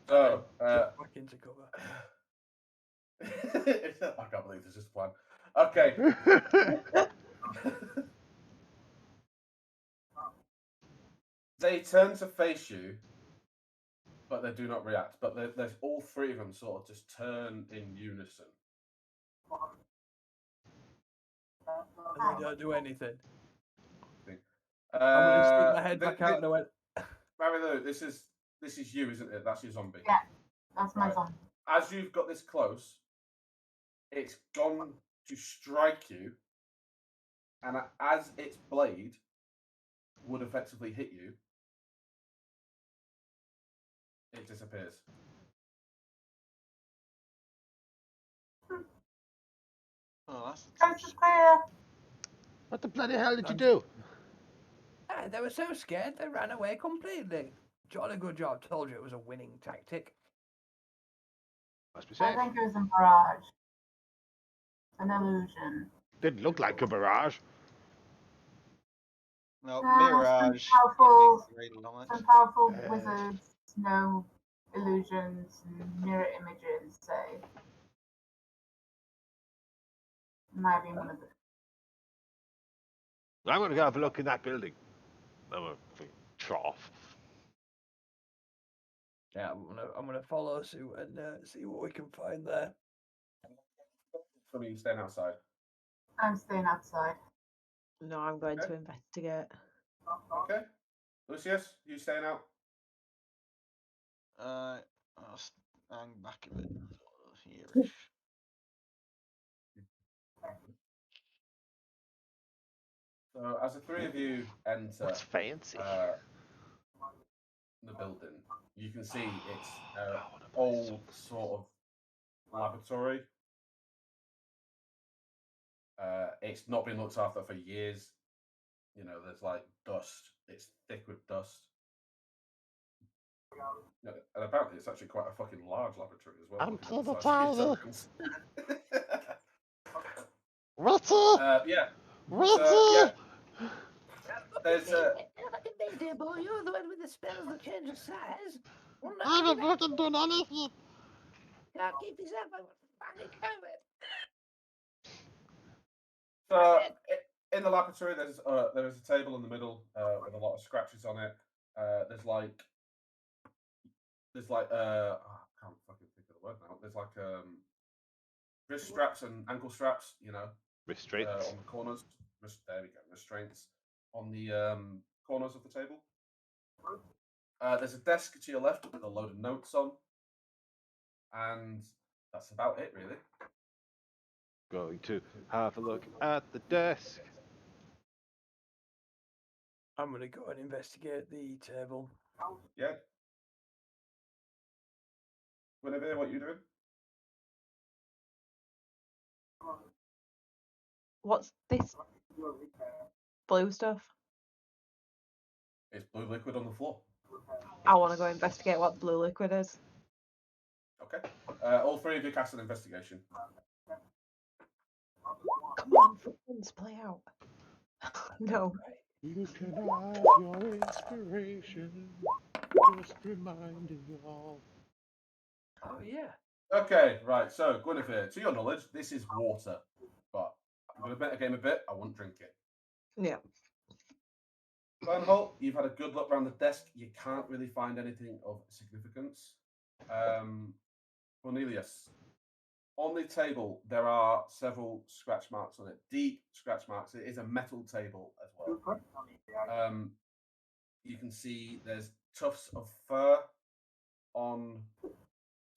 So, Jump back into cover. I can't believe this is the plan. Okay. They turn to face you, but they do not react. But there's all 3 of them sort of just turn in unison. And they don't do anything. Uh, I'm gonna stick my head back out and I went. Marilou, this is you, isn't it? That's your zombie. Yeah, that's my Right. zom. As you've got this close, it's gone to strike you, and as its blade would effectively hit you, it disappears. Oh, that's the Coast is clear. What the bloody hell did you do? Ah, they were so scared they ran away completely. Jolly good job. Told you it was a winning tactic. Must be I safe. think it was a mirage. An illusion. Didn't look like a mirage. No, Ah, Mirage. some powerful- Really knowledge. Some powerful Yes. wizards know illusions and mirror images, so might be one of them. I'm going to go have a look in that building. a trough. Yeah, I'm gonna follow suit and see what we can find there. From you staying outside. I'm staying outside. No, I'm going Okay. to investigate. Okay. Lucius, you staying out? I'll hang back a bit, sort of here-ish. So as the three of you enter What's fancy? the building, you can see it's I an wanna buy old socks. sort of laboratory. It's not been looked after for years. You know, there's like dust. It's thick with dust. No, and apparently it's actually quite a fucking large laboratory as well. And looking at the pull size the of towel. its Rattle! yeah. Rattle! Yeah. There's Dear boy, you're the one with the spells that change the size. I haven't fucking done anything! Can't keep yourself fucking covered. So in the laboratory, there is a table in the middle with a lot of scratches on it. There's like I can't fucking think of the word now. There's like wrist straps and ankle straps, you know, Restraints. on the corners. There we go, restraints on the corners of the table. There's a desk to your left with a load of notes on, and that's about it, really. Going to have a look at the desk. I'm gonna go and investigate the table. Yeah. Whenever, what you doing? What's this blue stuff? It's blue liquid on the floor. I want to go investigate what the blue liquid is. Okay. All three of you cast an investigation. Come on, for once, play out. No. You can have your inspiration. Just reminding you all. Oh yeah. Okay, right. So, Guinevere, to your knowledge, this is water, but I'm going to bet a game a bit. I wouldn't drink it. Yeah. Bernholt, you've had a good look around the desk. You can't really find anything of significance. Cornelius, on the table, there are several scratch marks on it, deep scratch marks. It is a metal table as well. You can see there's tufts of fur on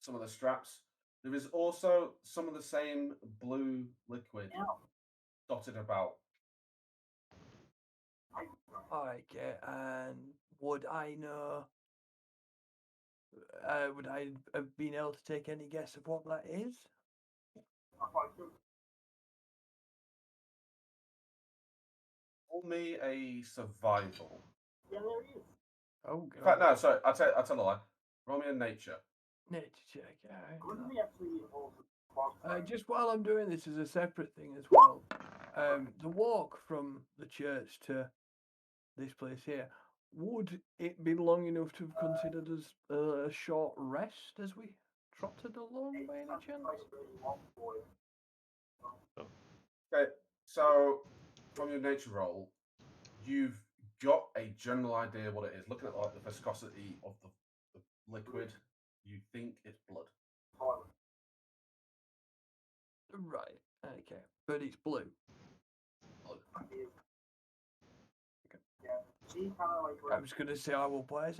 some of the straps. There is also some of the same blue liquid dotted about. Okay, and would I know? Would I have been able to take any guess of what that is? Roll me a survival. Yeah, there he is. Oh In fact, god. no, sorry, I'll tell a lie. Roll me a nature. Nature check. Alright. Wouldn't he actually evolve? Just while I'm doing this as a separate thing as well, the walk from the church to this place here, would it be long enough to have considered as a short rest as we trotted along by any chance? Okay, so from your nature roll, you've got a general idea what it is. Looking at like the viscosity of the liquid, you think it's blood. Right. Okay. But it's blue. I was going to say I will place.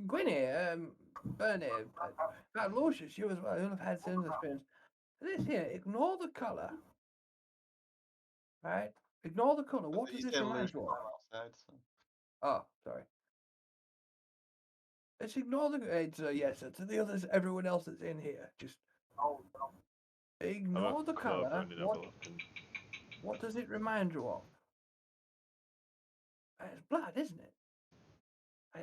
Gwynny, Bernie, Lucius, you as well. You'll have had similar experience. This here, ignore the colour. Right? Ignore the colour. What does He's this getting remind loose you of? outside, so. Oh, sorry. Let's ignore the. It's yes. To the others, everyone else that's in here, just ignore the colour. What does it remind you of? It's blood, isn't it?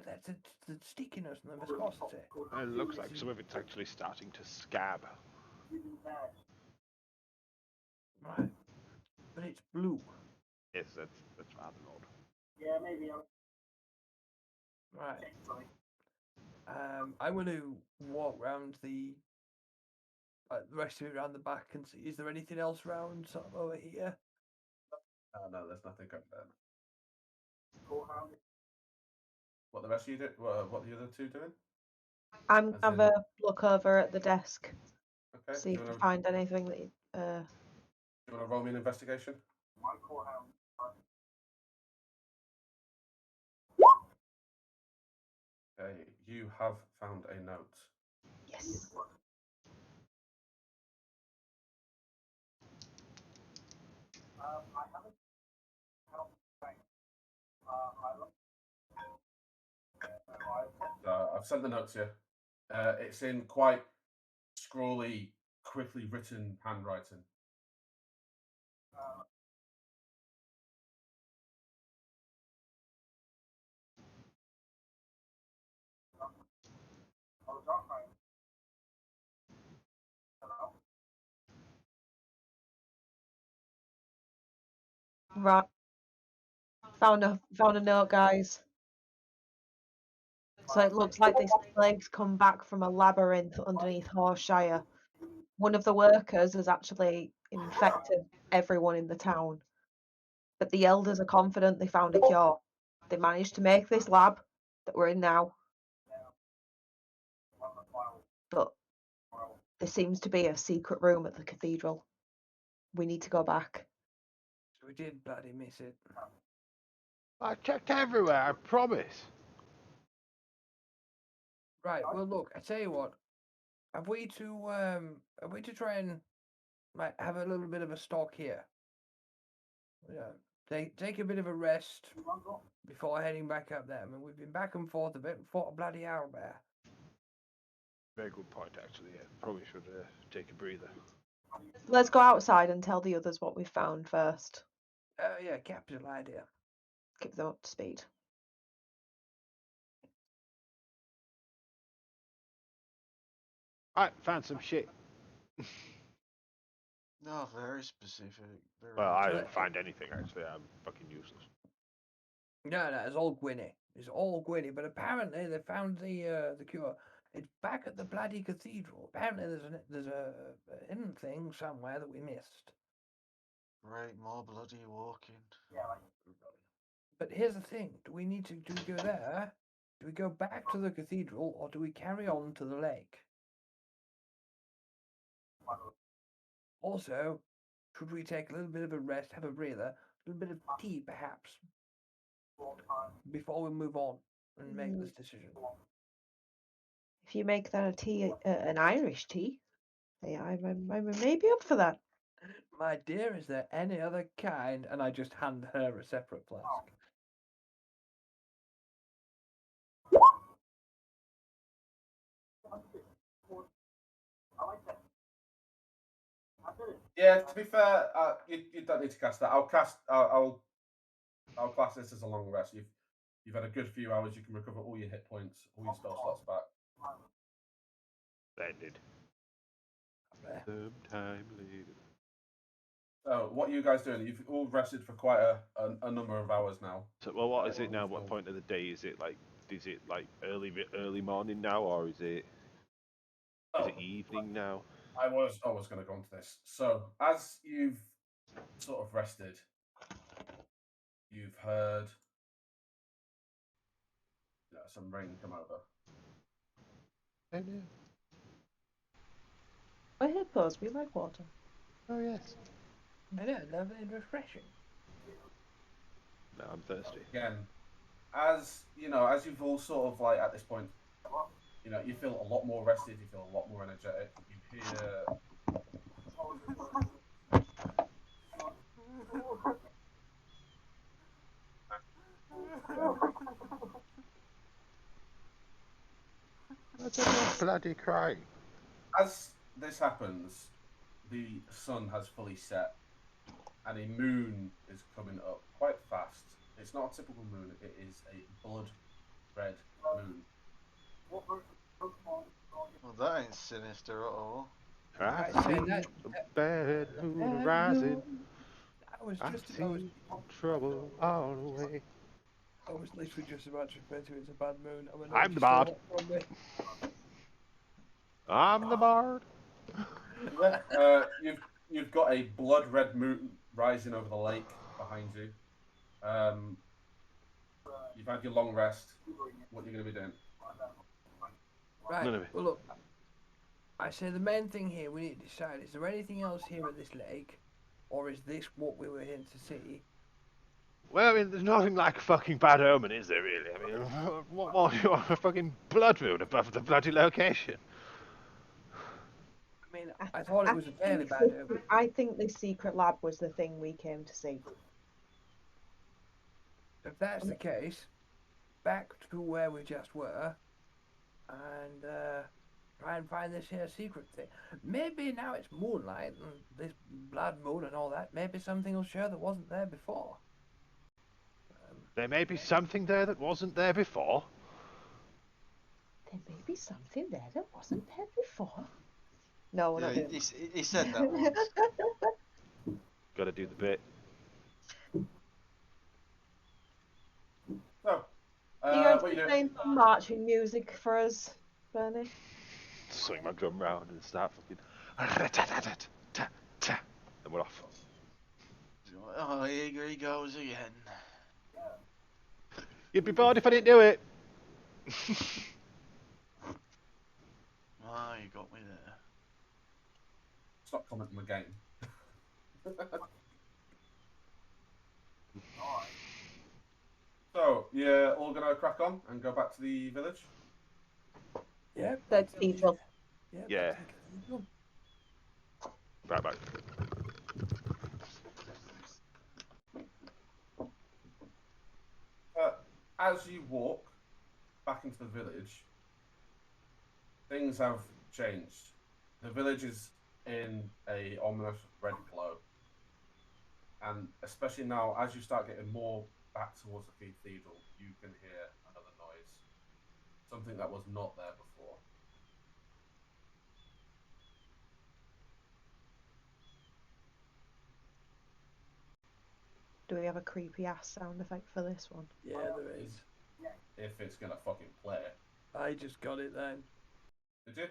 That's the stickiness and the viscosity. It looks like some of it's actually starting to scab. Right. But it's blue. Yes, that's rather odd. Yeah, maybe. Right. I'm going to walk round the rest of it around the back and see. Is there anything else around sort of over here? Oh no, there's nothing going there. Courthouse. What the rest of you do? What the other two doing? I'm As have in- a look over at the desk, Okay. see Do if you I want find anything that. to roll me an investigation? My courthouse. Okay. You have found a note. Yes. I haven't. I looked. I've sent the notes here. It's in quite scrawly, quickly written handwriting. I was on my. Hello. Right. Found a note, guys. So it looks like this plague's come back from a labyrinth underneath Horseshire. One of the workers has actually infected everyone in the town. But the elders are confident they found a cure. They managed to make this lab that we're in now. But there seems to be a secret room at the cathedral. We need to go back. We did bloody miss it. I checked everywhere, I promise. Right. Well, look. I tell you what. Have we to try and like have a little bit of a stock here? Yeah. Take a bit of a rest before heading back up there. I mean, we've been back and forth a bit and fought a bloody owlbear. Very good point, actually. Yeah, probably should take a breather. Let's go outside and tell the others what we found first. Yeah, capital idea. Keep them up to speed. Alright, found some shit. No, very specific. Very Well, I So- didn't find anything, actually. I'm fucking useless. No, it's all Gwynny. It's all Gwynny. But apparently they found the cure. It's back at the bloody cathedral. Apparently there's a hidden thing somewhere that we missed. Right, more bloody walking. But here's the thing: do we go there? Do we go back to the cathedral, or do we carry on to the lake? Also, should we take a little bit of a rest, have a breather, a little bit of tea perhaps, before we move on and make this decision? If you make that a tea, an Irish tea, I'm maybe up for that. My dear, is there any other kind? And I just hand her a separate flask. Yeah. To be fair, you don't need to cast that. I'll class this as a long rest. You've had a good few hours. You can recover all your hit points, all your spell slots back. Splendid. Sometime later. So, what are you guys doing? You've all rested for quite a number of hours now. So, well, what is it now? What point of the day is it? Is it like early morning now, or is it evening now? I was going to go on to this. So, as you've sort of rested, you've heard some rain come over. We're hippos. We like water. Oh yes. I know, lovely and refreshing. No, I'm thirsty. Again, as you've all sort of like at this point, you feel a lot more rested. You feel a lot more energetic. You hear What's that bloody crying? as this happens, the sun has fully set, and a moon is coming up quite fast. It's not a typical moon; it is a blood red moon. Well, that ain't sinister at all. I Right, see that- a bad moon bad rising. I was I just, see trouble all the way. I was literally just about to refer to it as a bad moon. I'm the bard. I'm the bard. You've got a blood red moon rising over the lake behind behind you. You've had your long rest. What are you going to be doing? Right. None of it. Well, look. I say the main thing here we need to decide: is there anything else here at this lake, or is this what we were here to see? Well, I mean, there's nothing like a fucking bad omen, is there, really? I mean, what more do you want? A fucking blood moon above the bloody location? I mean, I thought it was a fairly bad omen. I think this secret lab was the thing we came to see. If that's the case, back to where we just were, and try and find this here secret thing. Maybe now it's moonlight and this blood moon and all that. Maybe something will show that wasn't there before. There may be something there that wasn't there before. There may be something there that wasn't there before. No, we're not Yeah, doing he said that once. Got to do the bit. So, Are you going what to you be doing? playing some marching music for us, Bernie? Swing my drum round and start fucking. And we're off. Oh, here he goes again. You'd be bored if I didn't do it. Oh, you got me there. Stop commenting the game. So, you're all going to crack on and go back to the village? Yeah. The cathedral. Yeah. Right back. As you walk back into the village, things have changed. The village is in a ominous red glow. And especially now, as you start getting more back towards the cathedral, you can hear another noise. Something that was not there before. Do we have a creepy ass sound effect for this one? Yeah, there is. If it's gonna fucking play. I just got it then. Did you?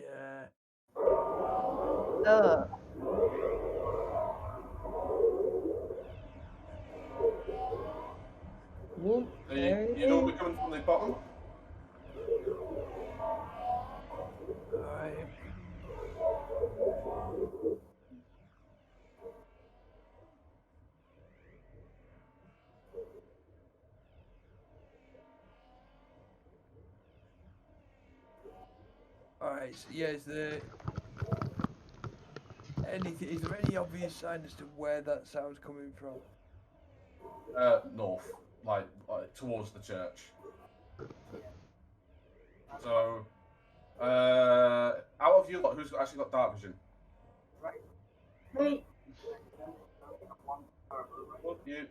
Yeah. Whoop, So there it you'd all be is. coming from the bottom? Alright. Alright, so yeah, is there any obvious sign as to where that sound's coming from? North, like towards the church. So, out of you lot, who's actually got dark vision? Me.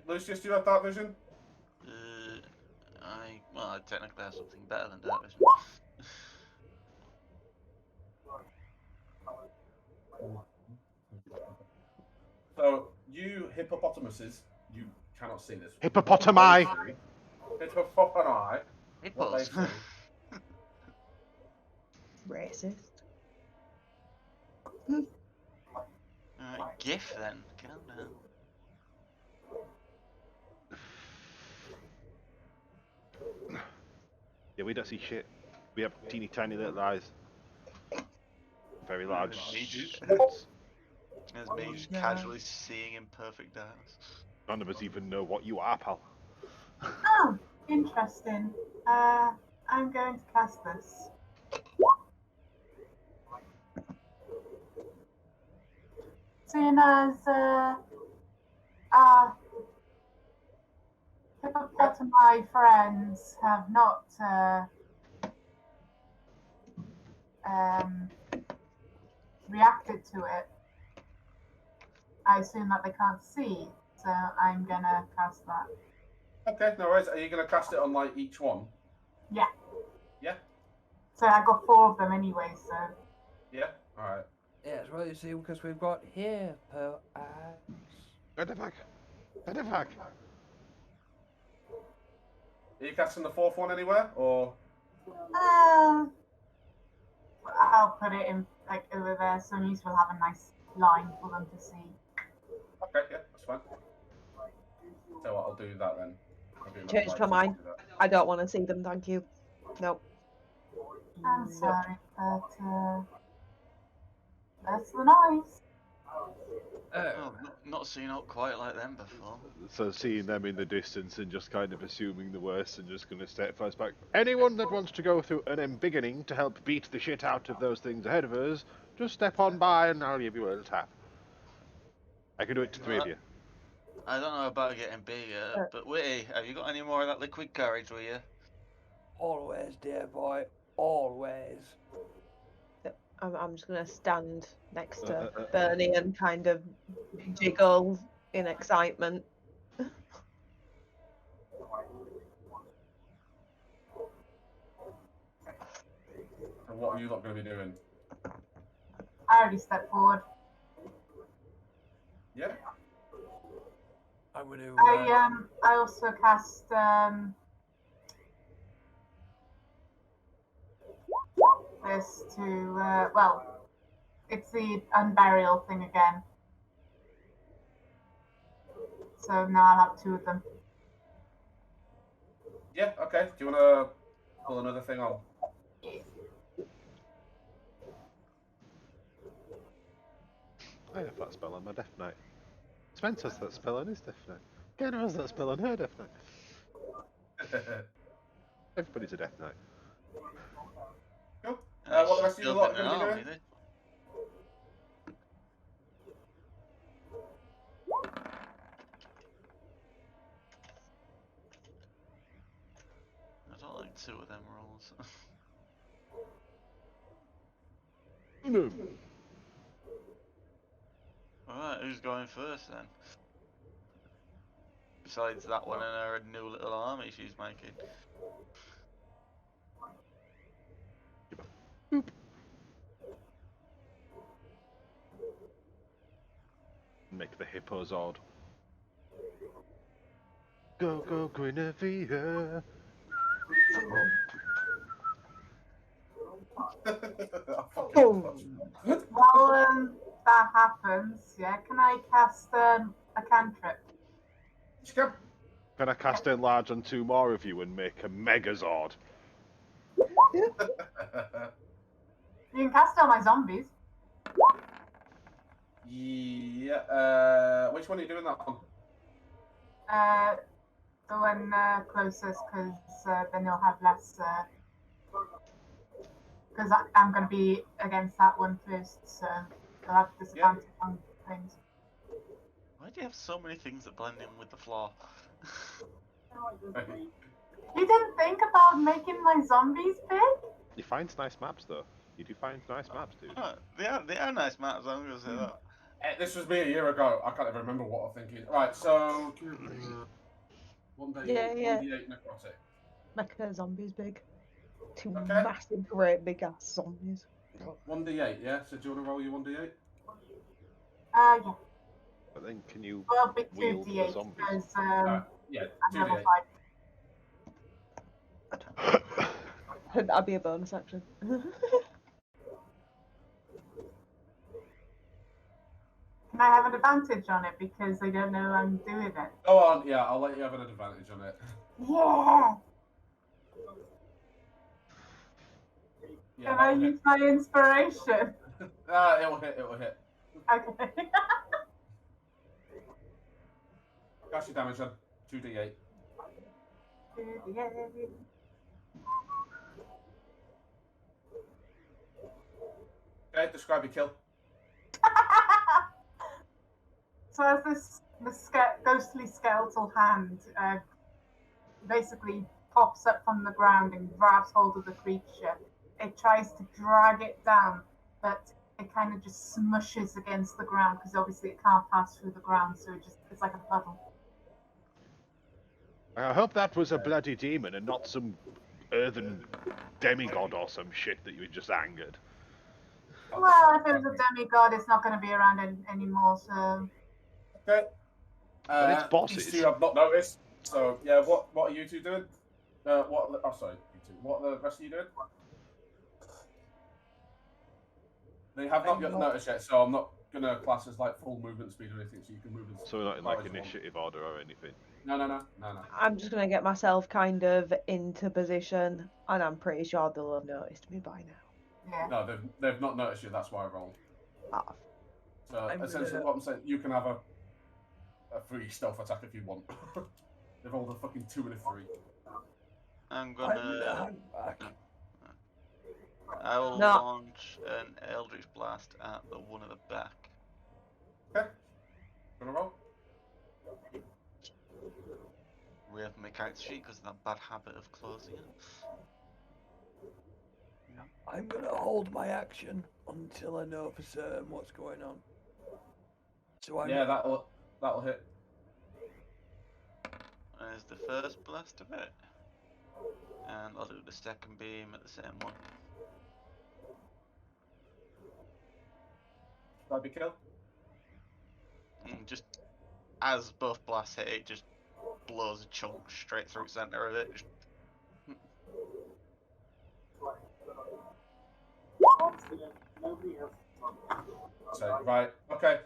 Lucius, do you have dark vision? I technically have something better than dark vision. So, you hippopotamuses, you cannot see this. Hippopotami. Hippopotami. What they Hippos. say. Racist. Alright, GIF then. Calm down. Yeah, we don't see shit. We have teeny tiny little eyes. Very large Mages. heads. There's me just casually seeing in perfect darkness. None of us even know what you are, pal. Oh, interesting. I'm going to cast this. Seeing as our hippopotami friends have not reacted to it, I assume that they can't see, so I'm gonna cast that. Okay, no worries. Are you going to cast it on like each one? Yeah. Yeah? So I got 4 of them anyway, so. Yeah? Alright. Yeah, it's well, you see, because we've got hippo eyes. Where the fuck? Where the fuck? Are you casting the 4th one anywhere? Or. I'll put it in like over there, so at least we'll have a nice line for them to see. Okay, yeah, that's fine. So I'll do that then. I'll do enough Changed light my to mind. do that. I don't want to see them, thank you. Nope. I'm Nope. sorry, but that's the noise. Oh, not seen out quite like them before. So seeing them in the distance and just kind of assuming the worst and just going to step fast back. Anyone that wants to go through an embiggening to help beat the shit out of those things ahead of us, just step on by and I'll give you a little tap. I can do it to 3 of you. I don't know about getting bigger, but Witty, have you got any more of that liquid courage with you? Always, dear boy. Always. I'm just gonna stand next to Bernie and kind of jiggle in excitement. And what are you not going to be doing? I already stepped forward. Yeah. I'm going to. I also cast this to well, it's the unburial thing again. So now I'll have 2 of them. Yeah, okay. Do you want to pull another thing on? I have that spell on my Death Knight. Spence has that spell on his Death Knight. Ken has that spell on her Death Knight. Everybody's a Death Knight. Cool. What the rest of you Building lot an going to be army, doing? I don't like 2 of them rolls. Alright, who's going first then? Besides that one and her new little army she's making. Boop. Make the hippos odd. Go, go, Guinevere. While that happens, yeah, can I cast a cantrip? Can I cast enlarge on 2 more of you and make a Megazord? You can cast on my zombies. Yeah. Which one are you doing that on? The one closest, because then you'll have less. Because I'm going to be against that one first, so I'll have disadvantage on things. Why do you have so many things that blend in with the floor? You didn't think about making my zombies big? You find nice maps though. You do find nice maps, dude. Oh, they are nice maps, I'm gonna say that. This was me a year ago. I can't even remember what I'm thinking. Right, so 1d8, Yeah. 1d8 necrotic. Make her zombies big. 2 Okay. massive, great big ass zombies. 1d8, yeah? So do you want to roll your 1d8? Yeah. But then can you Well, big wield 2d8 the zombies? because Yeah, I'm level 2d8. 5. That'd be a bonus action. Can I have an advantage on it because they don't know I'm doing it? Go on, yeah, I'll let you have an advantage on it. Yeah! Yeah, Can I that'll hit. use my inspiration? It'll hit, it'll hit. Okay. Cast your damage then. 2d8. 2d8. Okay, describe your kill. So as this ghostly skeletal hand basically pops up from the ground and grabs hold of the creature, it tries to drag it down, but it kind of just smushes against the ground because obviously it can't pass through the ground, so it's like a puddle. I hope that was a bloody demon and not some earthen demigod or some shit that you just angered. Well, if it was a demigod, it's not going to be around anymore, so... Okay. But it's bosses. These 2 I've not noticed. So, yeah, what are you 2 doing? Sorry, you 2. What are the rest of you doing? They have not noticed yet, so I'm not gonna class as like full movement speed or anything, so you can move as So we're not in far like as you want. initiative order or anything. No. I'm just gonna get myself kind of into position, and I'm pretty sure they'll have noticed me by now. Yeah. No, they've not noticed you. That's why I rolled. Ah, So I'm essentially, gonna- what I'm saying, you can have a free stealth attack if you want. They've rolled a fucking 2 and a 3. I'm gonna gonna. hang back. I will No. launch an Eldritch Blast at the one at the back. Okay. Gonna roll. Reopen my character sheet because of that bad habit of closing it. I'm gonna hold my action until I know for certain what's going on. So I'm Yeah, that'll hit. There's the first blast of it. And I'll do the second beam at the same one. That'd be kill. And just as both blasts hit, it just blows a chunk straight through the center of it. Just... Nobody else. So right, okay.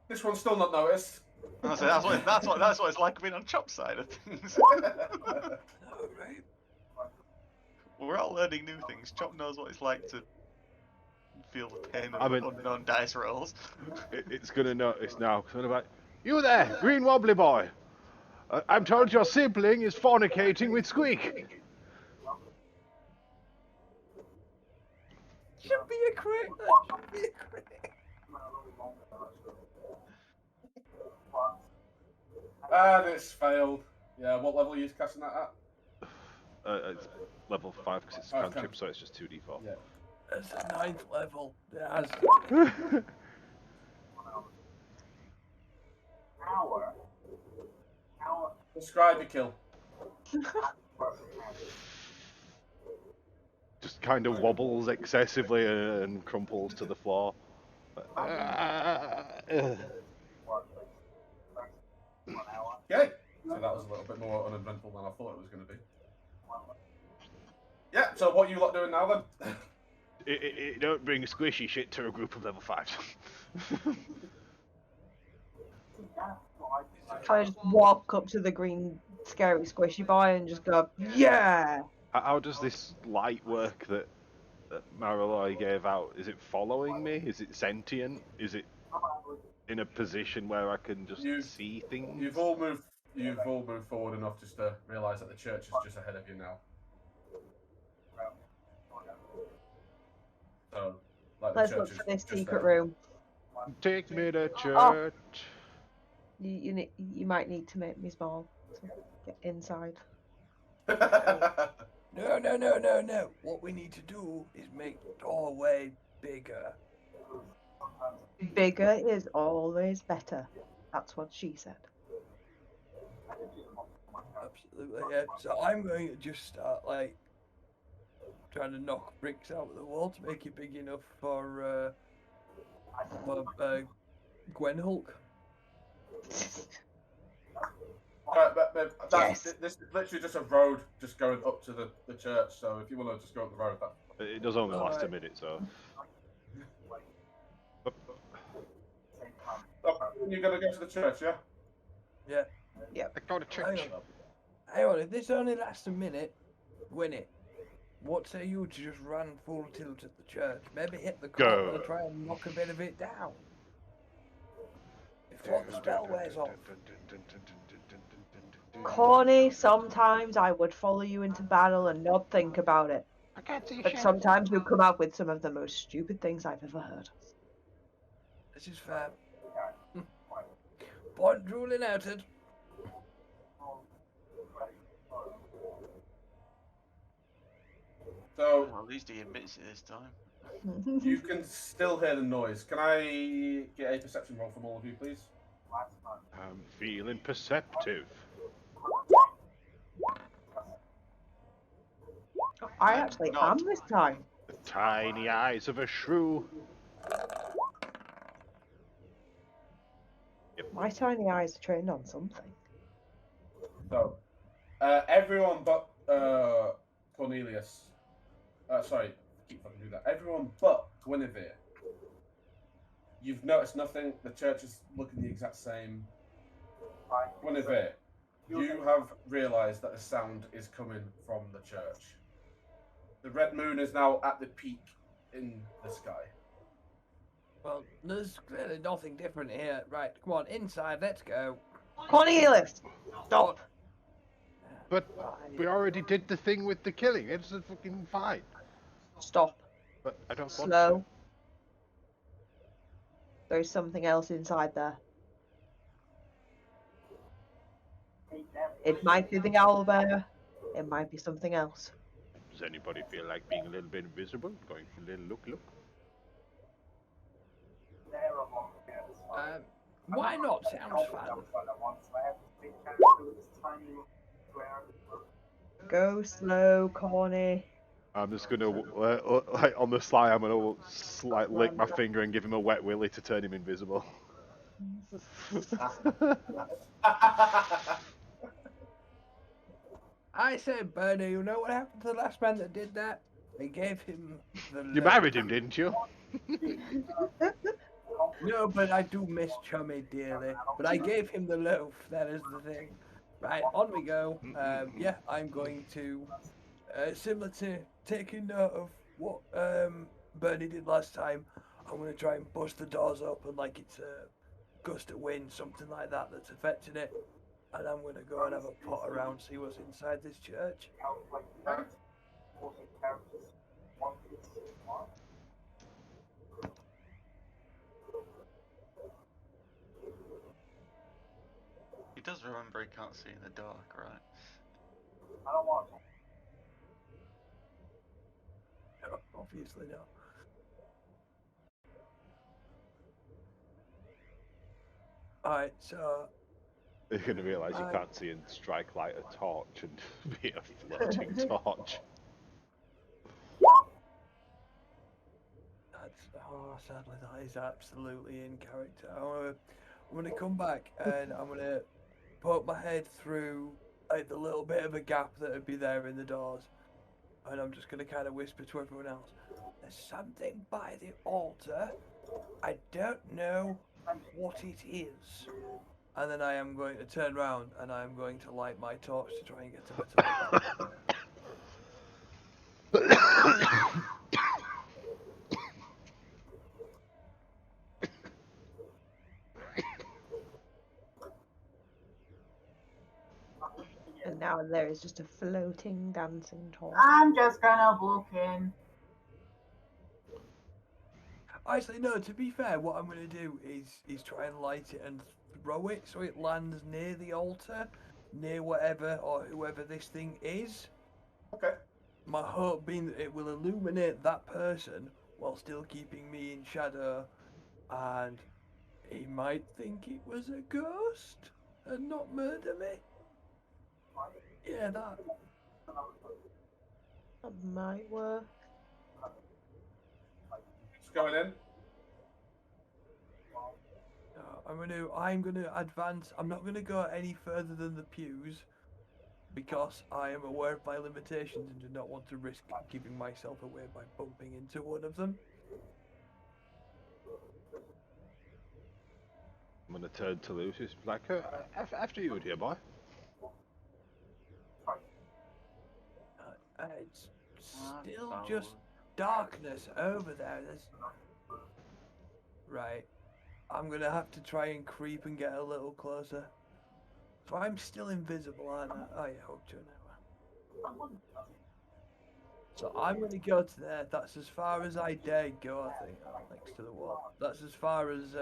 This one's still not noticed. Honestly, that's what it's like being on Chop's side of things. Alright. We're all learning new things. Chop knows what it's like to feel the pain of I mean- unknown dice rolls. It's gonna notice now. Sort of like, you there, green wobbly boy. I'm told your sibling is fornicating with Squeak. Should be a crit. That should be a crit. And it's failed. Yeah, what level are you casting that at? It's level 5 because it's Oh, cantrip, okay. so it's just 2d4. Yeah. That's a 9th level. Yes. Hour. Describe the kill. Just kind of wobbles excessively and crumples to the floor. Okay. So that was a little bit more uneventful than I thought it was going to be. Yeah, so what are you lot doing now then? It don't bring squishy shit to a group of level 5s. Can I just walk up to the green scary squishy boy and just go, yeah? How does this light work that Maraloy gave out? Is it following me? Is it sentient? Is it in a position where I can just see things? You've all moved forward enough just to realise that the church is just ahead of you now. So, like, the Let's church look is for this just secret there. room. Take me to Oh. church. You might need to make me small to get inside. No. What we need to do is make the doorway bigger. Bigger is always better. That's what she said. Absolutely, yeah. So I'm going to just start like trying to knock bricks out of the wall to make it big enough for Gwen Hulk. Right, but Yes. this is literally just a road just going up to the church, so if you want to just go up the road, that's... It does only last a Alright. minute, so. Oh, you're going to go to the church, yeah? Yeah. I go to church. Hang on, if this only lasts a minute, win it. What say you to just run full tilt at the church? Maybe hit the clock Go. and try and knock a bit of it down. Before the spell wears off. Corny, sometimes I would follow you into battle and not think about it. I can't see But shit. sometimes you come up with some of the most stupid things I've ever heard. This is fair. Point duly noted. So, Well, at least he admits it this time. you can still hear the noise. Can I get a perception roll from all of you, please? I'm feeling perceptive. I I'm actually not. am this time. The tiny eyes of a shrew. My tiny eyes are trained on something. So, everyone but Cornelius. Sorry, I keep fucking doing that. Everyone but Guinevere You've noticed nothing. The church is looking the exact same. Guinevere, you have realised that the sound is coming from the church. The red moon is now at the peak in the sky. Well, there's clearly nothing different here. Right, come on, inside, let's go. Cornelius, stop. But we already did the thing with the killing. It's a fucking fine. Stop. But I don't want Slow. to. There's something else inside there. It might be the owlbear. It might be something else. Does anybody feel like being a little bit invisible? Going for a little look? Why not? Sounds fun. Go slow, Corny. I'm just gonna, like on the sly, I'm gonna lick my finger and give him a wet willy to turn him invisible. I said, Bernie, you know what happened to the last man that did that? They gave him the You loaf. married him, didn't you? No, but I do miss Chummy dearly. But I gave him the loaf, that is the thing. Right, on we go. Yeah, I'm going to, similar to taking note of what Bernie did last time, I'm going to try and bust the doors open like it's a gust of wind, something like that that's affecting it. And I'm going to go and have a pot around, see what's inside this church. He does remember he can't see in the dark, right? I don't want to. No, obviously not. Alright, so You're gonna realise you can't see and strike light a torch and be a floating torch. sadly that is absolutely in character. I'm gonna come back and I'm gonna poke my head through like the little bit of a gap that would be there in the doors, and I'm just gonna kind of whisper to everyone else, there's something by the altar, I don't know what it is. And then I am going to turn around and I am going to light my torch to try and get a better look. And now there is just a floating, dancing torch. I'm just gonna walk in. Actually, no, to be fair, what I'm going to do is try and light it and throw it so it lands near the altar, near whatever or whoever this thing is. Okay. My hope being that it will illuminate that person while still keeping me in shadow, and he might think it was a ghost and not murder me. Yeah, that. That might work. Just going in. I'm gonna advance. I'm not gonna go any further than the pews because I am aware of my limitations and do not want to risk giving myself away by bumping into one of them. I'm gonna turn to Lucius, like, after you, dear boy. It's still just darkness over there. Right. I'm gonna have to try and creep and get a little closer. So I'm still invisible, aren't I? Oh yeah, up to an hour. So I'm gonna go to there. That's as far as I dare go, I think. Next to the wall. That's as far as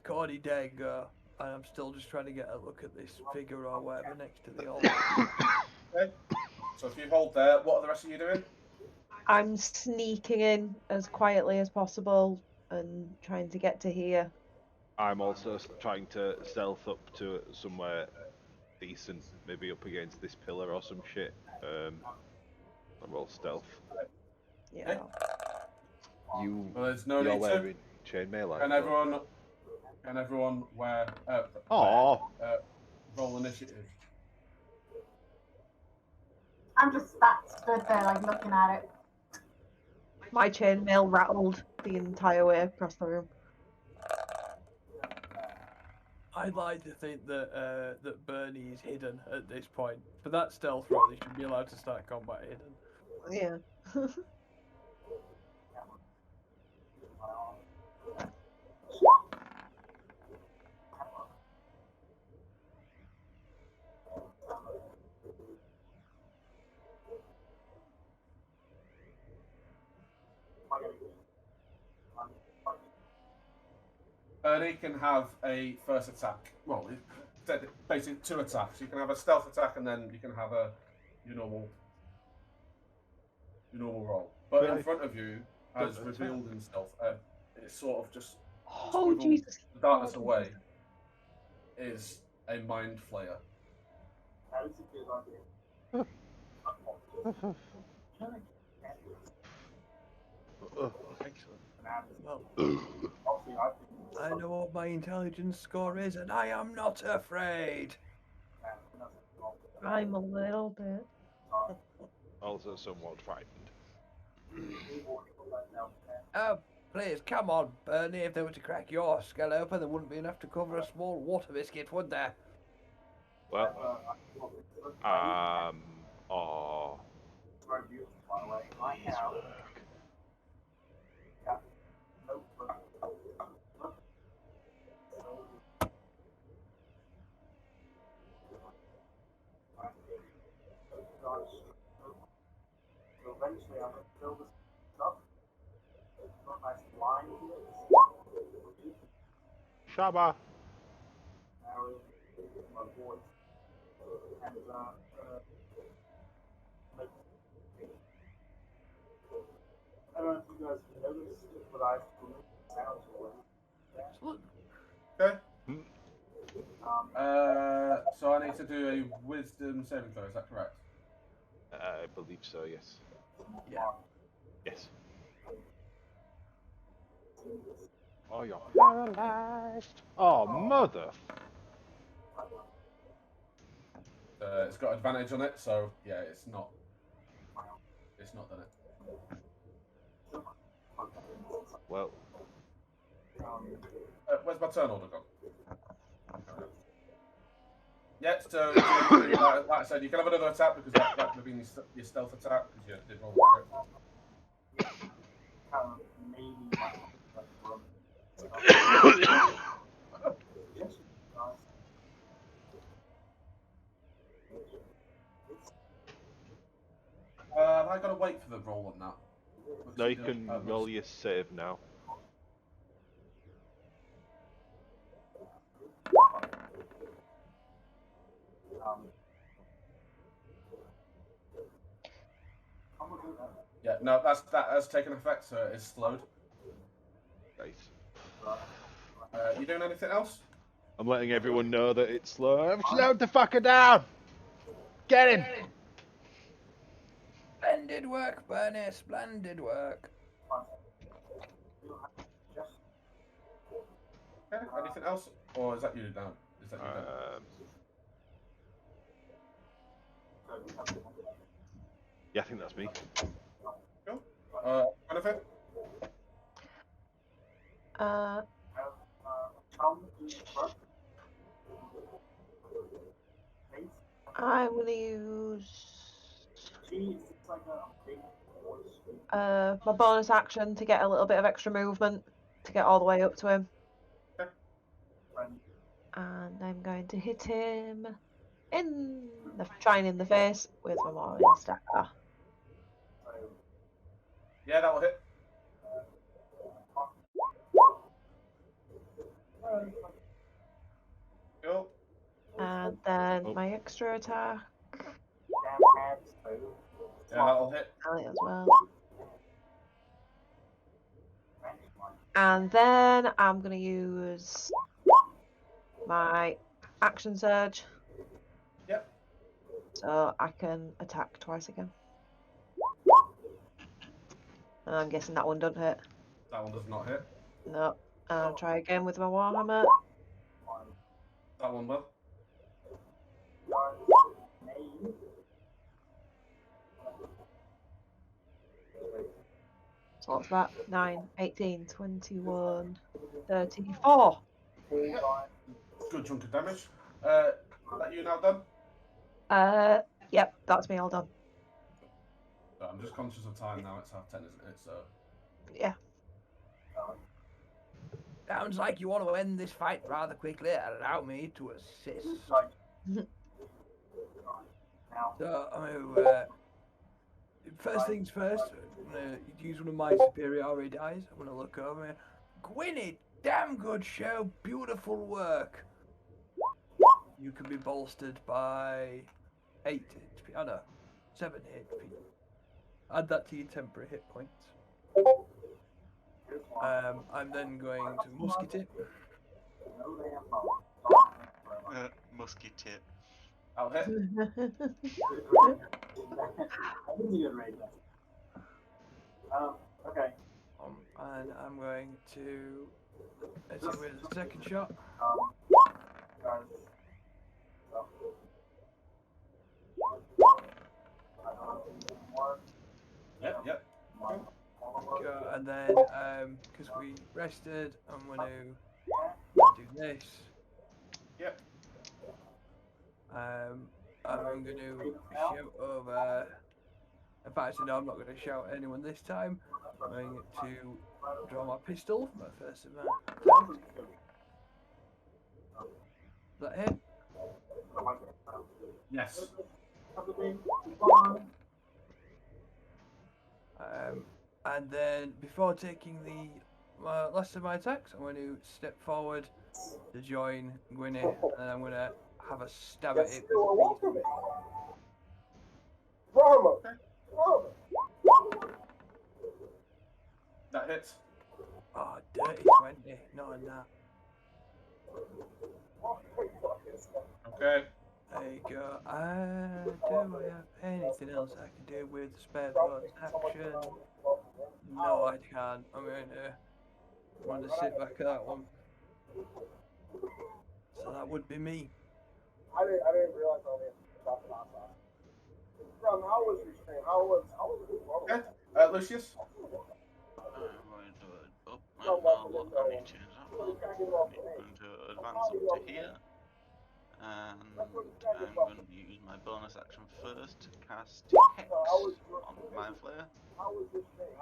Cordy dare go. And I'm still just trying to get a look at this figure or whatever next to the altar. Okay. So if you hold there, what are the rest of you doing? I'm sneaking in as quietly as possible and trying to get to here. I'm also trying to stealth up to somewhere decent, maybe up against this pillar or some shit. I roll stealth. Yeah. You, Well, there's no you're need to. wearing chainmail. Can everyone roll initiative? I'm just stood there, like looking at it. My chainmail rattled the entire way across the room. I'd like to think that that Bernie is hidden at this point. For that stealth roll, he should be allowed to start combat hidden. Yeah. Ernie can have a first attack. Well, basically 2 attacks. You can have a stealth attack, and then you can have your normal roll. But But in I front of you, as don't revealed in stealth, it's sort of just Oh squiggled Jesus! the darkness Oh, away. Is a mind flayer. That is a good idea. Excellent. Well, Obviously, I think I know what my intelligence score is, and I am not afraid. I'm a little bit. Also somewhat frightened. Oh, please, come on, Bernie. If they were to crack your skull open, there wouldn't be enough to cover a small water biscuit, would there? Well, oh, very beautiful, by the way. I please have work. So eventually I'm going to fill this up. It's got nice lines in it. Shabba. Narrow my voice. And make I don't know if you guys can notice it, but I've removed sounds already. Okay. Hmm. So I need to do a wisdom saving throw. Is that correct? I believe so, yes. Yeah. Yes. Oh, you're paralyzed. Oh, mother. It's got advantage on it, so yeah, it's not done it. Well, Where's my turn order gone? Yeah, so like I said, you can have another attack because that could have been your stealth attack because you did roll the crit. Maybe Have I got to wait for the roll on that? no, you can roll your save now. Yeah, no, that has taken effect, so it's slowed. Nice. You doing anything else? I'm letting everyone know that it's slow. Slow the fucker down! Get him! Splendid work, Bernie. Splendid work. Okay, anything else? Or is that you down? Is that you down? Yeah, I think that's me. Cool. Benefit? I'm gonna use my bonus action to get a little bit of extra movement to get all the way up to him. Okay. And I'm going to hit him in the face with my Morning Star. Yeah, that will hit. Cool. And then my extra attack. Yeah, that'll hit. As well. And then I'm going to use my action surge. Yep. So I can attack twice again. And I'm guessing that one don't hit. That one does not hit. No. I'll try again with my Warhammer. That one will. So what's that? 9, 18, 21, 34. Good chunk of damage. That you now done? Yep, that's me all done. So I'm just conscious of time now. It's 10:30, isn't it? So Yeah. Sounds like you want to end this fight rather quickly. Allow me to assist. So I'm gonna, first things first, I'm gonna use one of my superiority dice. I'm gonna look over. Gwynny, damn good show, beautiful work. You can be bolstered by 8 HP. Oh no, 7 HP. Add that to your temporary hit points. I'm then going to musket it. Musky tip. I'll hit. Okay. And I'm going to let's see with the second shot. Yep. Go, and then because we rested, I'm gonna do this. Yep. I'm going to shout over. In fact, no, I'm not going to shout at anyone this time. I'm going to draw my pistol for my first of my attacks. Is that hit? Yes. And then before taking the last of my attacks, I'm going to step forward to join Gwynny, and I'm going to have a stab at it with the beast. That hits. Oh, dirty 20. Not on that. Okay. There you go. Do I have anything else I can do with spare bonus action? No, I can't. I'm going to sit back at that one. So that would be me. I didn't realize I only had to stop the last time. How was your stream? How was Okay. Lucius. I'm going to I need to change that one. I'm going to advance up to here. And I'm going to use my bonus action first to cast Hex on Mind Flayer. How was your stream?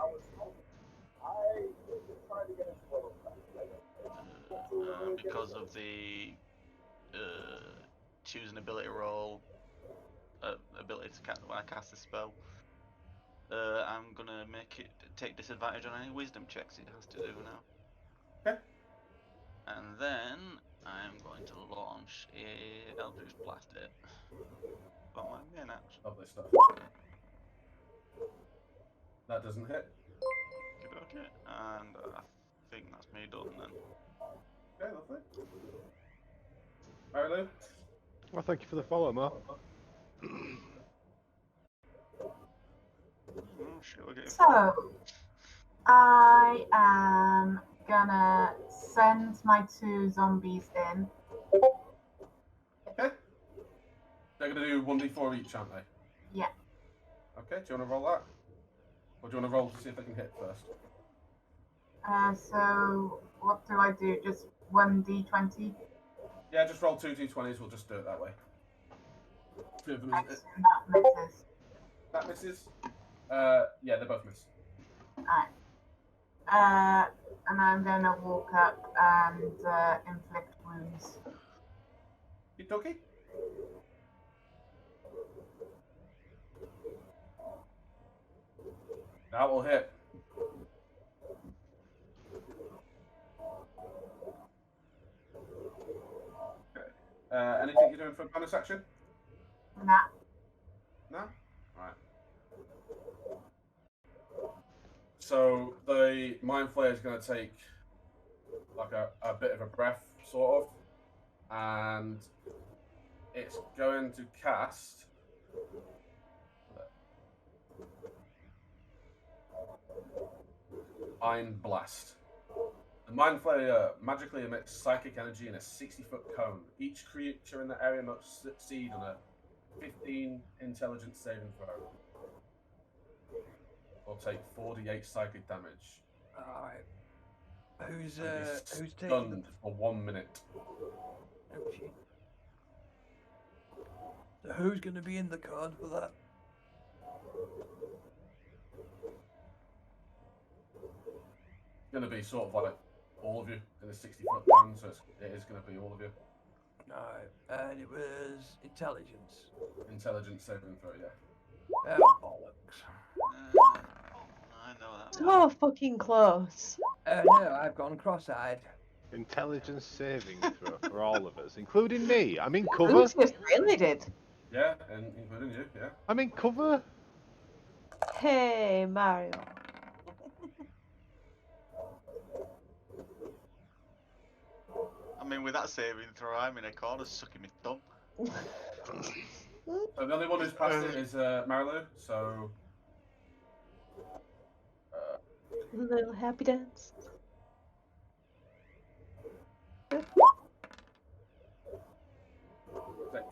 I tried to get into Because of the choose an ability roll, ability to cast when I cast a spell. I'm gonna make it take disadvantage on any wisdom checks it has to do now. Okay. And then I'm going to launch a Eldritch Blast at it. Got my main action. Lovely stuff. That doesn't hit. Okay, and I think that's me done then. Okay, lovely. Marilou? Well, thank you for the follow, Mo. Oh shit, we're getting So, I am gonna send my 2 zombies in. Okay. They're going to do 1d4 each, aren't they? Yeah. Okay, do you want to roll that? Or do you want to roll to see if they can hit first? So, what do I do? Just 1d20? Yeah, just roll 2 d20s. We'll just do it that way. I assume that misses. That misses? Yeah, they both miss. Alright. And I'm gonna walk up and inflict wounds. You talkie? That will hit. Okay. Anything you're doing for bonus action? Nah. No? Alright. So the Mind Flayer is going to take like a bit of a breath, sort of, and it's going to cast Iron Blast. The Mind Flayer magically emits psychic energy in a 60-foot cone. Each creature in the area must succeed on a 15 intelligence saving throw. will take 48 psychic damage. Alright. Who's And who's be taking stunned for 1 minute. the... Oh, shit. So who's going to be in the card for that? It's going to be sort of like all of you in a 60-foot band, so it is going to be all of you. Alright, and it was intelligence. Intelligence saving throw, yeah. Oh, bollocks. I know that. So fucking close. No, I've gone cross-eyed. Intelligence saving throw for all of us, including me. I'm in cover. Lucius really did. Yeah, and including you, yeah. I'm in cover. Hey, Mario. I mean, with that saving throw, I'm in a corner sucking my thumb. So the only one who's passed it is Marilu, so... Little happy dance. Take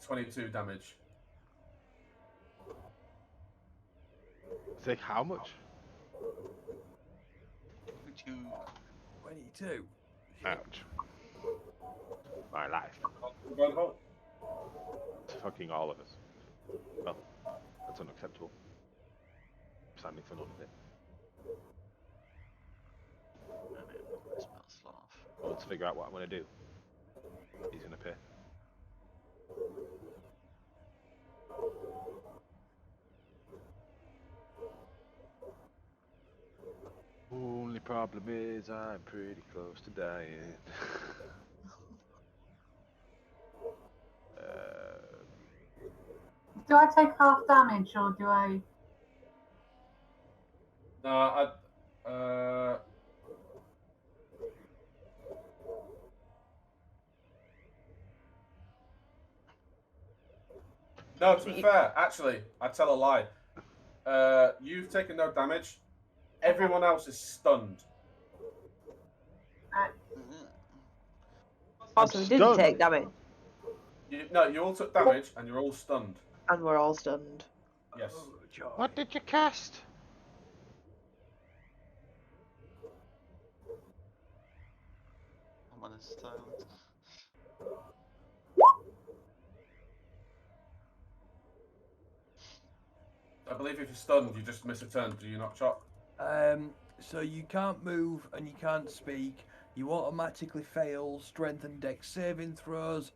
22 damage. Say how much? 22. Ouch. My life. Going home. It's fucking all of us. Well, that's unacceptable. Standing for none of it. Spell slot off. Well, let's figure out what I'm gonna do. He's gonna pay. Only problem is I'm pretty close to dying. Do I take half damage or do I? No, no, to be fair, actually, I tell a lie. You've taken no damage. Everyone else is stunned. Also, we didn't stunned. take damage. No, you all took damage and you're all stunned. And we're all stunned. Yes. Oh, joy. What did you cast? I'm on a silence. I believe if you're stunned, you just miss a turn. Do you not chop? So you can't move and you can't speak. You automatically fail strength and dex saving throws,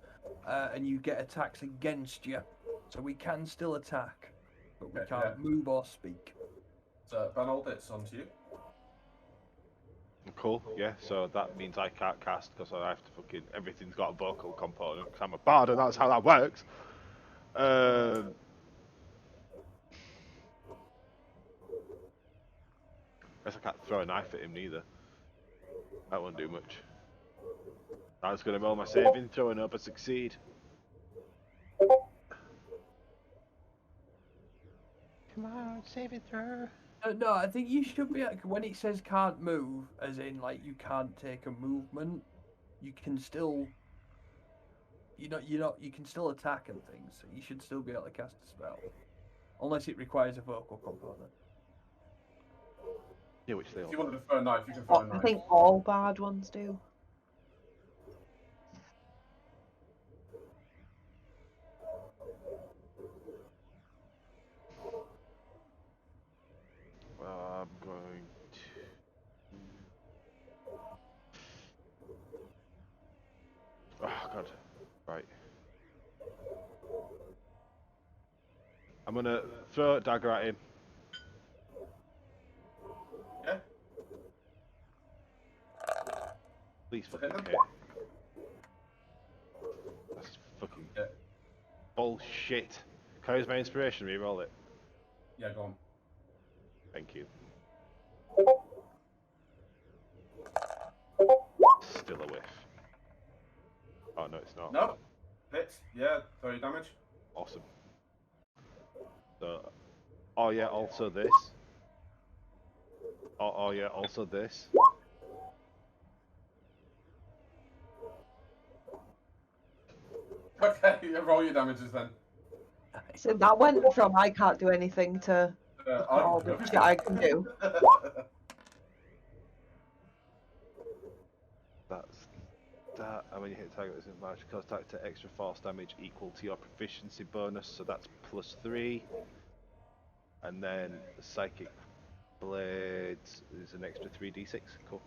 and you get attacks against you. So we can still attack, but we can't move or speak. So, Banold, it's on to you. Cool, yeah, so that means I can't cast because I have to fucking... Everything's got a vocal component because I'm a bard and that's how that works. Guess I can't throw a knife at him neither. That won't do much. I was going to roll my saving throw and hope I succeed. Come on, saving throw. No, I think you should be when it says can't move, as in like you can't take a movement. You can still, you can still attack and things. So you should still be able to cast a spell, unless it requires a vocal component. Yeah, which they all If you wanted to throw a knife, you can throw a I knife. think all bard ones do. I'm going to... Oh god. Right. I'm gonna throw a dagger at him. Yeah. Please fucking Okay. hit. That's fucking bullshit. Can I use my inspiration? Reroll it. Yeah, go on. Thank you. Still a whiff. Oh no, it's not. No. Hits. Yeah, 30 damage. Awesome. So, oh yeah, also this. Oh yeah, also this. Okay, roll your damages then. So that went from I can't do anything to all the shit I can do. That's that. And when you hit target with magic contact to extra force damage equal to your proficiency bonus, so that's +3. And then the psychic blades is an extra 3d6. Cool.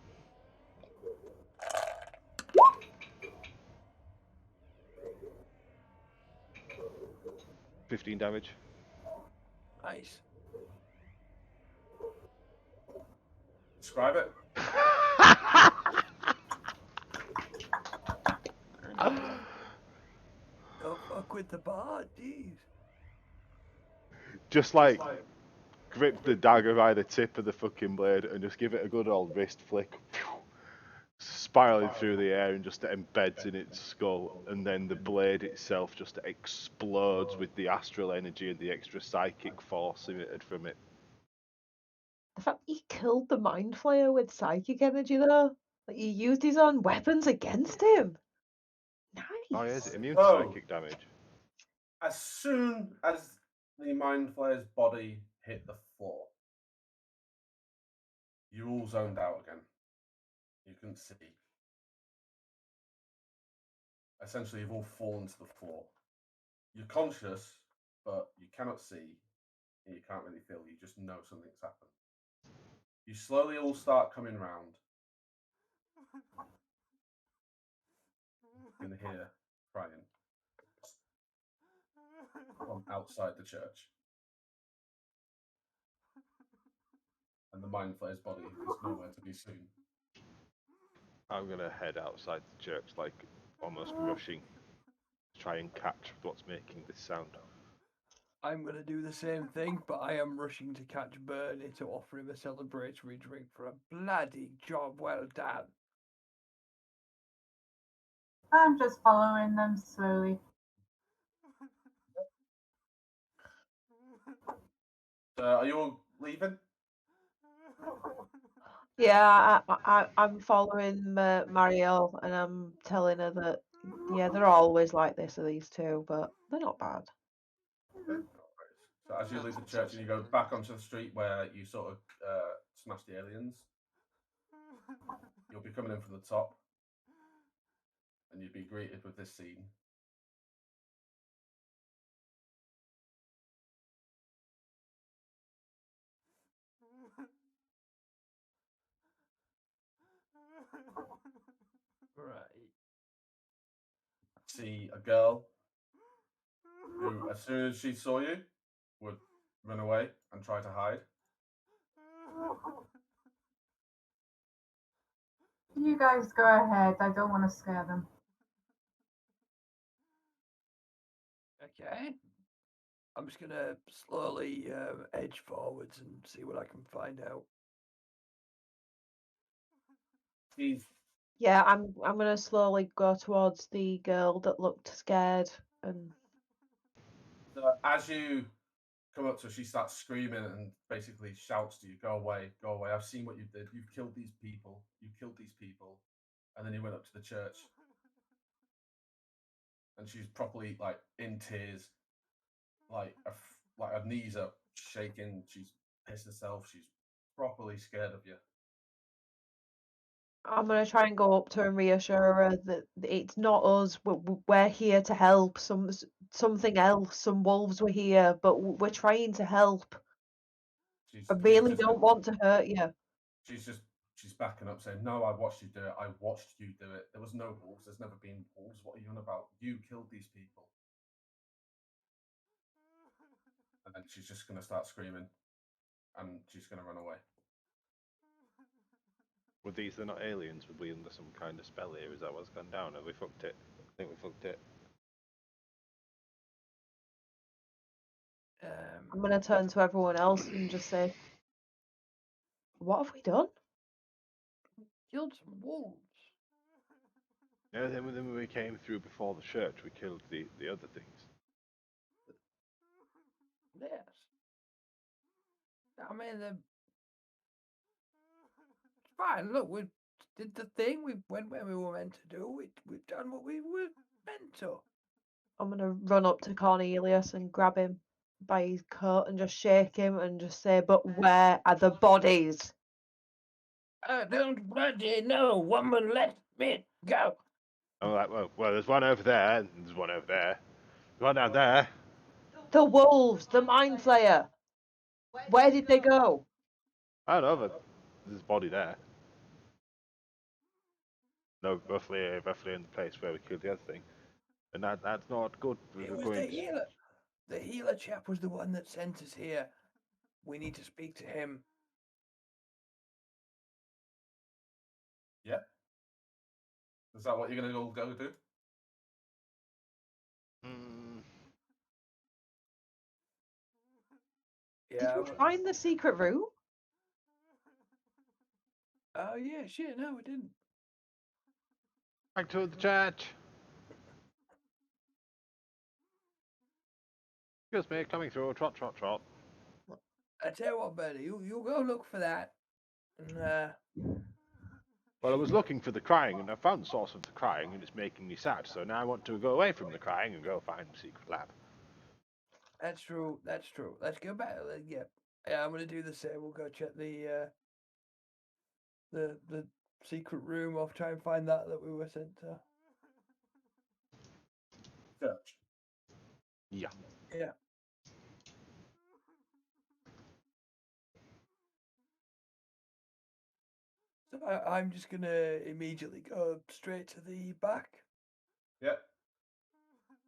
15 damage. Nice. Describe it. Don't fuck with the bard, jeez. Just like grip the dagger by the tip of the fucking blade and just give it a good old wrist flick. Spiraling through the air and just embeds in its skull, and then the blade itself just explodes with the astral energy and the extra psychic force emitted from it. The fact he killed the Mind Flayer with psychic energy, though, like he used his own weapons against him. Nice. Oh, yeah, is it immune to Oh. psychic damage? As soon as the Mind Flayer's body hit the floor, you all zoned out again. You couldn't see. Essentially, you've all fallen to the floor. You're conscious, but you cannot see, and you can't really feel. You just know something's happened. You slowly all start coming round. You can hear crying from outside the church. And the Mind Flayer's body is nowhere to be seen. I'm gonna head outside the church, like almost rushing, to try and catch what's making this sound. I'm gonna do the same thing, but I am rushing to catch Bernie to offer him a celebratory drink for a bloody job well done. I'm just following them slowly. Are you all leaving? Yeah, I'm following Marielle, and I'm telling her that yeah, they're always like this, are these two, but they're not bad. So as you leave the church and you go back onto the street where you sort of smash the aliens, you'll be coming in from the top, and you'd be greeted with this scene. Right. See a girl who, as soon as she saw you, would run away and try to hide. You guys go ahead. I don't want to scare them. Okay. I'm just gonna slowly edge forwards and see what I can find out. She's Yeah, I'm gonna slowly go towards the girl that looked scared, and as you come up to her, she starts screaming and basically shouts to you, "Go away, go away! I've seen what you did. You've killed these people. You killed these people." And then you went up to the church, and she's properly like in tears, like her knees are shaking. She's pissed herself. She's properly scared of you. I'm gonna try and go up to her and reassure her that it's not us. We're here to help. Something else. Some wolves were here, but we're trying to help. I really don't want to hurt you. She's backing up, saying, "No, I watched you do it. I watched you do it. There was no wolves. There's never been wolves. What are you on about? You killed these people." And then she's just going to start screaming, and she's going to run away. Were these they're not aliens? Were we under some kind of spell here? Is that what's gone down? Have we fucked it? I think we fucked it. I'm gonna turn to everyone else and just say, "What have we done?" Killed some wolves. Yeah, then when we came through before the church, we killed the other things. Yes. I mean, it's fine. Look, we did the thing. We went where we were meant to do. We've done what we were meant to. I'm gonna run up to Cornelius and grab him. by his coat and just shake him and just say, "But where are the bodies?" I don't bloody know, woman. Let me go. I'm like, well, there's one over there, and there's one over there. There's one down there. The wolves, the mind flayer. Where did they go? I don't know, but there's a body there. No, roughly in the place where we killed the other thing. And that's not good. It We're was going the healer. The healer chap was the one that sent us here. We need to speak to him. Yeah. Is that what you're gonna go do? Mm, Did Yeah. we find the secret room? Oh yeah, shit. No, we didn't. back to the church. Excuse me, coming through. Trot, trot, trot. I tell you what, Bertie, you go look for that, and Well, I was looking for the crying, and I found the source of the crying, and it's making me sad. So now I want to go away from the crying and go find the secret lab. that's true. That's true. Let's go back. Yeah, I'm gonna do the same. We'll go check the secret room. I'll try and find that we were sent to. Church. Yeah. Yeah. So I'm just gonna immediately go straight to the back. Yeah.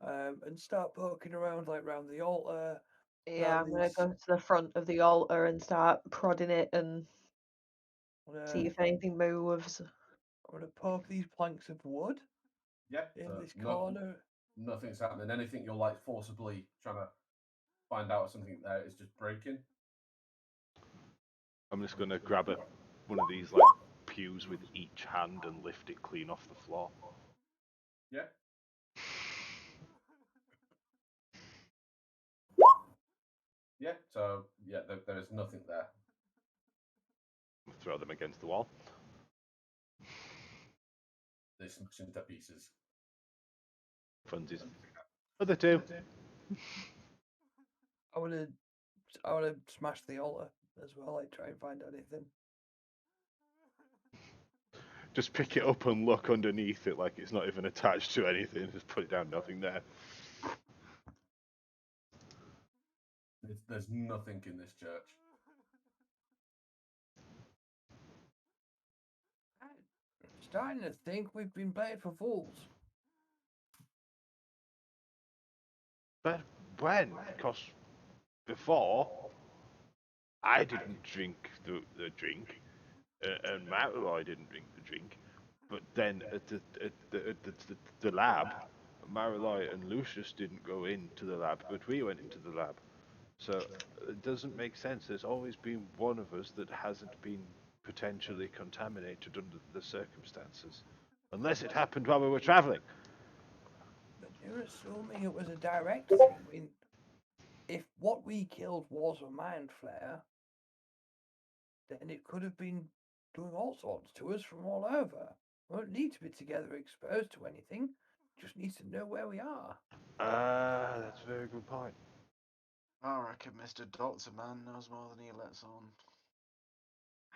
And start poking around like around the altar. Yeah, I'm gonna these- go to the front of the altar and start prodding it and see if anything moves. I'm gonna poke these planks of wood Yeah. in So this corner. nothing's happening. Anything you're like forcibly trying to find out something there is just breaking. I'm just gonna grab one of these like pews with each hand and lift it clean off the floor. Yeah. Yeah. So yeah, there is nothing there. Throw them against the wall. They smash into pieces. Funsies. Other two. I wanna smash the altar as well. Like try and find anything. Just pick it up and look underneath it like it's not even attached to anything. Just put it down, nothing there. There's nothing in this church. I'm starting to think we've been played for fools. But when? Because before, I didn't drink the drink, and Malroy didn't drink the drink. But then at the lab, Mariloy and Lucius didn't go into the lab, but we went into the lab. So it doesn't make sense. There's always been one of us that hasn't been potentially contaminated under the circumstances. Unless it happened while we were traveling. But you're assuming it was a direct thing. I mean, if what we killed was a mind flare, then it could have been doing all sorts to us from all over. We don't need to be together exposed to anything. Just needs to know where we are. That's a very good point. I reckon Mr. Doctor Man knows more than he lets on.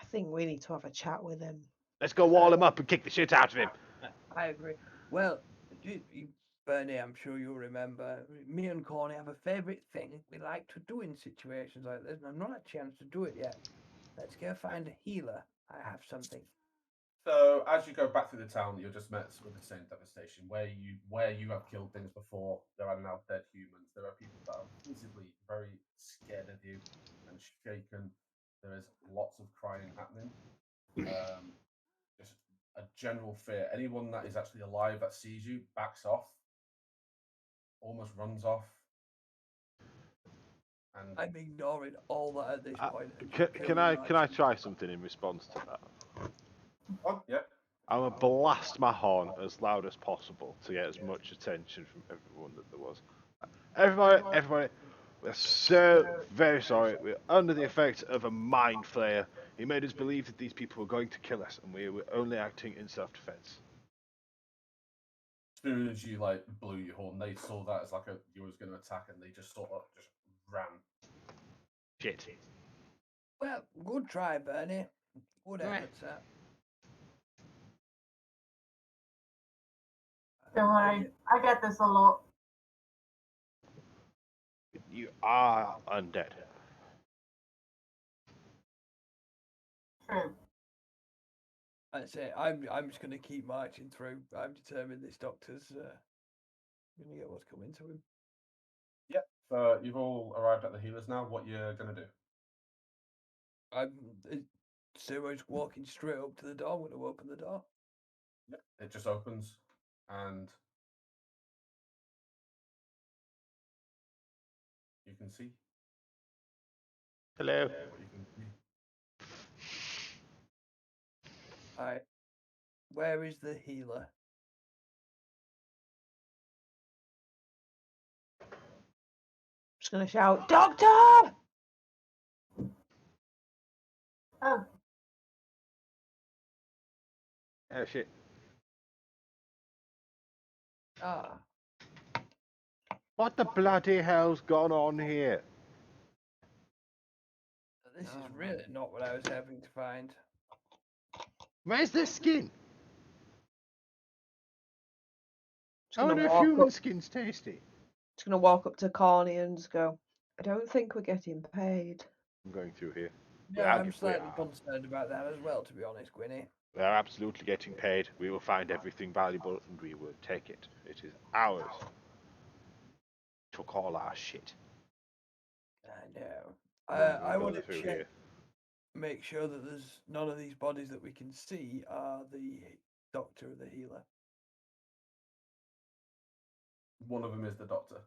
I think we need to have a chat with him. Let's go wall him up and kick the shit out of him. I agree. Well, Bernie, I'm sure you'll remember, me and Corny have a favourite thing we like to do in situations like this, and I've not had a chance to do it yet. Let's go find a healer. I have something. So as you go back through the town, you're just met with the same devastation. Where you have killed things before, there are now dead humans. There are people that are visibly very scared of you and shaken. There is lots of crying happening. Just a general fear. Anyone that is actually alive that sees you backs off, almost runs off. And I'm ignoring all that at this point. and just Can purely I marching. try something in response to that? oh yeah, I'm gonna blast my horn as loud as possible to get as much attention from everyone that there was. Everybody, we're so very sorry. We're under the effect of a mind flayer. He made us believe that these people were going to kill us, and we were only acting in self-defense. as soon as you like blew your horn, they saw that as like you was going to attack, and they just sort of just ran. Shit. Well, good try, Bernie. Good Meh. effort, sir. Don't worry, I get this a lot. You are undead. True. I say I'm just going to keep marching through. I'm determined this doctor's going to get what's coming to him. Yep. So you've all arrived at the healers now. What you're gonna do? So I just walking straight up to the door. I'm going to open the door. Yep. It just opens, and you can see Hello. what you can see. Alright. Where is the healer? Just gonna shout, Doctor! Oh, Oh shit. Ah, What the bloody hell's gone on here? this is really not what I was hoping to find. Where's the skin? Just How gonna are walk human up. skins tasty? Just gonna walk up to Corny and just go, I don't think we're getting paid. I'm going through here. Yeah, Well, I'm we slightly are. concerned about that as well, to be honest, Gwynny. We are absolutely getting paid. We will find everything valuable and we will take it. It is ours. Took all our shit. I know. And then I we want go to through check, here. make sure that there's none of these bodies that we can see are the doctor or the healer. One of them is the doctor.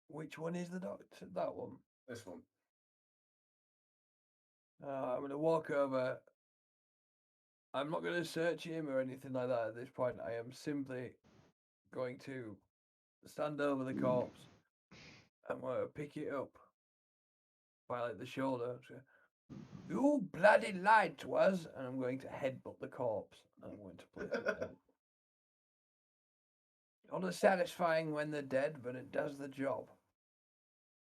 Which one is the doctor? That one. This one. I'm going to walk over. I'm not going to search him or anything like that at this point. I am simply going to stand over the corpse. I'm going to pick it up by like the shoulder. So, you bloody lied to us, and I'm going to headbutt the corpse. And I'm going to place it down. Not as satisfying when they're dead, but it does the job.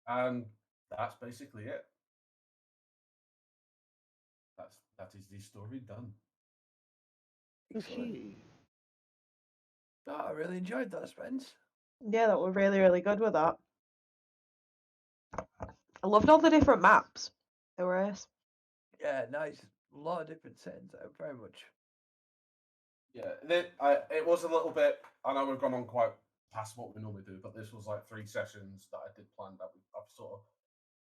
And that's basically it. That is the story done. Excellent. Oh, I really enjoyed that, Spence. Yeah, that were really, really good with that. I loved all the different maps. They were ace. Yeah, nice. A lot of different settings. Very much. Yeah, it was a little bit. I know we've gone on quite past what we normally do, but this was like 3 sessions that I did plan that I've sort of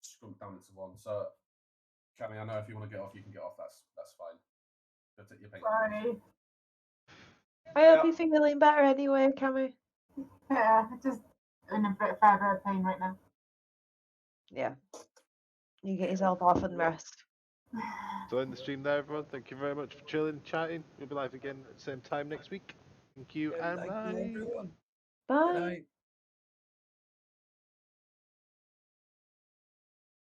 shrunk down into one. So, Cammy, I know if you want to get off, you can get off. That's fine. Go take your paint. sorry. I hope Yeah. you're feeling better anyway, Cammy. Yeah, just in a fair bit of pain right now. Yeah. You get yourself off and rest. So in the stream there, everyone. Thank you very much for chilling, chatting. We'll be live again at the same time next week. Thank you Yeah, and thank bye. you, everyone. Bye. Good night.